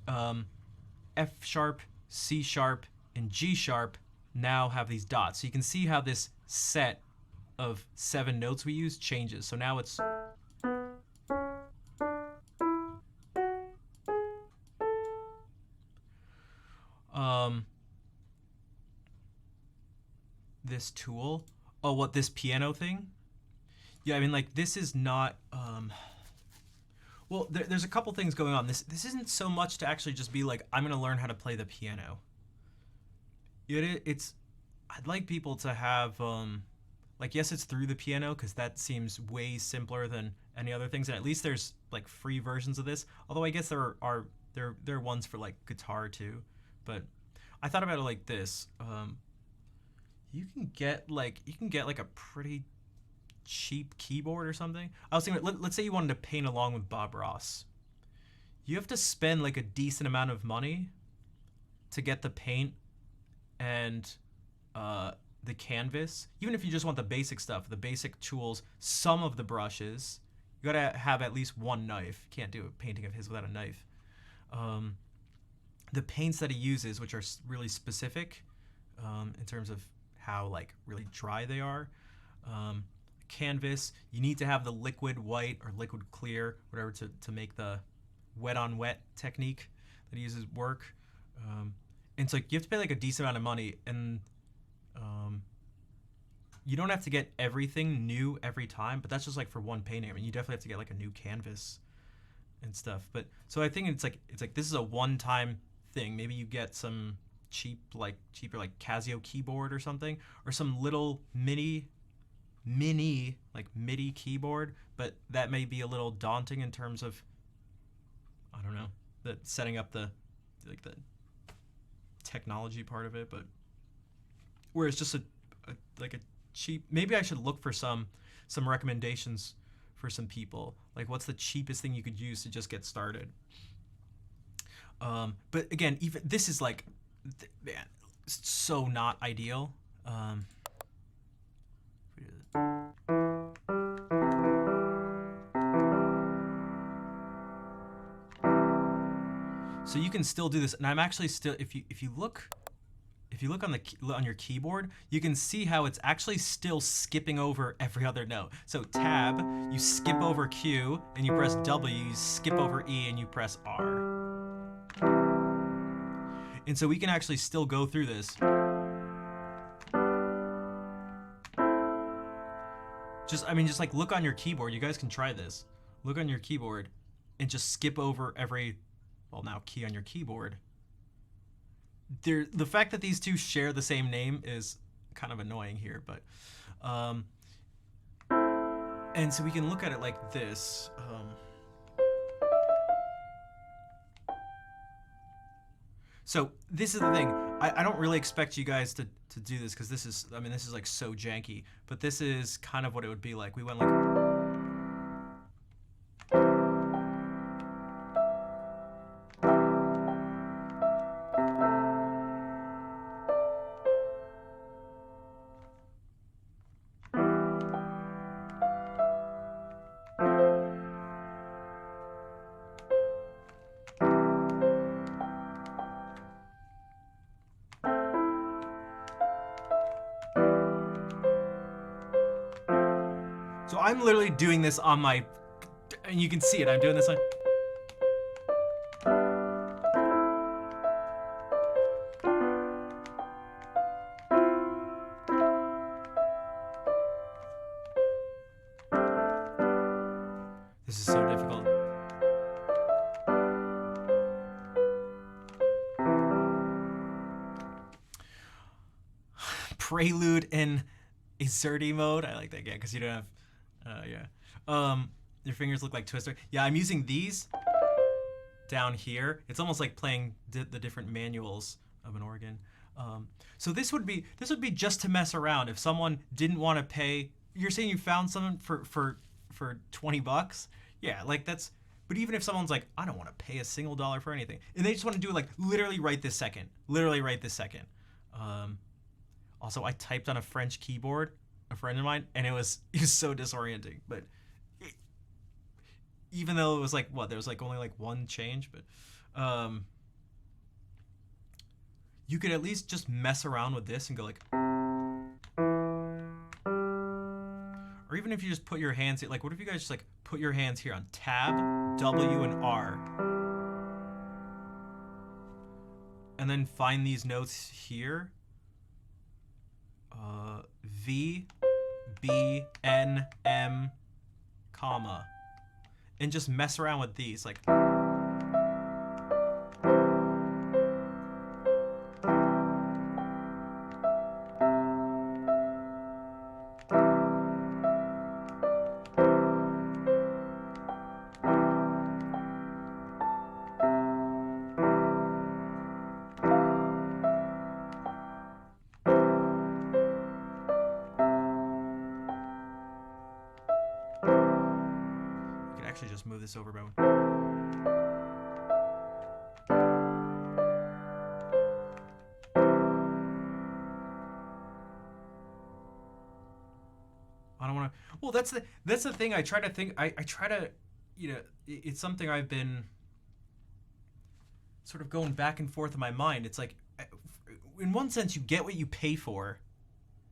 F sharp, C sharp, and G sharp now have these dots. So you can see how this set of 7 notes we use changes. So now it's this tool. Oh, what, this piano thing? Yeah, I mean, like, this is not well, there's a couple things going on. This isn't so much to actually just be like, I'm gonna learn how to play the piano. It's I'd like people to have like, yes, it's through the piano because that seems way simpler than any other things, and at least there's like free versions of this. Although I guess there are ones for like guitar too. But I thought about it like this. You can get like a pretty cheap keyboard or something. I was thinking, let's say you wanted to paint along with Bob Ross. You have to spend like a decent amount of money to get the paint and the canvas. Even if you just want the basic stuff, the basic tools, some of the brushes. You gotta have at least one knife. You can't do a painting of his without a knife. The paints that he uses, which are really specific in terms of how like really dry they are. Canvas, you need to have the liquid white or liquid clear, whatever, to make the wet on wet technique that he uses work. And so you have to pay like a decent amount of money, and you don't have to get everything new every time, but that's just like for one painting. I mean, you definitely have to get like a new canvas and stuff. But so I think it's like this is a one-time thing. Maybe you get some cheaper like Casio keyboard or something, or some little mini like MIDI keyboard, but that may be a little daunting in terms of, I don't know, the setting up the technology part of it. But whereas just a cheap, maybe I should look for some recommendations for some people, like what's the cheapest thing you could use to just get started. But again, even this is like, man, so not ideal. So you can still do this, and I'm actually still, if you look on your keyboard, you can see how it's actually still skipping over every other note. So tab, you skip over Q, and you press W, you skip over E, and you press R. And so we can actually still go through this. Just like look on your keyboard. You guys can try this. Look on your keyboard and just skip over every, well, now key on your keyboard. The fact that these two share the same name is kind of annoying here, but and so we can look at it like this. So this is the thing. I don't really expect you guys to do this because this is like so janky, but this is kind of what it would be like. We went like, so I'm literally doing this on my, and you can see it, I'm doing this on. This is so difficult. Prelude in Azerty mode. I like that again because you don't have. Your fingers look like Twister. Yeah, I'm using these down here. It's almost like playing the different manuals of an organ. So this would be just to mess around. If someone didn't want to pay, you're saying you found someone for $20? Yeah, like that's. But even if someone's like, I don't want to pay a single dollar for anything, and they just want to do it like literally right this second, literally right this second. Also, I typed on a French keyboard, a friend of mine, and it was so disorienting. But it, even though it was like what, there was like only like one change, but you could at least just mess around with this and go like, or even if you just put your hands here, like what if you guys just like put your hands here on tab, W, and R, and then find these notes here, V, B, N, M, comma, and just mess around with these, like. You could actually just move this over, bro. I don't want to. Well, that's the thing. I try to think. I try to, it's something I've been sort of going back and forth in my mind. It's like, in one sense, you get what you pay for.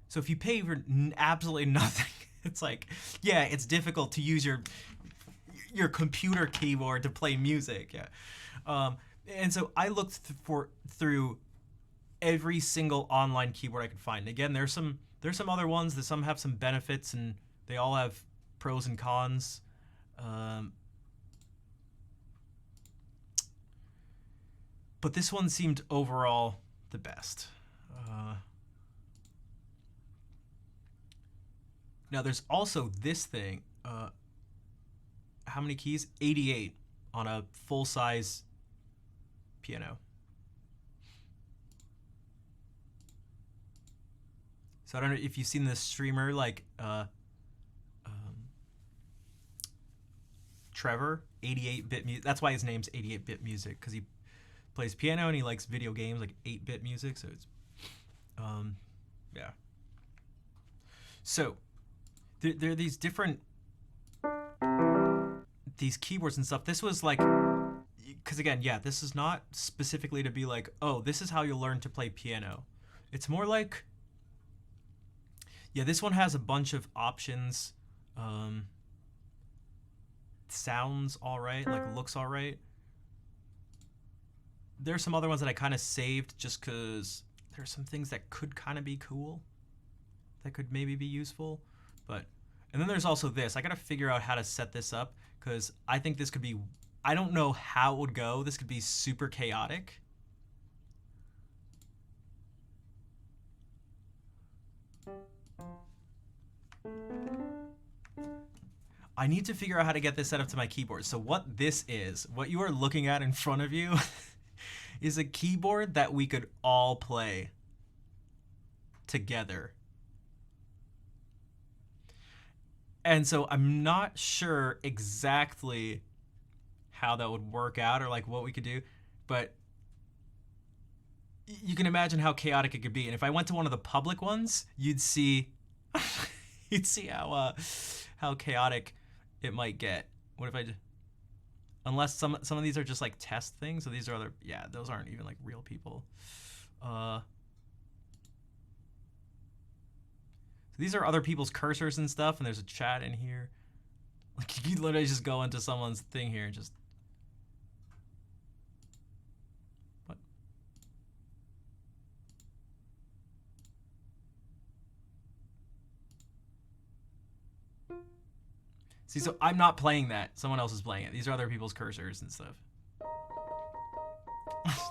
So if you pay for absolutely nothing, it's like, yeah, it's difficult to use your computer keyboard to play music. Yeah, and so I looked through every single online keyboard I could find. And again, there's some other ones that some have some benefits and they all have pros and cons. But this one seemed overall the best. Now there's also this thing. How many keys? 88 on a full-size piano. So I don't know if you've seen this streamer like Trevor, 88-bit music. That's why his name's 88-bit music, because he plays piano and he likes video games like 8-bit music. So it's, yeah. So there are these different these keyboards and stuff. This was like, because again, yeah, this is not specifically to be like, oh, this is how you'll learn to play piano. It's more like, yeah, this one has a bunch of options. Sounds all right, like looks all right. There's some other ones that I kind of saved just because there's some things that could kind of be cool, that could maybe be useful. But, and then there's also this. I got to figure out how to set this up because I think this could be, I don't know how it would go. This could be super chaotic. I need to figure out how to get this set up to my keyboard. So what this is, what you are looking at in front of you is a keyboard that we could all play together. And so I'm not sure exactly how that would work out or like what we could do, but you can imagine how chaotic it could be. And if I went to one of the public ones, you'd see you'd see how chaotic it might get. What if unless some of these are just like test things, so these are other, yeah, those aren't even like real people. So these are other people's cursors and stuff, and there's a chat in here. Like you literally just go into someone's thing here and just, what? See, so I'm not playing that. Someone else is playing it. These are other people's cursors and stuff.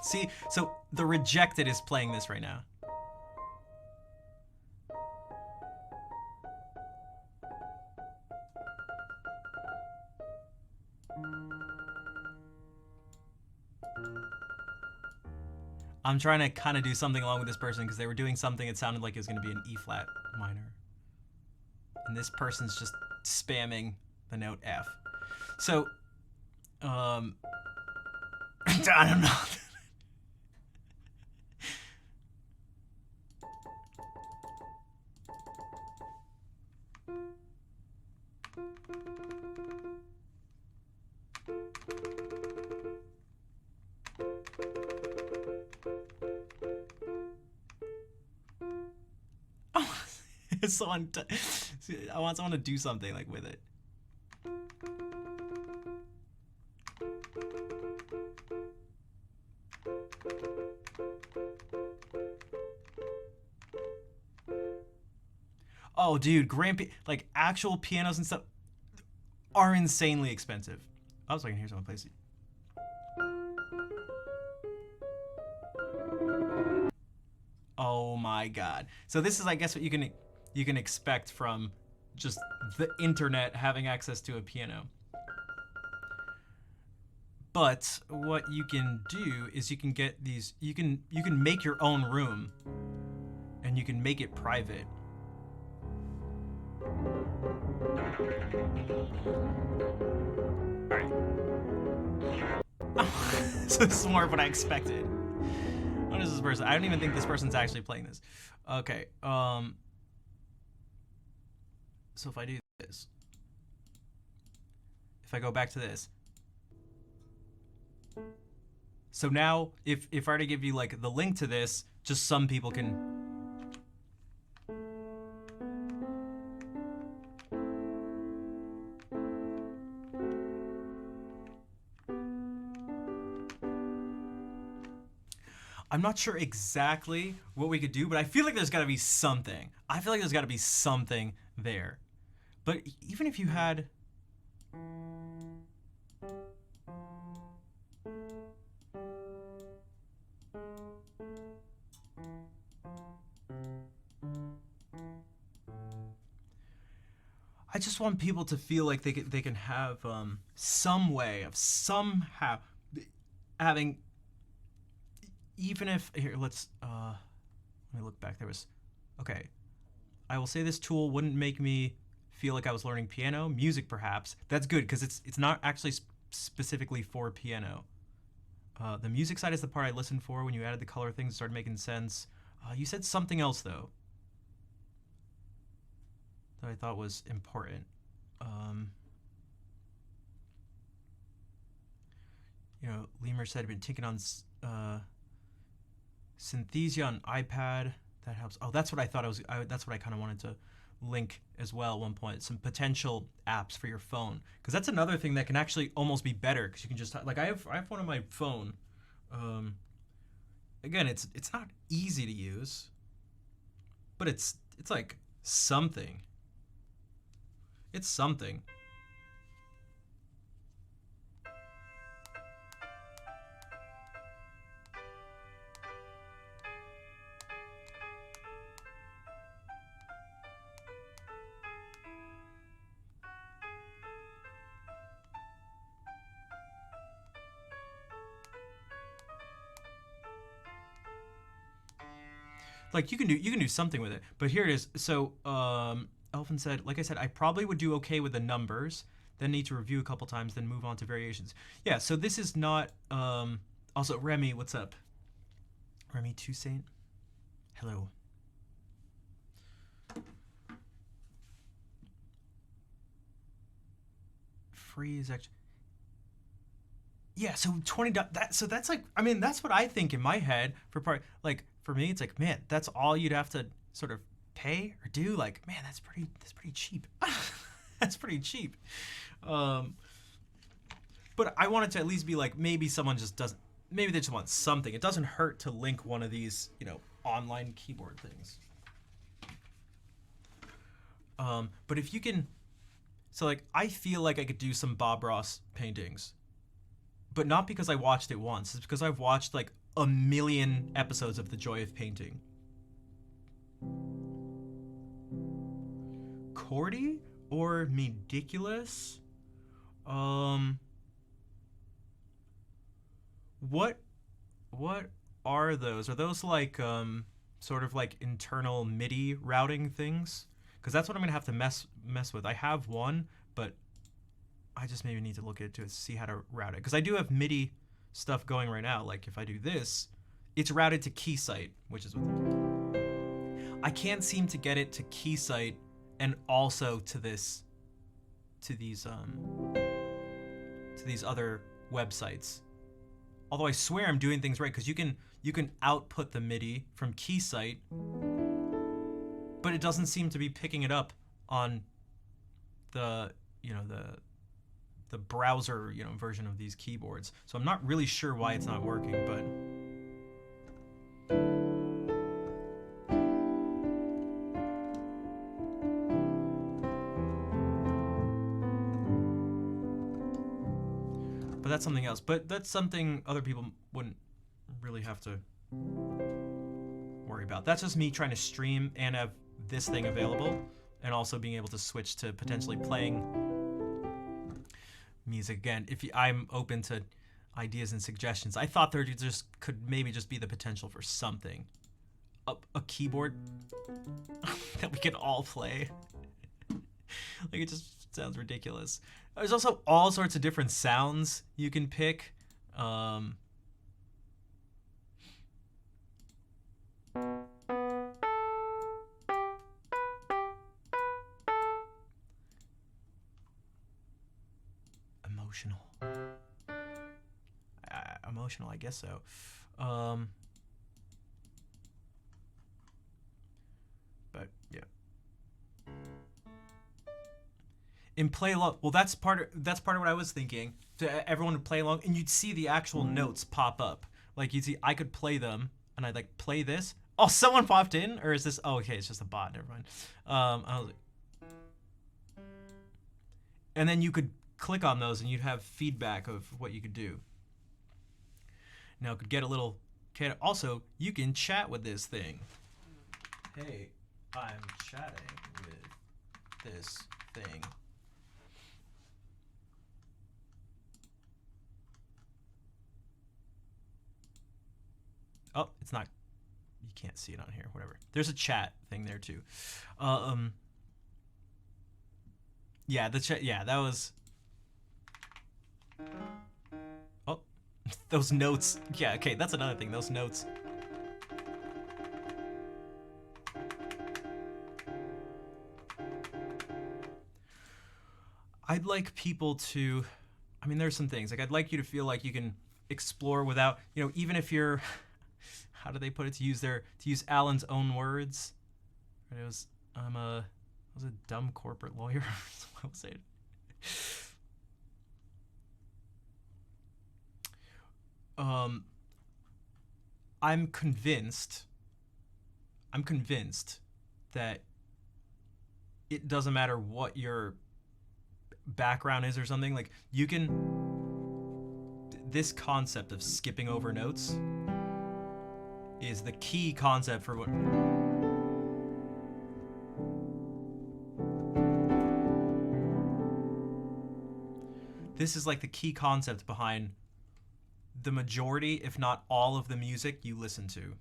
See, so the rejected is playing this right now. I'm trying to kind of do something along with this person because they were doing something. It sounded like it was going to be an E flat minor, and this person's just spamming the note F. So, I don't know. I want someone to do something like with it. Oh, dude, like actual pianos and stuff are insanely expensive. I was like, I can hear someone play it. Oh my god. So this is, I guess, what you can expect from just the internet having access to a piano. But what you can do is you can get these, you can make your own room and you can make it private. Alright. So this is more of what I expected. What is this person? I don't even think this person's actually playing this. Okay, so if I do this, if I go back to this, so now if I were to give you like the link to this, just some people can. I'm not sure exactly what we could do, but I feel like there's got to be something. I feel like there's got to be something there. But even if you had... I just want people to feel like they can have some way of somehow having... Even if here, let me look back. There was, okay. I will say this tool wouldn't make me feel like I was learning piano, music perhaps. That's good because it's not actually specifically for piano. The music side is the part I listened for. When you added the color, things started making sense. You said something else though that I thought was important. You know, Lemur said he'd been taking on Synthesia on iPad. That helps. Oh, that's what I thought that's what I kind of wanted to link as well at one point. Some potential apps for your phone, because that's another thing that can actually almost be better. Because you can just like I have one on my phone. Again, it's not easy to use, but it's like something. It's something. Like you can do something with it, but here it is. So Elfin said, like I said, I probably would do okay with the numbers, then need to review a couple times, then move on to variations. Yeah, so this is not also Remy, what's up? Remy Toussaint, hello. Free is actually, yeah, so $20, so that's like, I mean, that's what I think in my head for part, like for me it's like, man, that's all you'd have to sort of pay or do. Like, man, that's pretty cheap. That's pretty cheap. But I want it to at least be like, maybe someone just doesn't, maybe they just want something. It doesn't hurt to link one of these, you know, online keyboard things. But if you can, so like I feel like I could do some Bob Ross paintings, but not because I watched it once. It's because I've watched like a million episodes of The Joy of Painting. Cordy or Mediculous? What are those? Are those like sort of like internal MIDI routing things? Because that's what I'm gonna have to mess with. I have one, but I just maybe need to look into it to see how to route it. Because I do have MIDI stuff going right now. Like if I do this, it's routed to Keysight, which is what I can't seem to get it to Keysight and also to this, to these other websites. Although I swear I'm doing things right, because you can output the MIDI from Keysight, but it doesn't seem to be picking it up on the the browser version of these keyboards. So I'm not really sure why it's not working, but that's something else. But that's something other people wouldn't really have to worry about. That's just me trying to stream and have this thing available, and also being able to switch to potentially playing music again. I'm open to ideas and suggestions. I thought there just could maybe just be the potential for something. A keyboard that we could all play. Like, it just sounds ridiculous. There's also all sorts of different sounds you can pick. Emotional, I guess so. But yeah. In play along, well, that's part of what I was thinking. To everyone would play along, and you'd see the actual notes pop up. Like, you'd see I could play them, and I'd like play this. Oh, someone popped in, or is this? Oh, okay, it's just a bot. Never mind. I was like, and then you could click on those, and you'd have feedback of what you could do. Now, it could get a little. Also, you can chat with this thing. Hey, I'm chatting with this thing. Oh, it's not. You can't see it on here. Whatever. There's a chat thing there too. Yeah, the chat. Yeah, that was. Oh, those notes. Yeah, okay, that's another thing. Those notes. I'd like people to. I mean, there's some things. Like, I'd like you to feel like you can explore without, even if you're. How do they put it? To use Alan's own words. It was I was a dumb corporate lawyer. What was it? I'm convinced that it doesn't matter what your background is or something. Like, you can. This concept of skipping over notes is the key concept for what. This is like the key concept behind the majority, if not all, of the music you listen to.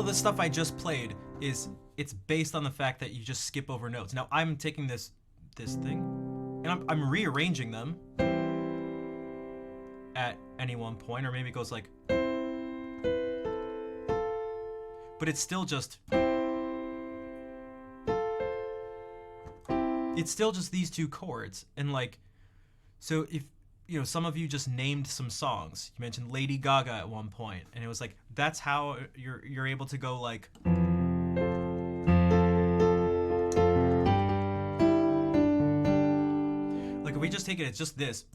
The stuff I just played it's based on the fact that you just skip over notes. Now I'm taking this thing and I'm rearranging them at any one point, or maybe it goes like, but it's still just these two chords. And like, so if some of you just named some songs. You mentioned Lady Gaga at one point, and it was like, that's how you're able to go like. Like, if we just take it, it's just this.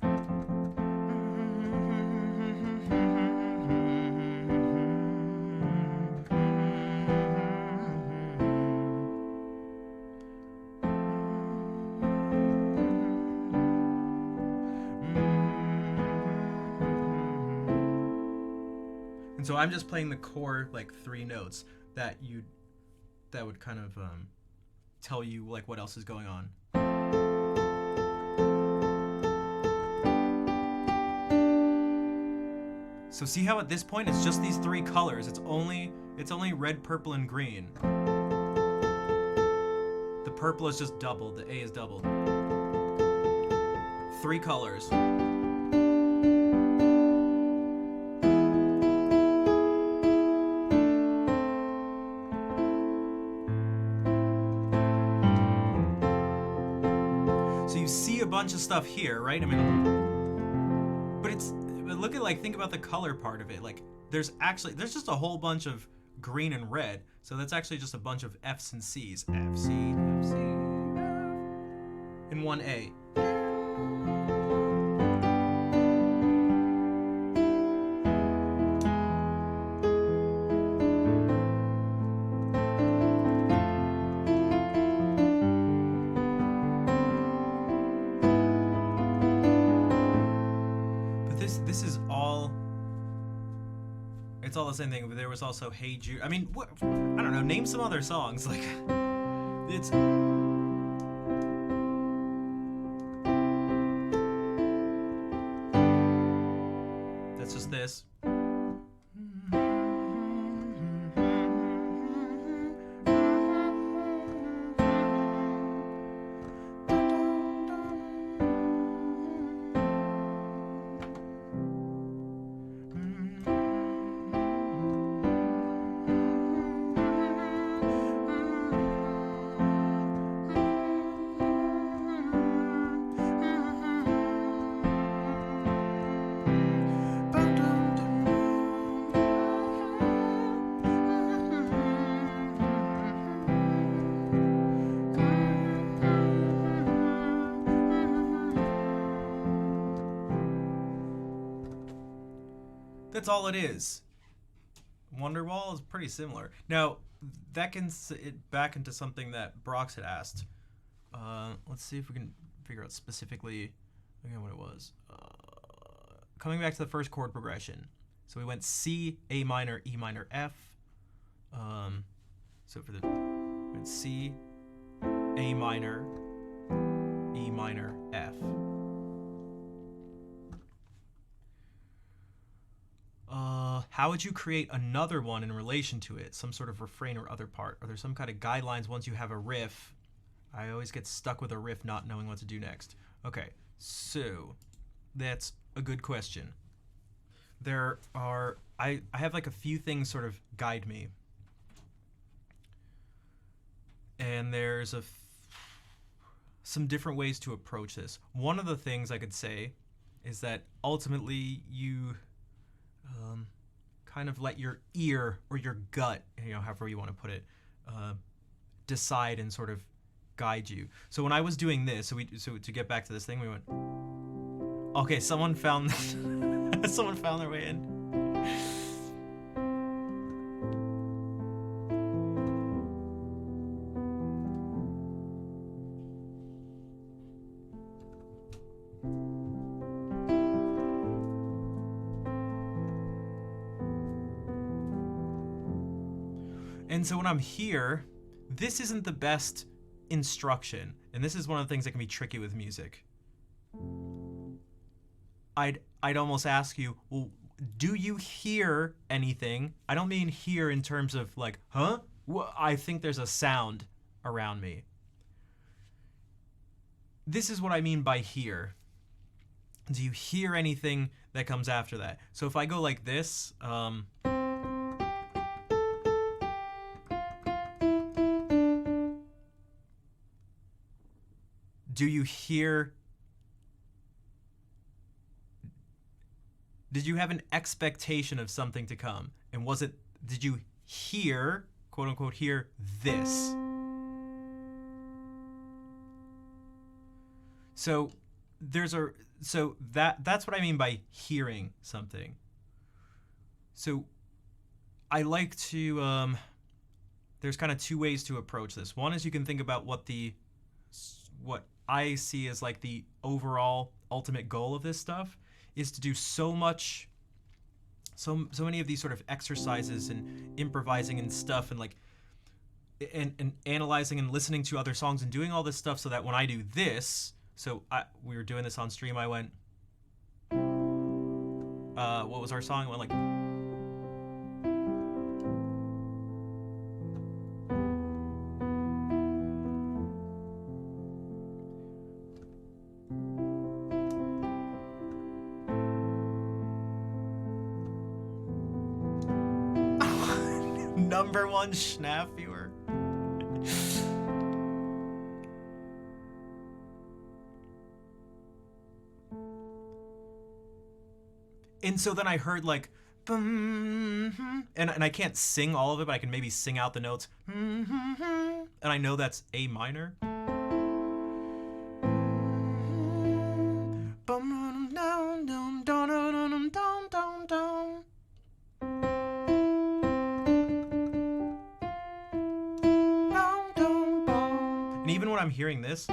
So I'm just playing the core like 3 notes that would kind of tell you like what else is going on. So see how at this point it's just these 3 colors. It's only red, purple, and green. The purple is just doubled. The A is doubled. 3 colors. So you see a bunch of stuff here, right? I mean, but look at like, think about the color part of it. Like there's just a whole bunch of green and red. So that's actually just a bunch of F's and C's. F, C, F, C, F, and 1 A. This is all, it's all the same thing, but there was also Hey Jude. I mean, I don't know, name some other songs. Like, it's... That's just this. That's all it is. Wonderwall is pretty similar. Now, that can it back into something that Brox had asked. Let's see if we can figure out specifically again what it was. Coming back to the first chord progression. So we went C, A minor, E minor, F. So for the we went C, A minor, E minor, F. How would you create another one in relation to it? Some sort of refrain or other part? Are there some kind of guidelines once you have a riff? I always get stuck with a riff not knowing what to do next. Okay, so that's a good question. There are, I have like a few things sort of guide me. And there's some different ways to approach this. One of the things I could say is that ultimately you kind of let your ear or your gut, however you want to put it, decide and sort of guide you. So when I was doing this, so to get back to this thing, we went, okay, someone found someone found their way in. And so when I'm here, this isn't the best instruction. And this is one of the things that can be tricky with music. I'd almost ask you, well, do you hear anything? I don't mean hear in terms of like, huh? Well, I think there's a sound around me. This is what I mean by hear. Do you hear anything that comes after that? So if I go like this, do you hear? Did you have an expectation of something to come? And did you hear, quote unquote, hear this? So that's what I mean by hearing something. So I like to, there's kind of 2 ways to approach this. One is you can think about what I see as like the overall ultimate goal of this stuff is to do so much so many of these sort of exercises and improvising and stuff, and like and analyzing and listening to other songs and doing all this stuff, so that when I do this, we were doing this on stream, I went, what was our song? It went like, number one Schnaf viewer. And so then I heard like, and I can't sing all of it, but I can maybe sing out the notes. And I know that's A minor. And even when I'm hearing this,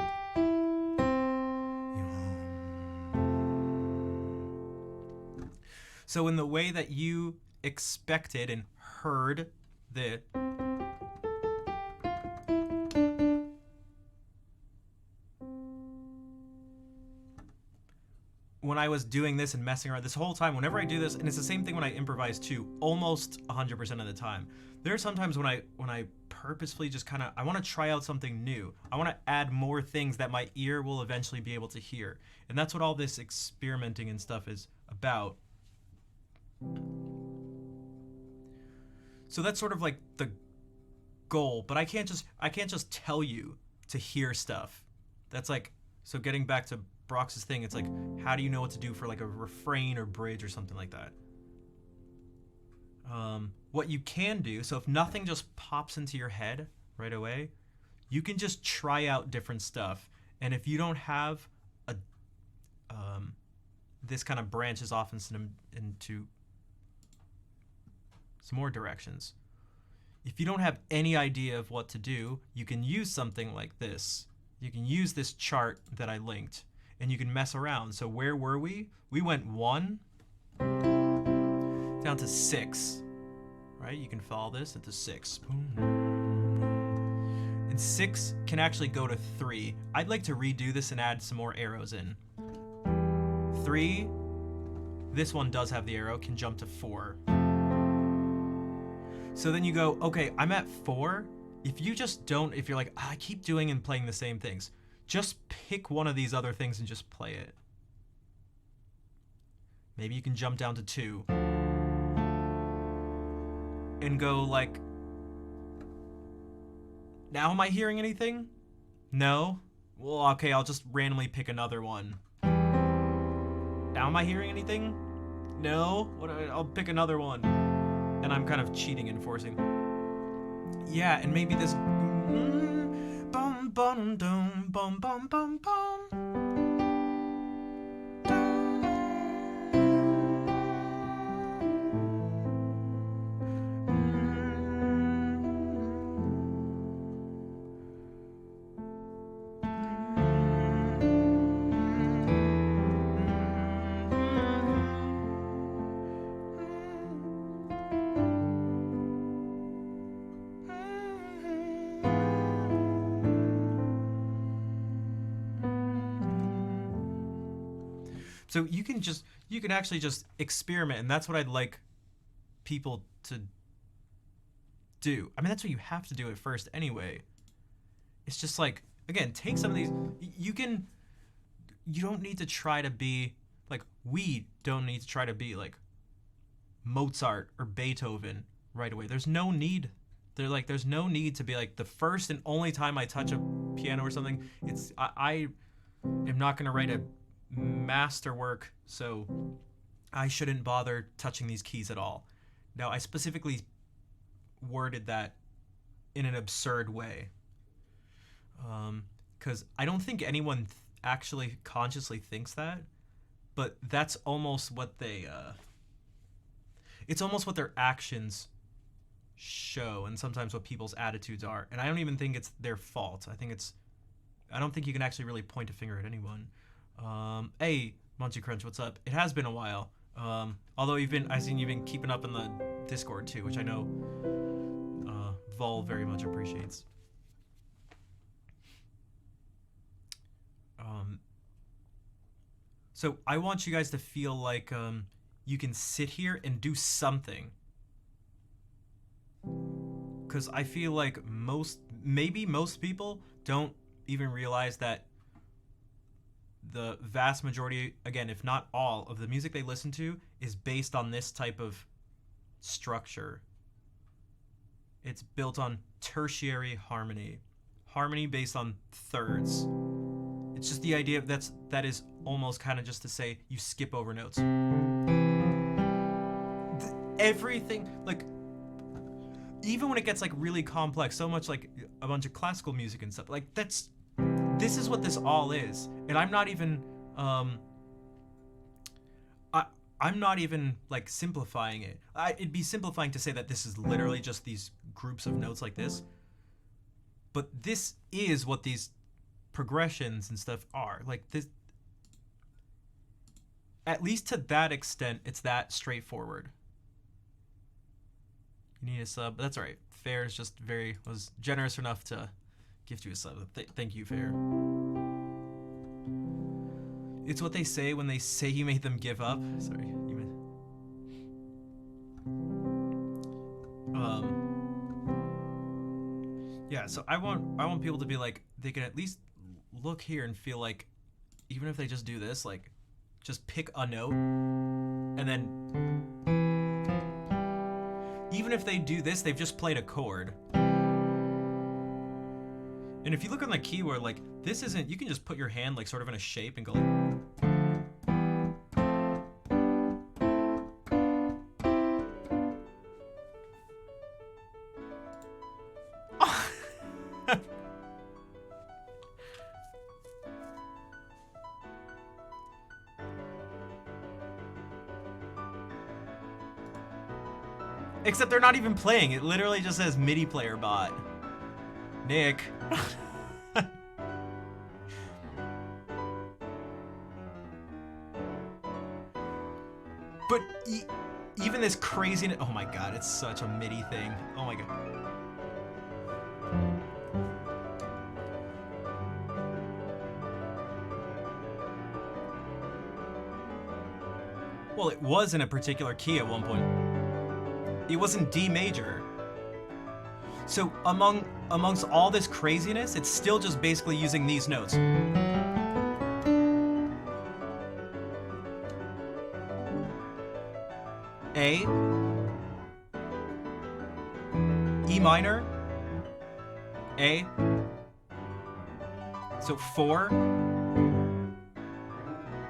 so in the way that you expected and heard the when I was doing this and messing around this whole time, whenever I do this, and it's the same thing when I improvise too, almost 100% of the time. There are some times when I purposefully just kind of, I want to try out something new. I want to add more things that my ear will eventually be able to hear. And that's what all this experimenting and stuff is about. So that's sort of like the goal, but I can't just tell you to hear stuff. That's like, so getting back to Brox's thing, it's like, how do you know what to do for like a refrain or bridge or something like that? What you can do, so if nothing just pops into your head right away, you can just try out different stuff. And if you don't have a this kind of branches off into some more directions. If you don't have any idea of what to do, you can use something like this. You can use this chart that I linked, and you can mess around. So where were we? We went 1 down to 6, right? You can follow this into 6. And 6 can actually go to 3. I'd like to redo this and add some more arrows in. 3, this one does have the arrow, can jump to 4. So then you go, okay, I'm at 4. If you're like, I keep doing and playing the same things, just pick one of these other things and just play it. Maybe you can jump down to 2. And go like, now am I hearing anything? No? Well, okay, I'll just randomly pick another one. Now am I hearing anything? No? I'll pick another one. And I'm kind of cheating and forcing. Yeah, and maybe this bum bum dum bum bum bum bum. So you can actually just experiment, and that's what I'd like people to do. I mean, that's what you have to do at first anyway. It's just like, again, take some of these. You don't need to try to be like, we don't need to try to be like Mozart or Beethoven right away. There's no need. There's no need to be like, the first and only time I touch a piano or something, I am not going to write a masterwork, so I shouldn't bother touching these keys at all. Now, I specifically worded that in an absurd way, because I don't think anyone actually consciously thinks that, but that's almost what it's almost what their actions show, and sometimes what people's attitudes are. And I don't even think it's their fault. I don't think you can actually really point a finger at anyone. Hey, Munchie Crunch, what's up? It has been a while. Although I've seen you've been keeping up in the Discord too, which I know Vol very much appreciates. So I want you guys to feel like you can sit here and do something. Because I feel like maybe most people don't even realize that the vast majority, again, if not all, of the music they listen to is based on this type of structure. It's built on tertiary harmony. Harmony based on thirds. It's just the idea that is almost kind of just to say you skip over notes. Everything, like, even when it gets like really complex, so much like a bunch of classical music and stuff, like this is what this all is. And I'm not even I'm not even like simplifying it. It'd be simplifying to say that this is literally just these groups of notes like this. But this is what these progressions and stuff are. Like this, at least to that extent, it's that straightforward. You need a sub. That's all right. Fair is just was generous enough to gift you a sub. Thank you, Fair. It's what they say when they say you made them give up. Sorry. Yeah, so I want people to be like, they can at least look here and feel like, even if they just do this, like, just pick a note, and then even if they do this, they've just played a chord. And if you look on the keyboard, like, this isn't, you can just put your hand like sort of in a shape and go like, except they're not even playing. It literally just says MIDI player bot. Nick. But even this craziness, oh my god, it's such a MIDI thing. Oh my god. Well, it was in a particular key at one point. It was in D major. So amongst all this craziness, it's still just basically using these notes. A, E minor, A, so 4,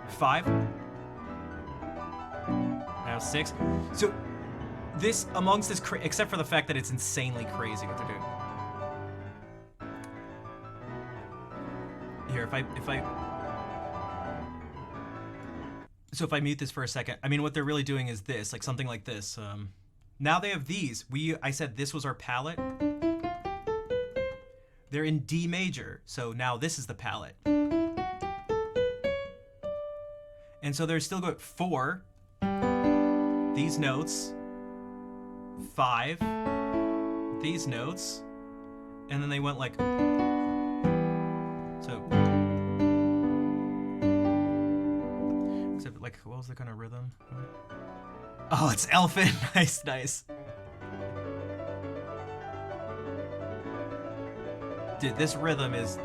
5, now 6. So this, amongst this, except for the fact that it's insanely crazy what they're doing. Here, so if I mute this for a second, I mean, what they're really doing is this, like something like this. Now they have these. I said this was our palette. They're in D major, so now this is the palette. And so they're still going 4, these notes, 5, these notes, and then they went like, so, except like, what was the kind of rhythm? Oh, it's Elfin. Nice, nice. Dude, this rhythm is...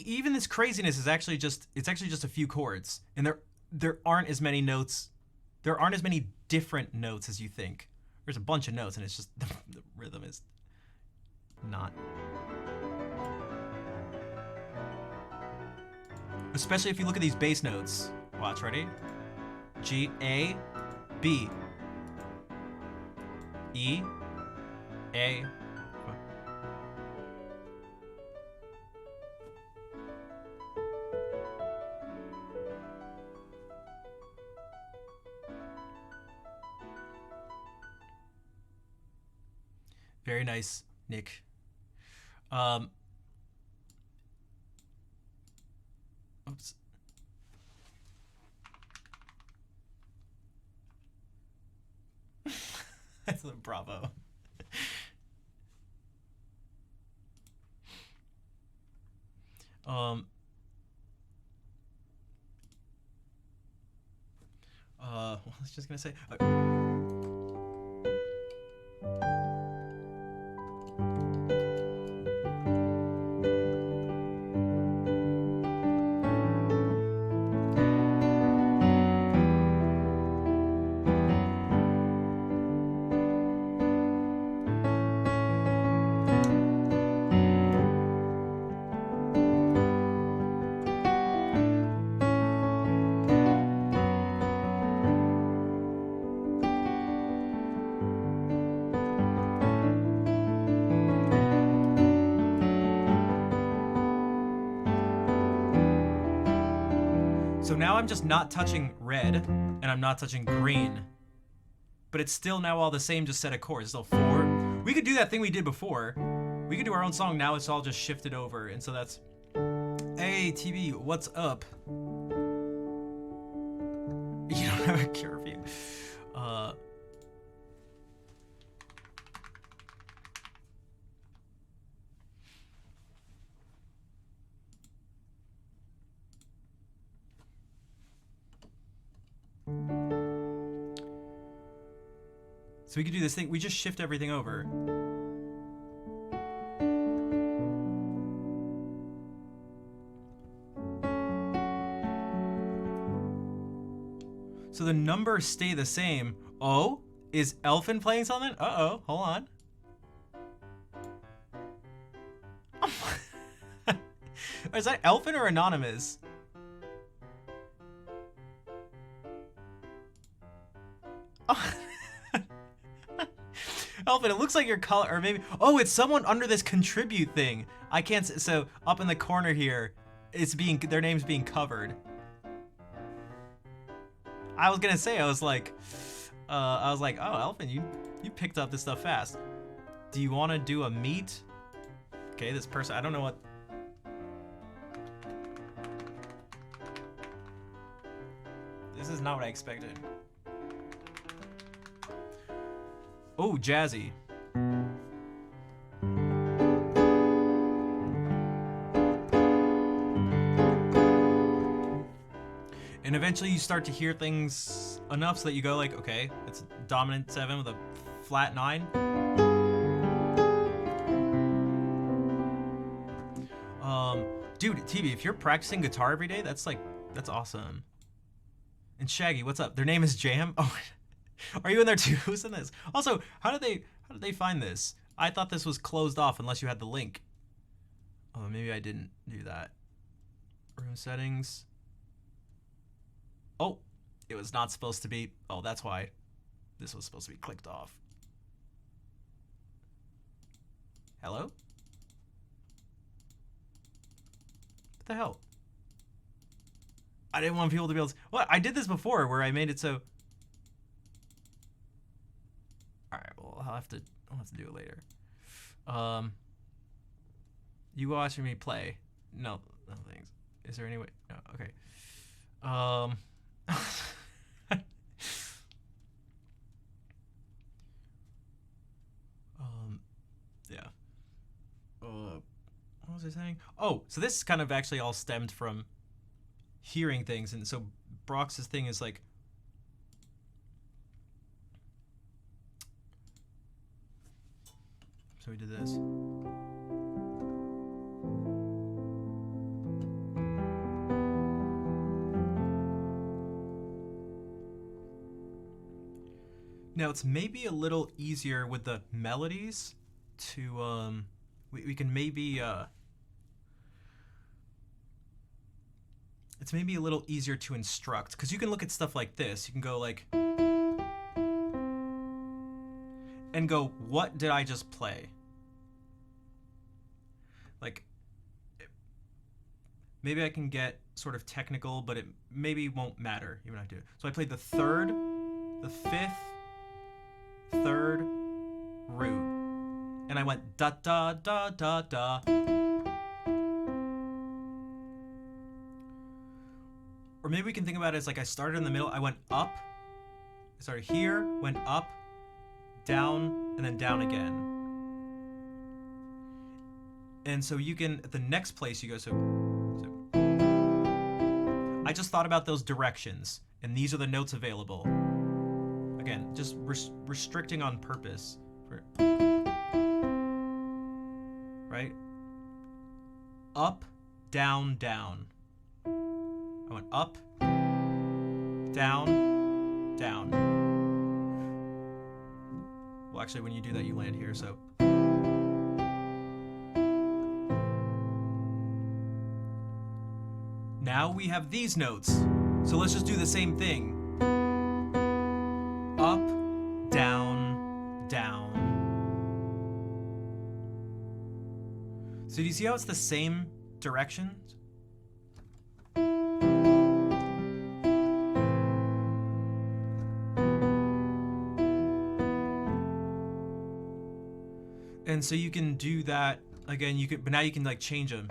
even this craziness is actually just a few chords, and there aren't as many notes, there aren't as many different notes as you think. There's a bunch of notes, and it's just the rhythm is not. Especially if you look at these bass notes. Watch, ready? G, A, B, E, A, nice, Nick. Oops. That's a bravo. What was I just gonna say? So now I'm just not touching red, and I'm not touching green. But it's still now all the same, just set of chords. It's still 4. We could do that thing we did before. We could do our own song. Now it's all just shifted over. And so that's... Hey, TV, what's up? You don't have a curfew. So we could do this thing. We just shift everything over. So the numbers stay the same. Oh, is Elfin playing something? Uh-oh, hold on. Is that Elfin or Anonymous? Oh. Elfin, it looks like your color, or maybe, oh, it's someone under this contribute thing. I can't, so up in the corner here, it's being, their name's being covered. I was gonna say, I was like, oh, Elfin, you picked up this stuff fast. Do you want to do a meet? Okay, this person, I don't know what. This is not what I expected. Oh, jazzy. And eventually you start to hear things enough so that you go like, okay, it's dominant 7 with a flat 9. Dude, TV, if you're practicing guitar every day, that's awesome. And Shaggy, what's up? Their name is Jam? Oh, are you in there too? Who's in this? Also, how did they find this? I thought this was closed off unless you had the link. Oh, maybe I didn't do that. Room settings. Oh, it was not supposed to be. Oh, that's why this was supposed to be clicked off. Hello? What the hell? I didn't want people to be able to... What? I did this before where I made it so... Alright, well, I'll have to do it later. You watching me play? No thanks. Is there any way? No, okay. Yeah. What was I saying? Oh, so this kind of actually all stemmed from hearing things, and so Brox's thing is like, so we did this. Now it's maybe a little easier with the melodies to we can maybe it's maybe a little easier to instruct, because you can look at stuff like this. You can go like and go, what did I just play? Like, maybe I can get sort of technical, but it maybe won't matter even if I do it. So I played the 3rd, the 5th, 3rd, root. and I went da da da da da. Or maybe we can think about it as like I started in the middle, I went up, I started here, went up, down, and then down again. And so you can, at the next place you go, so I just thought about those directions, and these are the notes available. Again, just restricting on purpose. Right? Up, down, down. I went up, down, down. Well, actually, when you do that, you land here, so. Now we have these notes. So let's just do the same thing. Up, down, down. So do you see how it's the same directions? And so you can do that again, but now you can like change them.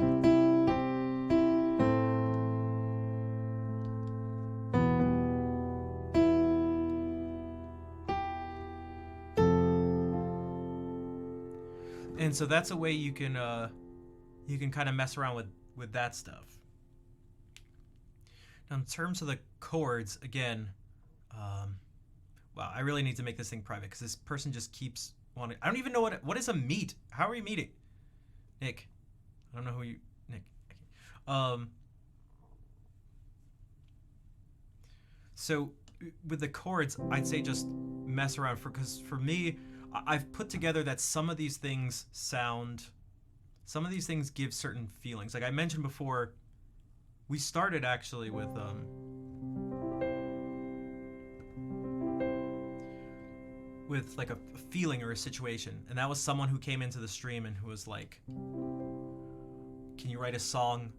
And so that's a way you can kind of mess around with that stuff. Now in terms of the chords, again, wow, I really need to make this thing private because this person just keeps wanting. I don't even know what is a meet. How are we meeting? Nick, I don't know who you. Nick. So with the chords, I'd say just mess around because for me, I've put together that some of these things give certain feelings. Like I mentioned before, we started actually with like a feeling or a situation, and that was someone who came into the stream and who was like, can you write a song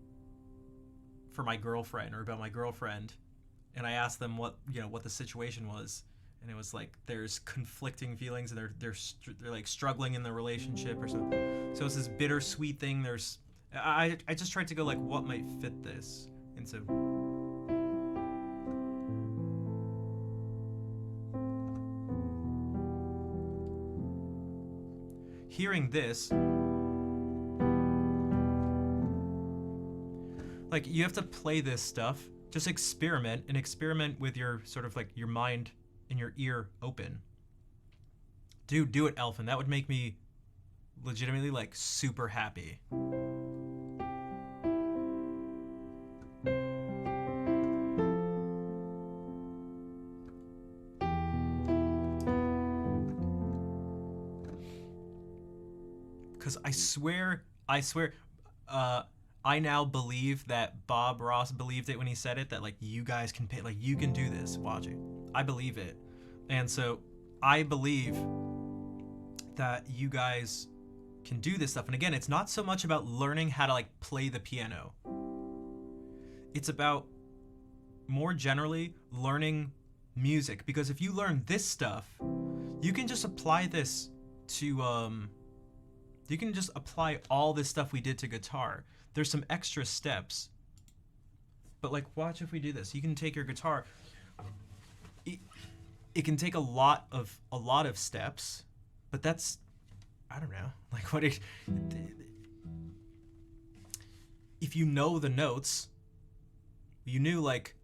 for my girlfriend or about my girlfriend? And I asked them what the situation was. And it was like there's conflicting feelings, and they're like struggling in the relationship or something. So it's this bittersweet thing. I just tried to go like what might fit this, and so hearing this, like you have to play this stuff. Just experiment with your sort of like your mind and your ear open. Dude, do it, Elfin. That would make me legitimately like super happy. Because I swear, I now believe that Bob Ross believed it when he said it, that like you guys can pay, like you can do this. Watch it. I believe it. And so I believe that you guys can do this stuff. And again, it's not so much about learning how to like play the piano. It's about more generally learning music, because if you learn this stuff, you can just apply this to you can just apply all this stuff we did to guitar. There's some extra steps. But like watch if we do this. You can take your guitar. It can take a lot of steps, but that's, I don't know, like if you know the notes, you knew like,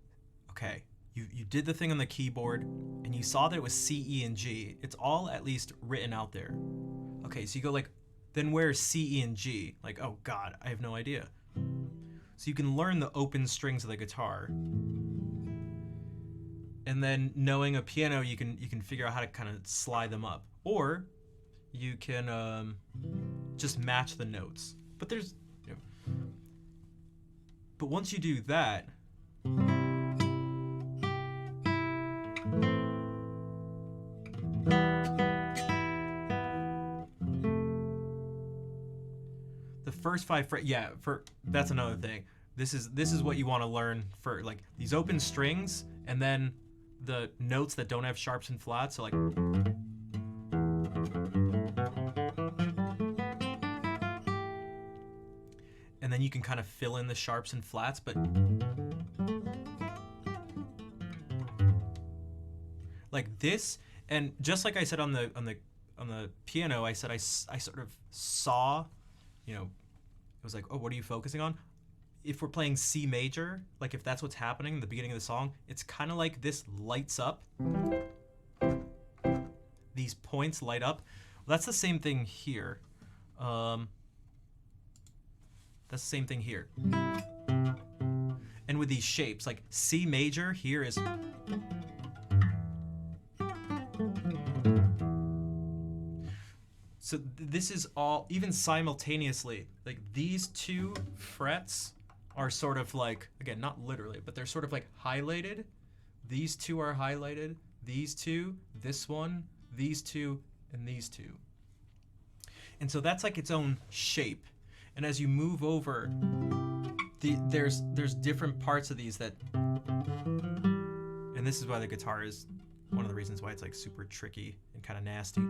okay, you did the thing on the keyboard and you saw that it was C, E, and G. It's all at least written out there. Okay, so you go like, then where's C, E, and G? Like, oh God, I have no idea. So you can learn the open strings of the guitar. And then knowing a piano, you can figure out how to kind of slide them up. Or you can just match the notes. But there's, but once you do that, the first 5 that's another thing. This is what you want to learn for like these open strings, and then the notes that don't have sharps and flats. So like, and then you can kind of fill in the sharps and flats, but like this, and just like I said on the piano, I said I sort of saw, you know, it was like, oh, what are you focusing on? If we're playing C major, like if that's what's happening in the beginning of the song, it's kind of like this lights up. These points light up. Well, that's the same thing here. That's the same thing here. And with these shapes, like C major here is... So this is all, even simultaneously, like these two frets are sort of like, again, not literally, but they're sort of like highlighted. These two are highlighted, these two, this one, these two, and these two. And so that's like its own shape. And as you move over, there's different parts of these that, and this is why the guitar is one of the reasons why it's like super tricky and kind of nasty.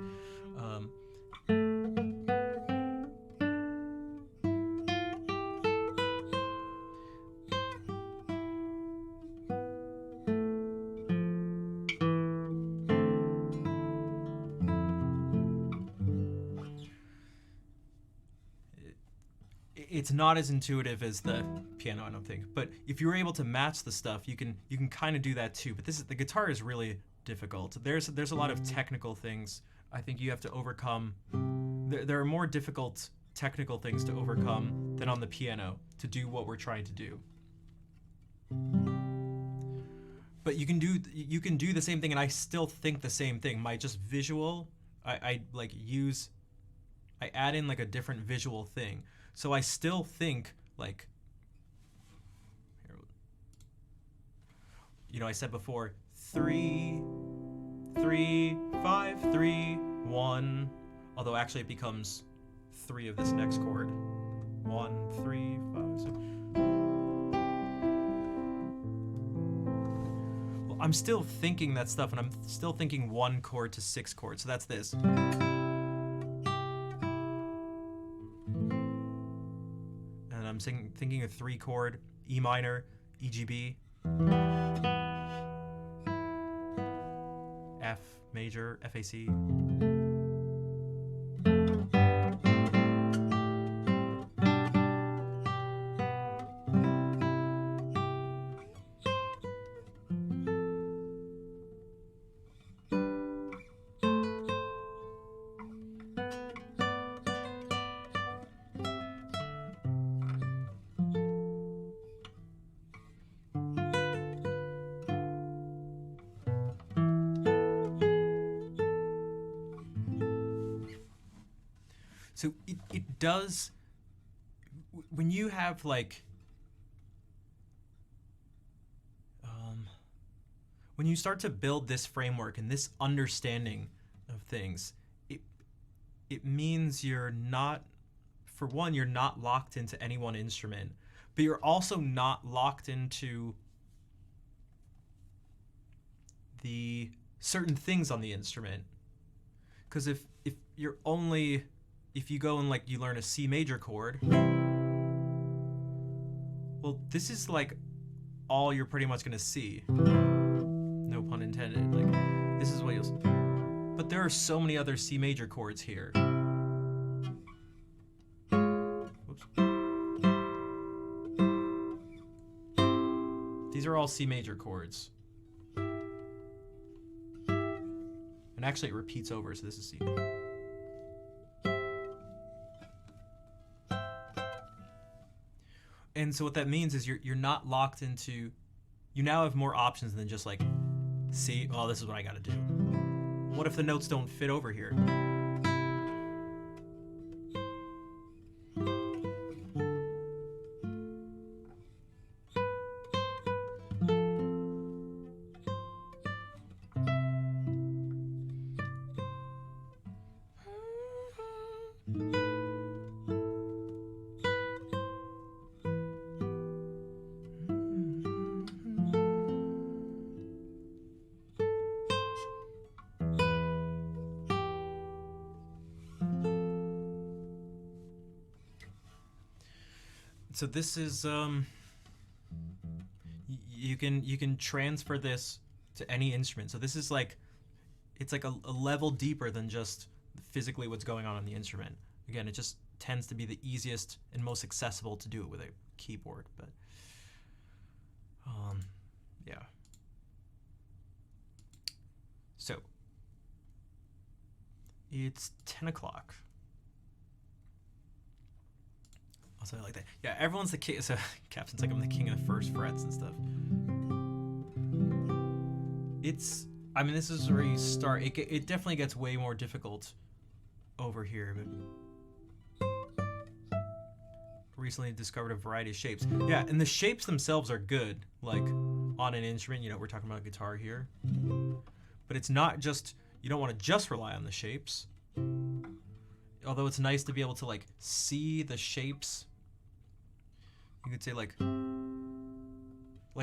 It's not as intuitive as the piano, I don't think. But if you're able to match the stuff, you can kind of do that too. But the guitar is really difficult. There's a lot of technical things I think you have to overcome. There are more difficult technical things to overcome than on the piano to do what we're trying to do. But you can do the same thing, and I still think the same thing. My just visual, I add in like a different visual thing. So I still think like, you know, I said before, 3, 3, 5, 3, 1. Although actually it becomes 3 of this next chord. 1, 3, 5, 6. Well, I'm still thinking that stuff, and I'm still thinking 1 chord to 6 chords. So that's this. I'm thinking a 3 chord, E minor, E G B, F major, FAC. So it does, when you have like, when you start to build this framework and this understanding of things, it means you're not, for one, you're not locked into any one instrument, but you're also not locked into the certain things on the instrument. Because if you're only, if you go and like you learn a C major chord, well, this is like all you're pretty much gonna see. No pun intended. Like, this is what you'll. But there are so many other C major chords here. Whoops. These are all C major chords. And actually, it repeats over, so this is C. And so what that means is you're not locked into, you now have more options than just like, see, oh, this is what I gotta do. What if the notes don't fit over here? So this is you can transfer this to any instrument. So this is like, it's like a level deeper than just physically what's going on the instrument. Again, it just tends to be the easiest and most accessible to do it with a keyboard, but yeah. So it's 10 o'clock. I'll say it like that. Yeah, everyone's the king. So Captain's like, I'm the king of the first frets and stuff. It's, I mean, this is where you start. It definitely gets way more difficult over here, but recently discovered a variety of shapes. Yeah, and the shapes themselves are good, like on an instrument. You know, we're talking about guitar here, but it's not just, you don't want to just rely on the shapes. Although it's nice to be able to like see the shapes. You could say like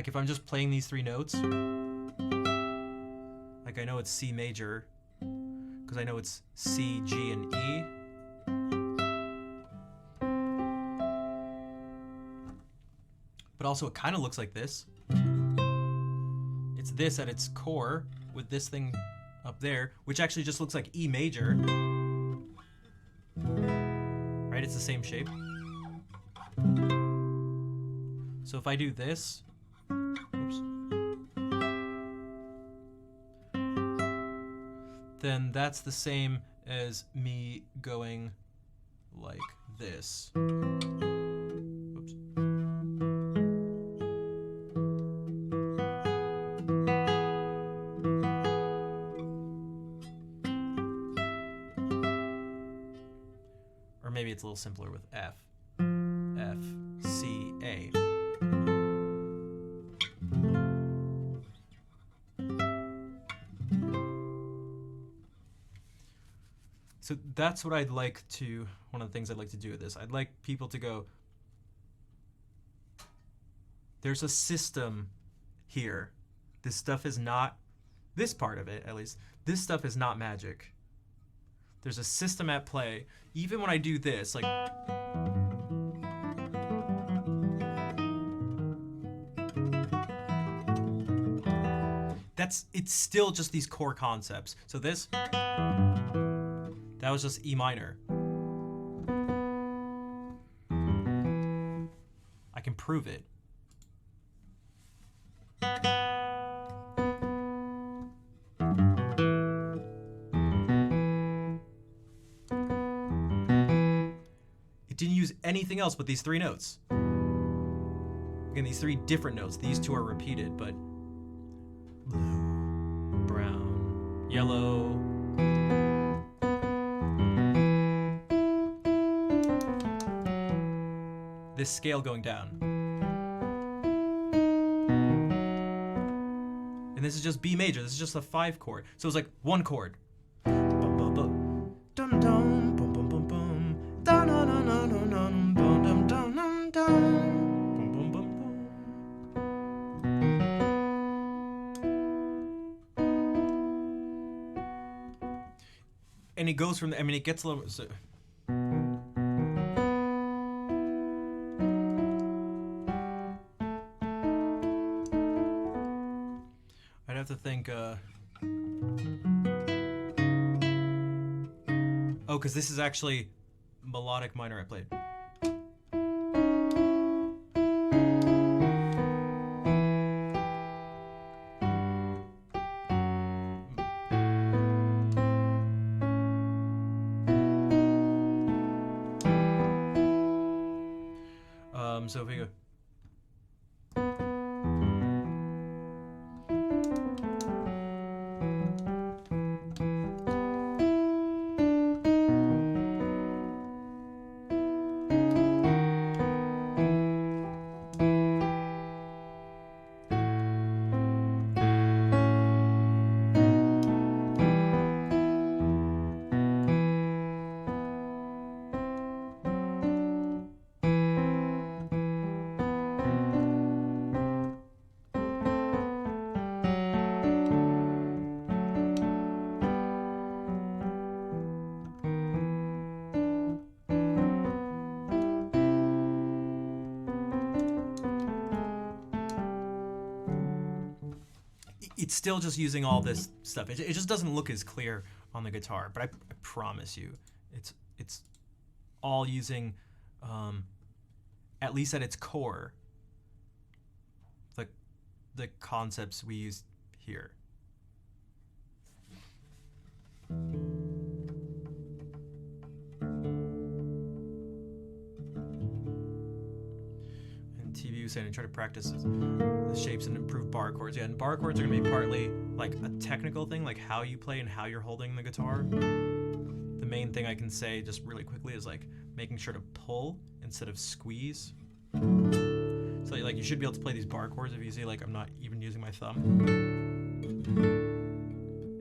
if I'm just playing these three notes, like I know it's C major because I know it's C, G, and E. But also it kind of looks like this. It's this at its core with this thing up there, which actually just looks like E major. Right? It's the same shape. So if I do this, oops, then that's the same as me going like this. Oops. Or maybe it's a little simpler with F. F, C, A. So that's what I'd like to, one of the things I'd like to do with this. I'd like people to go, there's a system here. This stuff is not, this part of it at least, this stuff is not magic. There's a system at play. Even when I do this, like, it's still just these core concepts. So this, that was just E minor. I can prove it. It didn't use anything else but these three notes. Again, these three different notes. These two are repeated, but blue, brown, yellow. This scale going down. And this is just B major. This is just a 5 chord. So it's like one chord. Bum, bum, bum. Dum, dum, bum, bum, bum, bum. Da, na, na, na, na, na, bum, dum, dum, dum, dum. Bum, bum, bum, bum. And it goes from, I mean, it gets a little, so, I'd have to think, oh, because this is actually melodic minor I played. So if we go, it's still just using all this stuff. It just doesn't look as clear on the guitar, but I promise you, it's all using, at least at its core, the concepts we use here. TV was saying to try to practice the shapes and improve bar chords. Yeah, and bar chords are going to be partly like a technical thing, like how you play and how you're holding the guitar. The main thing I can say just really quickly is like making sure to pull instead of squeeze. So like you should be able to play these bar chords if you see like I'm not even using my thumb.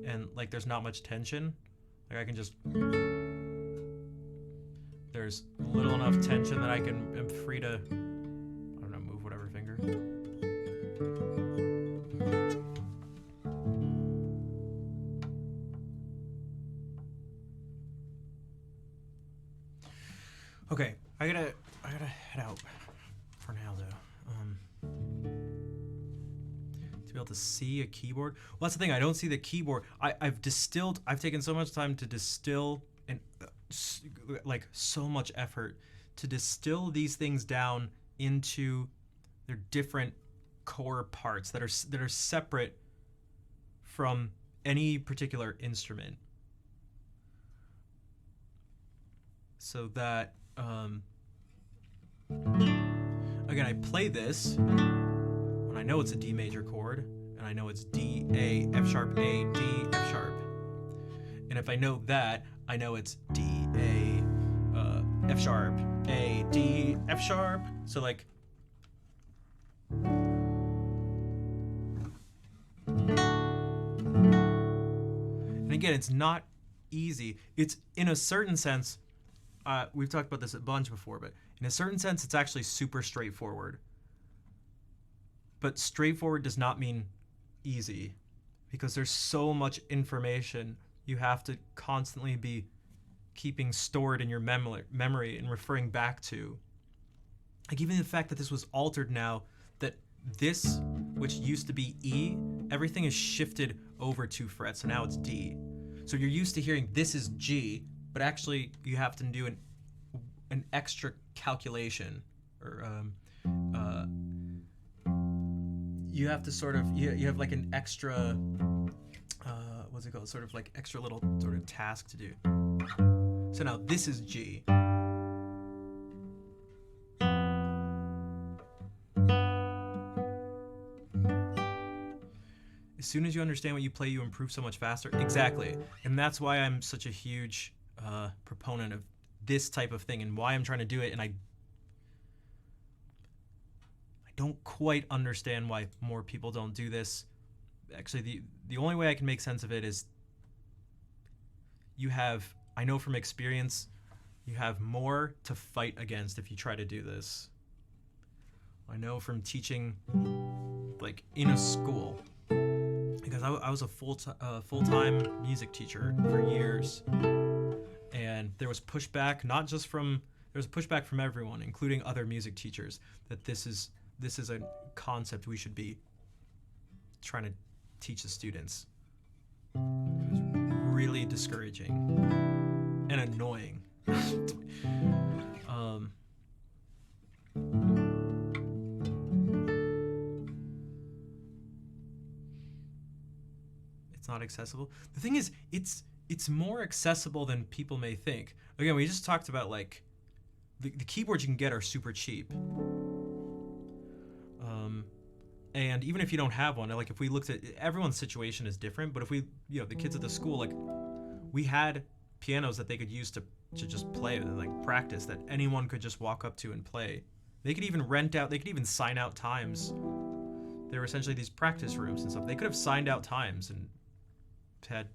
And like there's not much tension. Like I can just, there's little enough tension that I'm free to, I don't know, move whatever finger. Okay, I gotta head out for now though. To be able to see a keyboard. Well, that's the thing. I don't see the keyboard. I've taken so much time to distill and like so much effort to distill these things down into their different core parts that are separate from any particular instrument. So that again, I play this when I know it's a D major chord, and I know it's D, A, F sharp, A, D, F sharp. And if I know that, I know it's D, A, F sharp, A, D, F sharp. So like, and again, it's not easy. It's in a certain sense, we've talked about this a bunch before, but in a certain sense, it's actually super straightforward. But straightforward does not mean easy, because there's so much information you have to constantly be keeping stored in your memory and referring back to. Like even the fact that this was altered now, that this, which used to be E, everything is shifted over 2 frets, so now it's D. So you're used to hearing this is G, but actually you have to do an extra calculation, or you have to sort of, you have like an extra, what's it called? Sort of like extra little sort of task to do. So now this is G. As soon as you understand what you play, you improve so much faster. Exactly. And that's why I'm such a huge proponent of this type of thing, and why I'm trying to do it. And I don't quite understand why more people don't do this. Actually, the only way I can make sense of it is you have, I know from experience, you have more to fight against if you try to do this. I know from teaching like in a school, because I was a full-time music teacher for years, and there was pushback, there was pushback from everyone, including other music teachers, that this is a concept we should be trying to teach the students. It was really discouraging and annoying. It's not accessible. The thing is, it's more accessible than people may think. Again, we just talked about like the keyboards you can get are super cheap. And even if you don't have one, like if we looked at, everyone's situation is different, but if we, the kids at the school, like we had pianos that they could use to just play, like practice, that anyone could just walk up to and play. They could even they could even sign out times. They were essentially these practice rooms and stuff. They could have signed out times and had,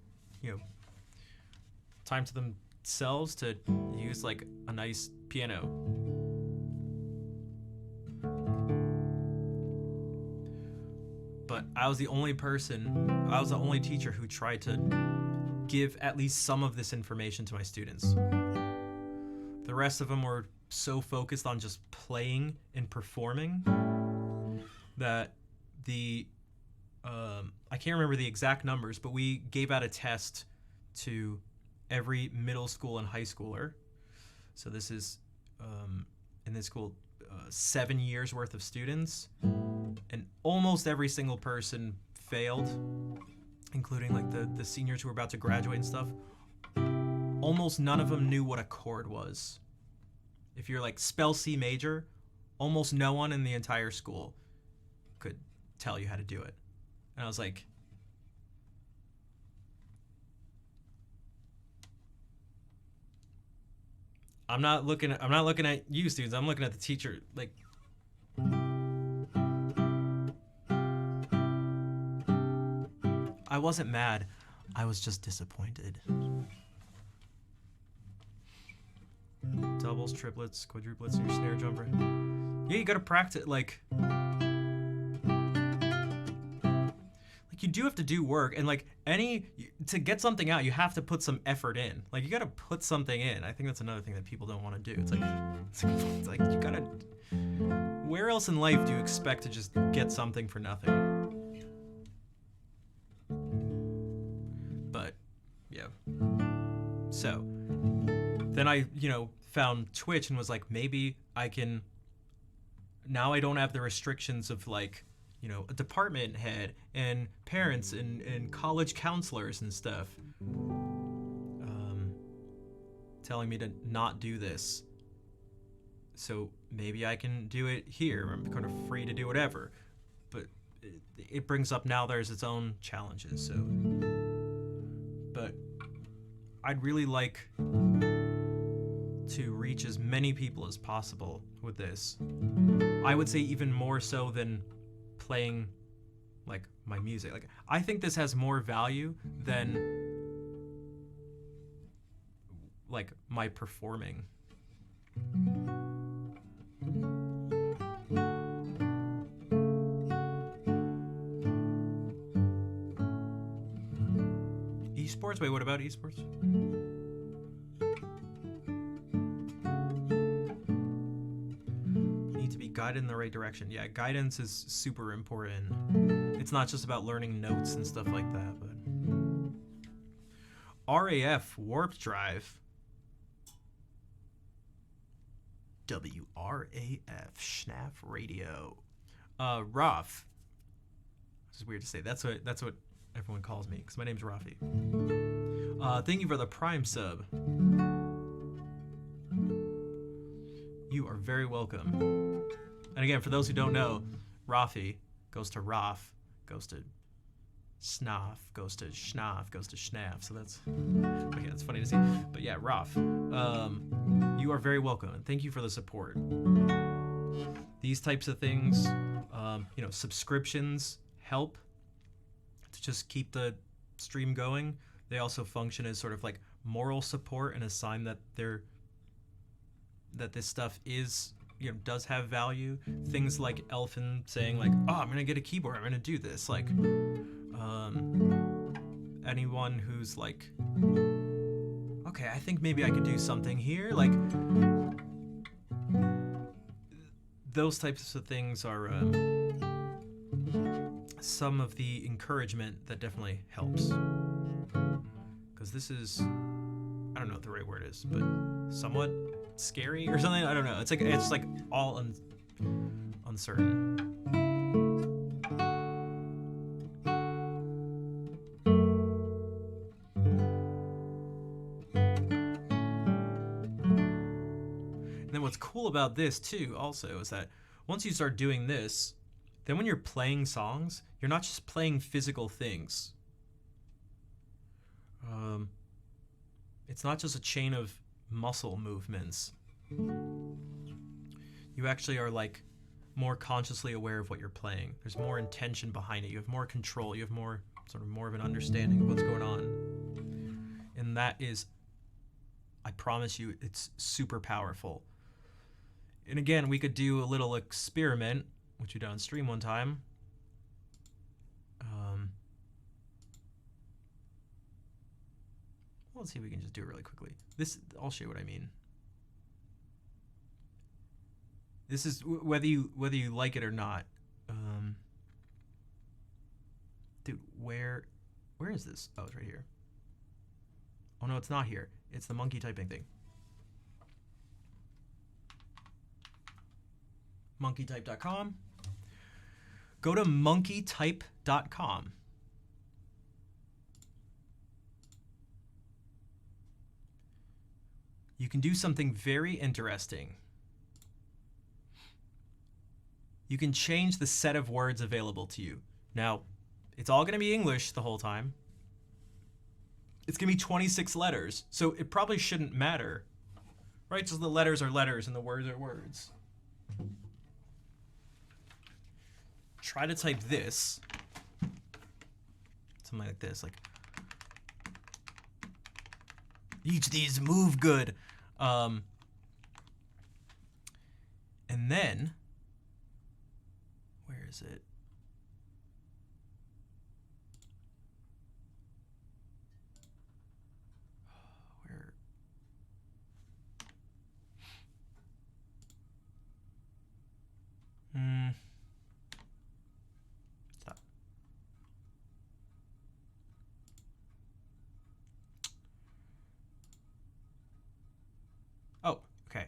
time to themselves to use like a nice piano. But I was the only teacher who tried to give at least some of this information to my students. The rest of them were so focused on just playing and performing that I can't remember the exact numbers, but we gave out a test to every middle school and high schooler. So this is in this school 7 years worth of students, and almost every single person failed, including like the seniors who were about to graduate and stuff. Almost none of them knew what a chord was. If you're like spell C major, almost no one in the entire school could tell you how to do it. And I was like, I'm not looking at you students. I'm looking at the teacher. Like, I wasn't mad. I was just disappointed. Doubles, triplets, quadruplets, and your snare jumper. Yeah, you gotta practice. Like you do have to do work, and like to get something out, you have to put some effort in. Like you gotta put something in. I think that's another thing that people don't want to do. It's like you gotta. Where else in life do you expect to just get something for nothing? But yeah. So then I, found Twitch and was like, maybe I can. Now I don't have the restrictions of like, a department head and parents and college counselors and stuff telling me to not do this. So maybe I can do it here. I'm kind of free to do whatever. But it brings up now there's its own challenges. So, but I'd really like to reach as many people as possible with this. I would say even more so than playing like my music. Like I think this has more value than like my performing. Esports? Wait, what about esports? Guided in the right direction. Yeah, guidance is super important. It's not just about learning notes and stuff like that, but RAF Warp Drive. WRAF Schnaf Radio. Raf. This is weird to say. That's what everyone calls me because my name's Rafi. Thank you for the Prime sub. You are very welcome. And again, for those who don't know, Rafi goes to Raf, goes to Snaf, goes to Schnaf, goes to Schnaf. So that's funny to see. But yeah, Raf, you are very welcome, and thank you for the support. These types of things, subscriptions help to just keep the stream going. They also function as sort of like moral support and a sign that this stuff is, does have value. Things like Elfin saying like, oh, I'm gonna get a keyboard, I'm gonna do this. Like, anyone who's like, okay, I think maybe I could do something here. Like, those types of things are some of the encouragement that definitely helps. Because this is, I don't know what the right word is, but somewhat scary or something. I don't know. It's like all uncertain. And then what's cool about this too, also, is that once you start doing this, then when you're playing songs, you're not just playing physical things. It's not just a chain of muscle movements. You actually are like more consciously aware of what you're playing. There's more intention behind it. You have more control. You have more of an understanding of what's going on. And that is, I promise you, it's super powerful. And again, we could do a little experiment, which we did on stream one time. Let's see if we can just do it really quickly. I'll show you what I mean. This is whether you like it or not. Dude, where is this? Oh, it's right here. Oh no, it's not here. It's the monkey typing thing. monkeytype.com. Go to monkeytype.com. You can do something very interesting. You can change the set of words available to you. Now, it's all going to be English the whole time. It's going to be 26 letters, so it probably shouldn't matter, right? So the letters are letters and the words are words. Try to type this. Something like this, like, each of these move good. And then, where is it? Where? Stop. Oh, okay.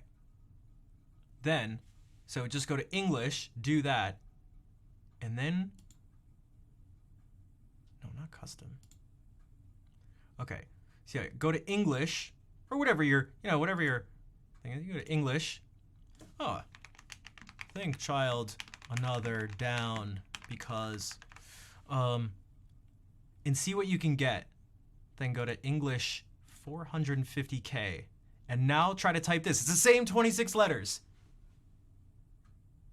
Then, so just go to English, do that, and then, no, not custom. Okay, so yeah, go to English, or whatever your, whatever your thing is. You go to English. Oh, think child another down because, and see what you can get. Then go to English 450K. And now try to type this. It's the same 26 letters.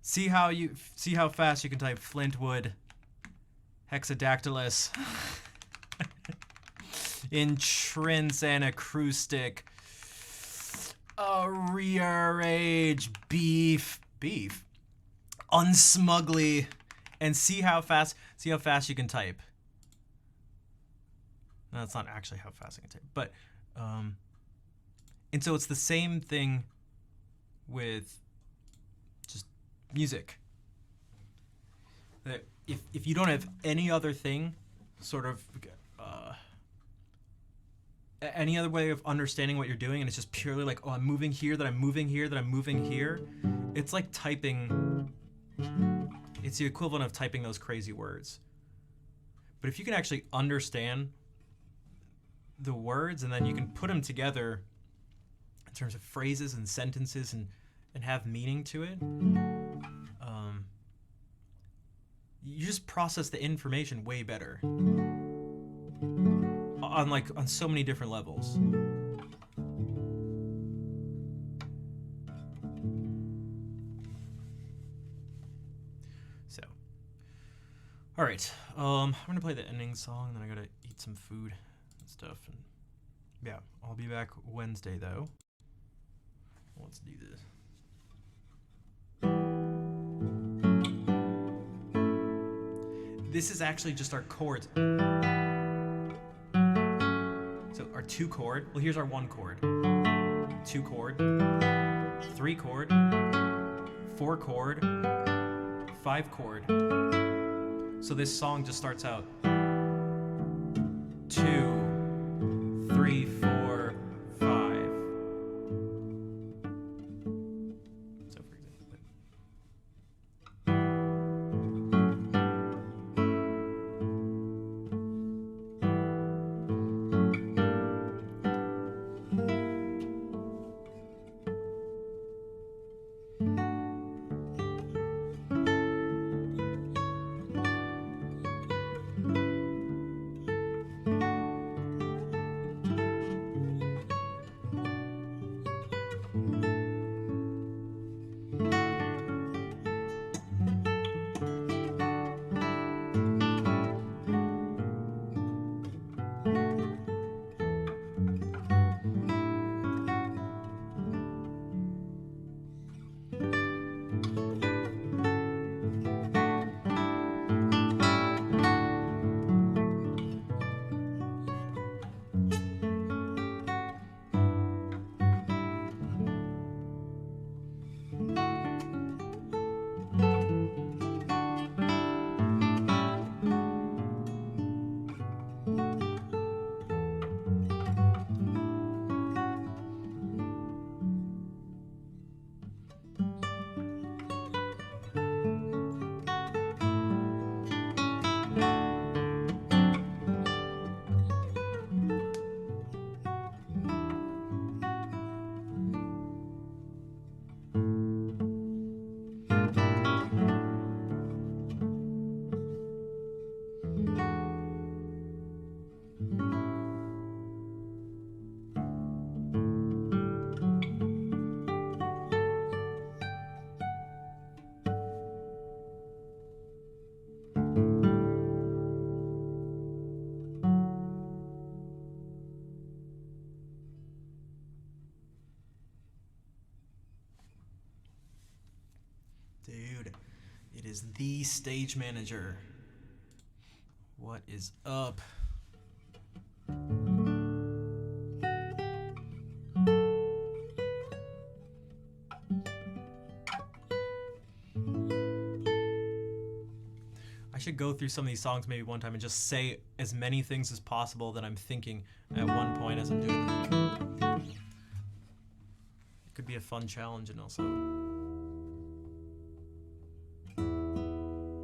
See how fast you can type Flintwood, Hexadactylus, Intrinse and Acroustic, Rearrange, Beef, Unsmuggly, and see how fast you can type. No, that's not actually how fast I can type, but and so it's the same thing with just music. That if you don't have any other thing, sort of any other way of understanding what you're doing, and it's just purely like, oh, I'm moving here, that I'm moving here, that I'm moving here, it's like typing. It's the equivalent of typing those crazy words. But if you can actually understand the words and then you can put them together in terms of phrases and sentences and have meaning to it, you just process the information way better on so many different levels. So, all right, I'm gonna play the ending song, and then I gotta eat some food and stuff, and yeah, I'll be back Wednesday though. Let's do this. This is actually just our chords. So our 2 chord, well, here's our 1 chord, 2 chord, 3 chord, 4 chord, 5 chord. So this song just starts out 2, 3, 4, 5. So for example, Dude, it is the stage manager. What is up? I should go through some of these songs maybe one time and just say as many things as possible that I'm thinking at one point as I'm doing them. It could be a fun challenge and also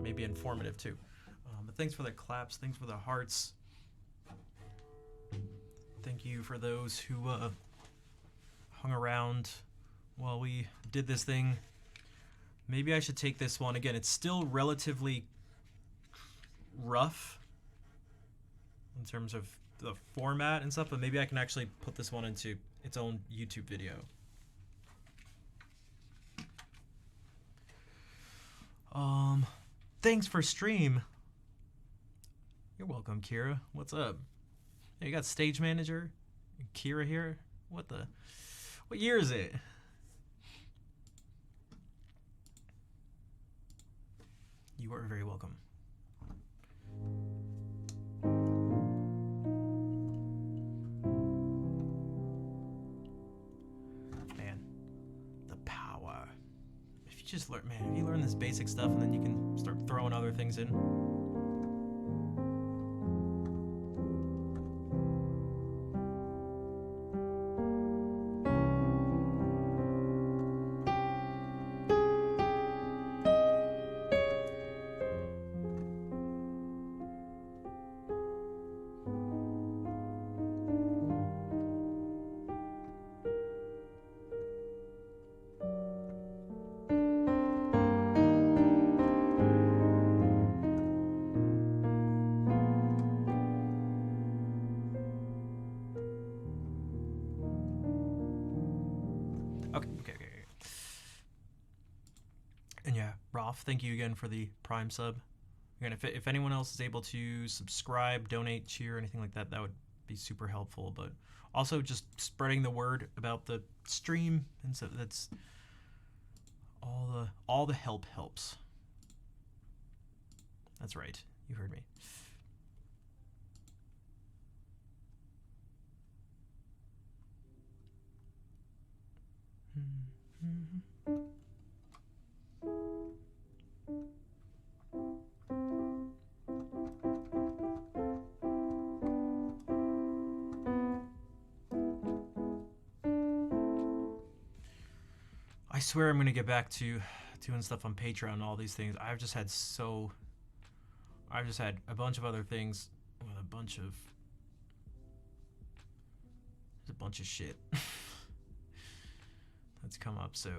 maybe informative too. But thanks for the claps, thanks for the hearts. Thank you for those who hung around while we did this thing. Maybe I should take this one again. It's still relatively rough in terms of the format and stuff, but maybe I can actually put this one into its own YouTube video. Thanks for stream. You're welcome, Kira. What's up? Hey, you got stage manager Kira here. What year is it? You are very welcome. Man, the power. If you just learn, man, if you learn this basic stuff and then you can start throwing other things in. Thank you again for the Prime sub. Again, if anyone else is able to subscribe, donate, cheer, anything like that, that would be super helpful. But also just spreading the word about the stream, and so that's all the help helps. That's right. You heard me. I swear I'm gonna get back to doing stuff on Patreon and all these things. I've just had a bunch of other things with a bunch of shit that's come up, so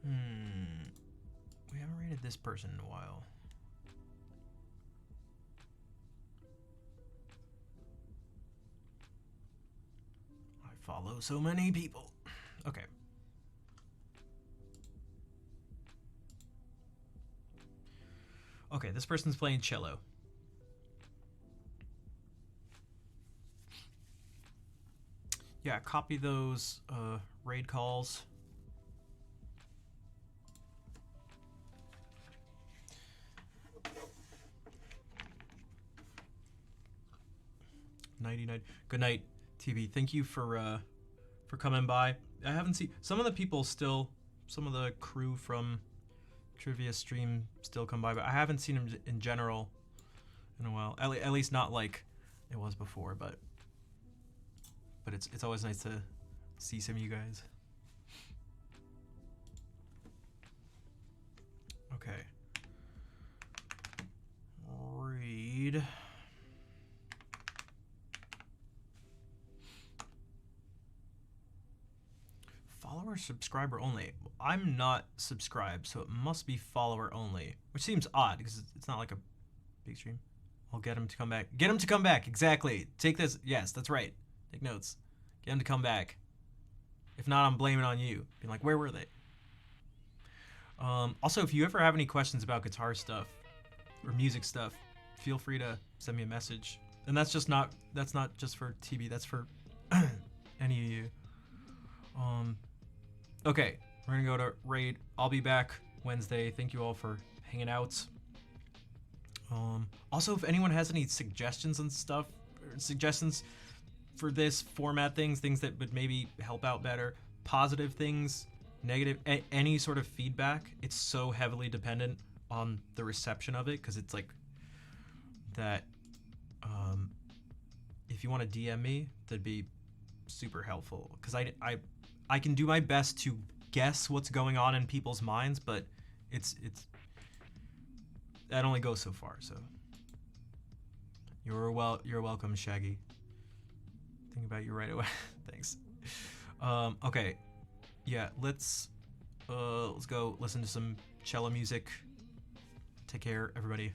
we haven't rated this person in a while. Follow so many people. Okay. Okay, this person's playing cello. Yeah, copy those raid calls. Nighty-night. Good night, TV. Thank you for coming by. I haven't seen some of the people still, some of the crew from Trivia Stream still come by, but I haven't seen them in general in a while. At least not like it was before, but it's always nice to see some of you guys. Okay. Read. Follower, subscriber only. I'm not subscribed, so it must be follower only, which seems odd because it's not like a big stream. I'll get him to come back. Get him to come back. Exactly. Take this. Yes, that's right. Take notes. Get him to come back. If not, I'm blaming it on you. Being like, where were they? Also, if you ever have any questions about guitar stuff or music stuff, feel free to send me a message. And that's not just for TB, that's for any of you. Okay, we're gonna go to raid. I'll be back Wednesday. Thank you all for hanging out. Also, if anyone has any suggestions and stuff, or suggestions for this format, things that would maybe help out better, positive things, negative, any sort of feedback, it's so heavily dependent on the reception of it, because it's like that. If you want to DM me, that'd be super helpful, because I can do my best to guess what's going on in people's minds, but it's that only goes so far. So you're welcome, Shaggy. Think about you right away. Thanks. Okay, yeah, let's go listen to some cello music. Take care, everybody.